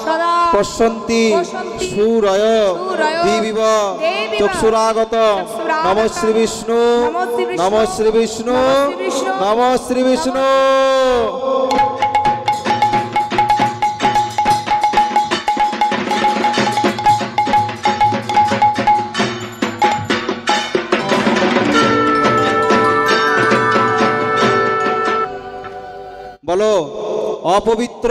সদা পশ্যন্তি পশ্যন্তি সুরয় সুরয় দিবিব দেবিব চক্ষুরাগত চক্ষুরাগত নম শ্রী বিষ্ণু নমো শ্রী বিষ্ণু নম শ্রী বিষ্ণু নমো শ্রী বিষ্ণু নম শ্রী বিষ্ণু বলো অপবিত্র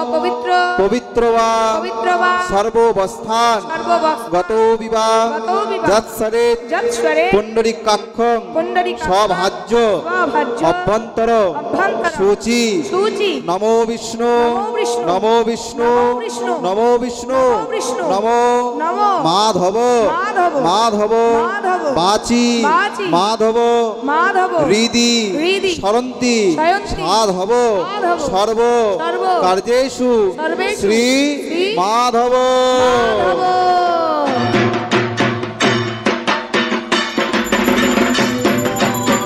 অপবিত্র পবিত্র বা পবিত্র বা সর্ববস্থান সর্ববস্থান গত বিবাহ গত বিবাহ যৎসরে যৎস্বরে পুণ্ডরিকাক্ষং পুণ্ডরিকাক্ষং সভাজ্য সভাজ্য অভ্যন্তর অভ্যন্তর সূচি সূচি নমো বিষ্ণু নমো বিষ্ণু নমো বিষ্ণু নমো বিষ্ণু নমো বিষ্ণু নমো বিষ্ণু নমো নমো মাধব মাধব মাধব মাধব বাচি বাচি মাধব মাধব হৃদি হৃদি সরন্তি সরন্তি সাধব সাধব সর্ব সর্ব কার্যেষু সর্বেষু শ্রী শ্রী মাধব মাধব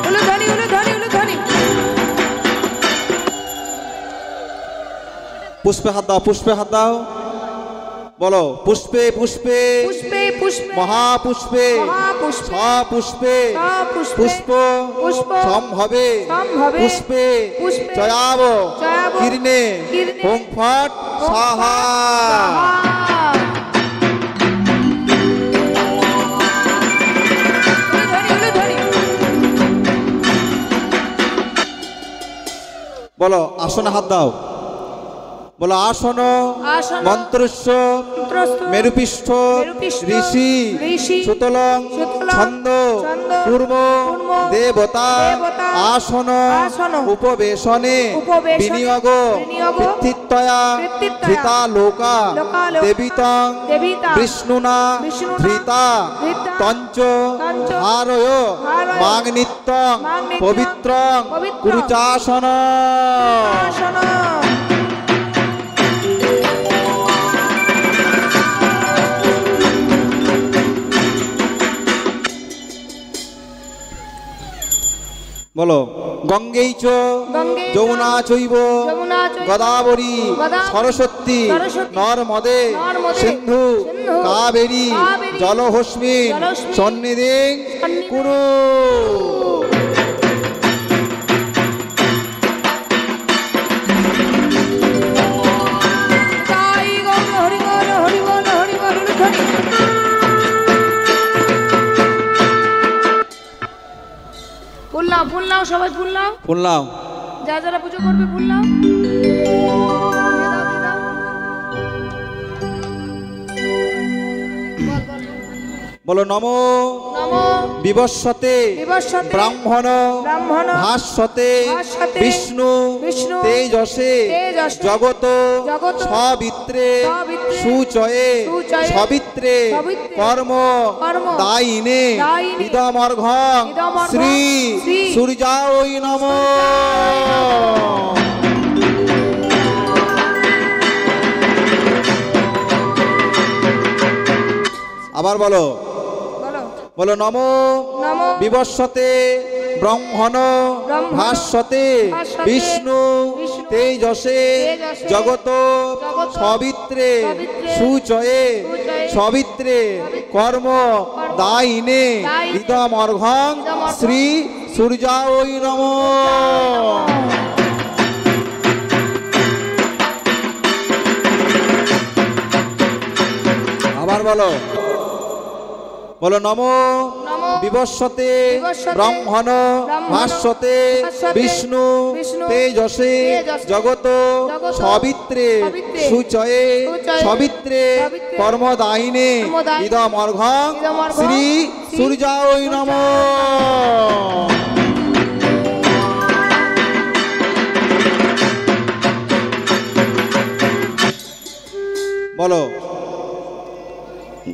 উলুধ্বনি উলুধ্বনি উলুধ্বনি পুষ্পে হাত দাও পুষ্পে হাত দাও বলো পুষ্পে পুষ্পে পুষ্পে পুষ্পে মহাপুষ্পে মহাপুষ্পে সপুষ্পে সপুষ্পে পুষ্প পুষ্প সম্ভবে সম্ভবে পুষ্পে পুষ্পে চয়াব চয়াব কীর্ণে কীর্ণে হোং ফট সাহা উলুধ্বনি উলুধ্বনি বলো আসনে হাত দাও বলো আসন আসন মন্ত্রস্য মন্ত্রস্থ মেরুপিষ্ঠ মেরুপিষ্ঠ ঋষি ঋষি সুতলং সুতলং ছন্দ ছন্দ কূর্ম কূর্ম দেবতা দেবতা আসন আসন উপবেশনে উপবেশনে বিনিয়োগ বিনিয়োগ কৃত্তিত্বয়া কৃত্তিত্বয়া ধৃতা লোকা লোকা লোকা দেবিতং দেবিতা বিষ্ণুনা বিষ্ণুনা ধৃতা ধৃতা তঞ্চ তঞ্চ হারয় হারয় মাগনিত্যং মাগনিত্যং পবিত্রং পবিত্রং কুরুচাসন আসন বলো গঙ্গেইচ গঙ্গেইচ যমুনা চৈব যমুনা চৈব গদাবরী গদাবরী সরস্বতী সরস্বতী নর্মদে নর্মদে সিন্ধু সিন্ধু কাবেরী কাবেরী জলহস্মিন জলহস্মিন সন্নিধিং সন্নিধিং কুরু তাই গৌর হরি বল হরি বল হরি বল উলুধ্বনি ফুল নাও সবাই ফুল নাও শুনলাম যারা পুজো করবে ফুল নাও বলো নমো নমো নম বিবস্বতে বিবস্বতে ব্রাহ্মণ ব্রাহ্মণ ভাস্বতে ভাস্বতে বিষ্ণু বিষ্ণু তেজসে তেজসে জগত জগত সবিত্রে সবিত্রে সুচয়ে সুচয়ে সবিত্রে সবিত্রে কর্ম কর্ম দায়িনে দায়িনে ইদমর্ঘং ইদমর্ঘং শ্রী শ্রী সূর্যায় নমঃ। আবার বলো বলো বলো নমো নমো বিবস্বতে ব্রহ্মণ ব্রহ্মণ ভাস্বতে ভাস্বতে বিষ্ণু বিষ্ণু তেজসে তেজসে জগত জগত সবিত্রে সবিত্রে সুচয়ে সুচয়ে সবিত্রে কর্ম দায়িনে দায়িনে ইদমর্ঘং ইদমর্ঘং শ্রী সূর্যায় নমঃ। আবার বলো বলো নমো নমো বিবস্বতে বিবস্বতে ব্রহ্মণ ব্রাহ্মণ ভাস্বতে ভাস্বতে বিষ্ণু বিষ্ণু তেজসে তেজসে জগত জগত সবিত্রে সবিত্রে সুচয়ে সুচয়ে সবিত্রে সবিত্রে কর্মদায়িনে কর্মদায়িনে ইদমর্ঘং ইদমর্ঘং শ্রী শ্রী সূর্যায় নমঃ। বলো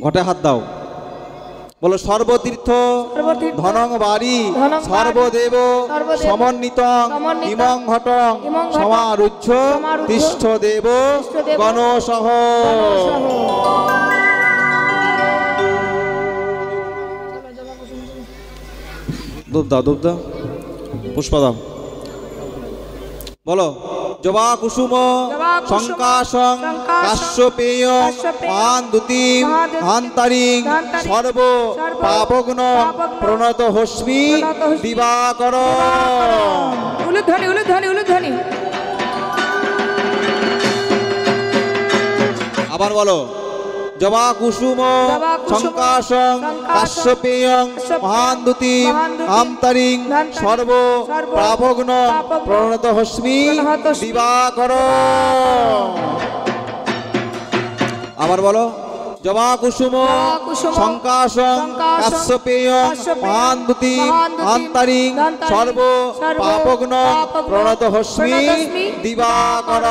ঘটে হাত দাও বলো সর্বতীর্থ সর্বতীর্থ ধনং বাড়ি ধনং সর্বদেব সর্বদেব সমন্বিতং সমন্বিতং ইমং ঘটং ইমং ঘটং সমারুহ্য সমারুহ্য তিষ্ঠ দেব তিষ্ঠদেব গণসহ। দুধ দাও দুধ দাও পুষ্প দাও বলো জবা কুসুম জবা কুসুম শঙ্কাসং শঙ্কাসং কাশ্যপেয় কাশ্যপেয় মহান্দুতিম মহাদুতিম হান্তারিং হান্তারিং সর্ব সর্ব পাপগ্ন পাপগ্ন প্রণত হস্মি প্রণত হস্মি দিবাকর। উলুধ্বনি উলুধ্বনি উলুধ্বনি। আবার বলো জবা কুসুম জবা কুসুম শঙ্কাসং শঙ্কাসং কাশ্যপেয়ং কাশ্যপেয়ং মহান্দুতিম মহান্দুতিম হান্তারিং হান্তারিং সর্ব সর্ব পাপগ্ন পাপগ্ন প্রণত হস্মি প্রণত হস্মি দিবাকর। আবার বলো জবা কুসুম কুসুম শঙ্কাসং শঙ্কাসং কাশ্যপেয়ং কাশ্যপেয়ং মহান্দুতিম মহান্দুতিম হান্তারিং হান্তারিং সর্ব সর্ব পাপগ্ন পাপগ্ন প্রণত হস্মি প্রণত হস্মি দিবাকর।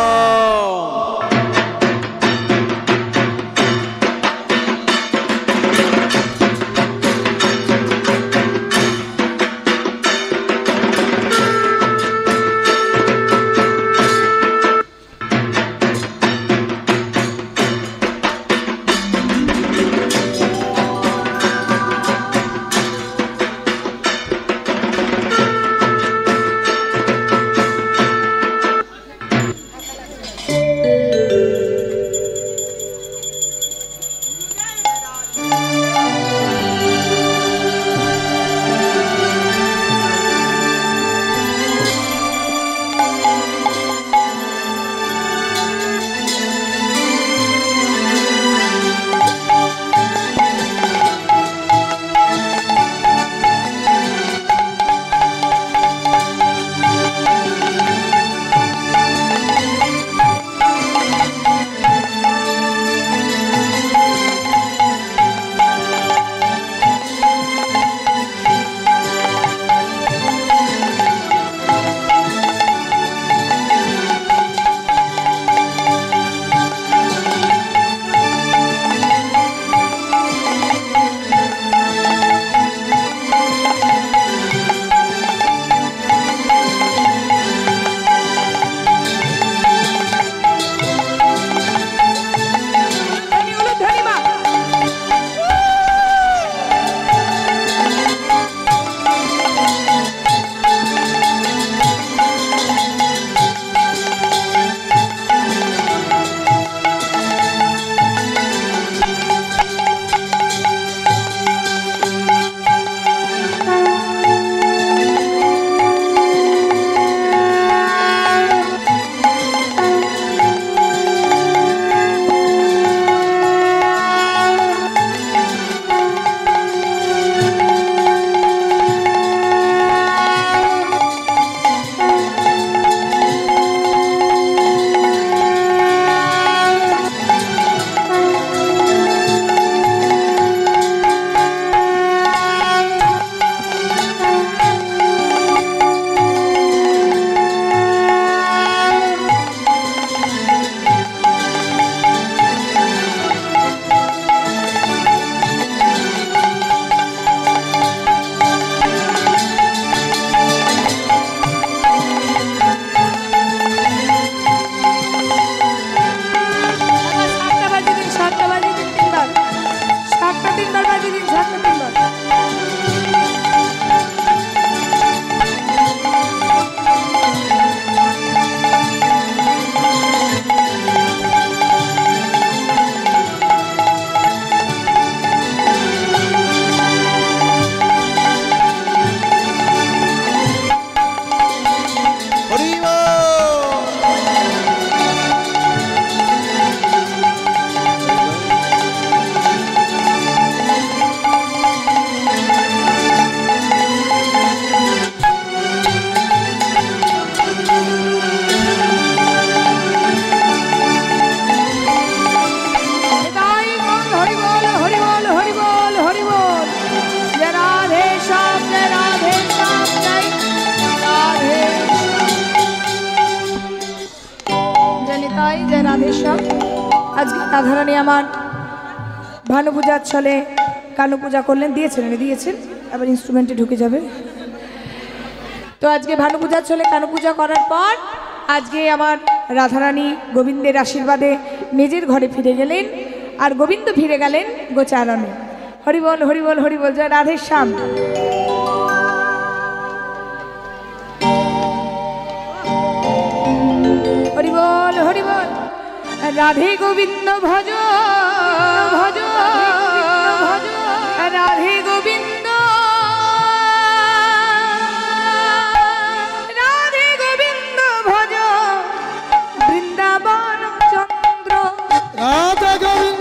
আজকে রাধারানী আমার ভানু পূজার ছলে কানু পূজা করলেন, দিয়েছেন আবার ইনস্ট্রুমেন্টে ঢুকে যাবে। তো আজকে ভানু পূজার ছলে কানু পূজা করার পর আজকে আমার রাধারানী গোবিন্দের আশীর্বাদে নিজের ঘরে ফিরে গেলেন, আর গোবিন্দ ফিরে গেলেন গোচারণে। হরিবল হরিবল হরিবল, জয় রাধে শ্যাম। হরিবল হরিবল, রাধে গোবিন্দ ভজ ভজ ভজ, রাধে গোবিন্দ রাধে গোবিন্দ ভজ, বৃন্দাবন চন্দ্র রাধা গোবিন্দ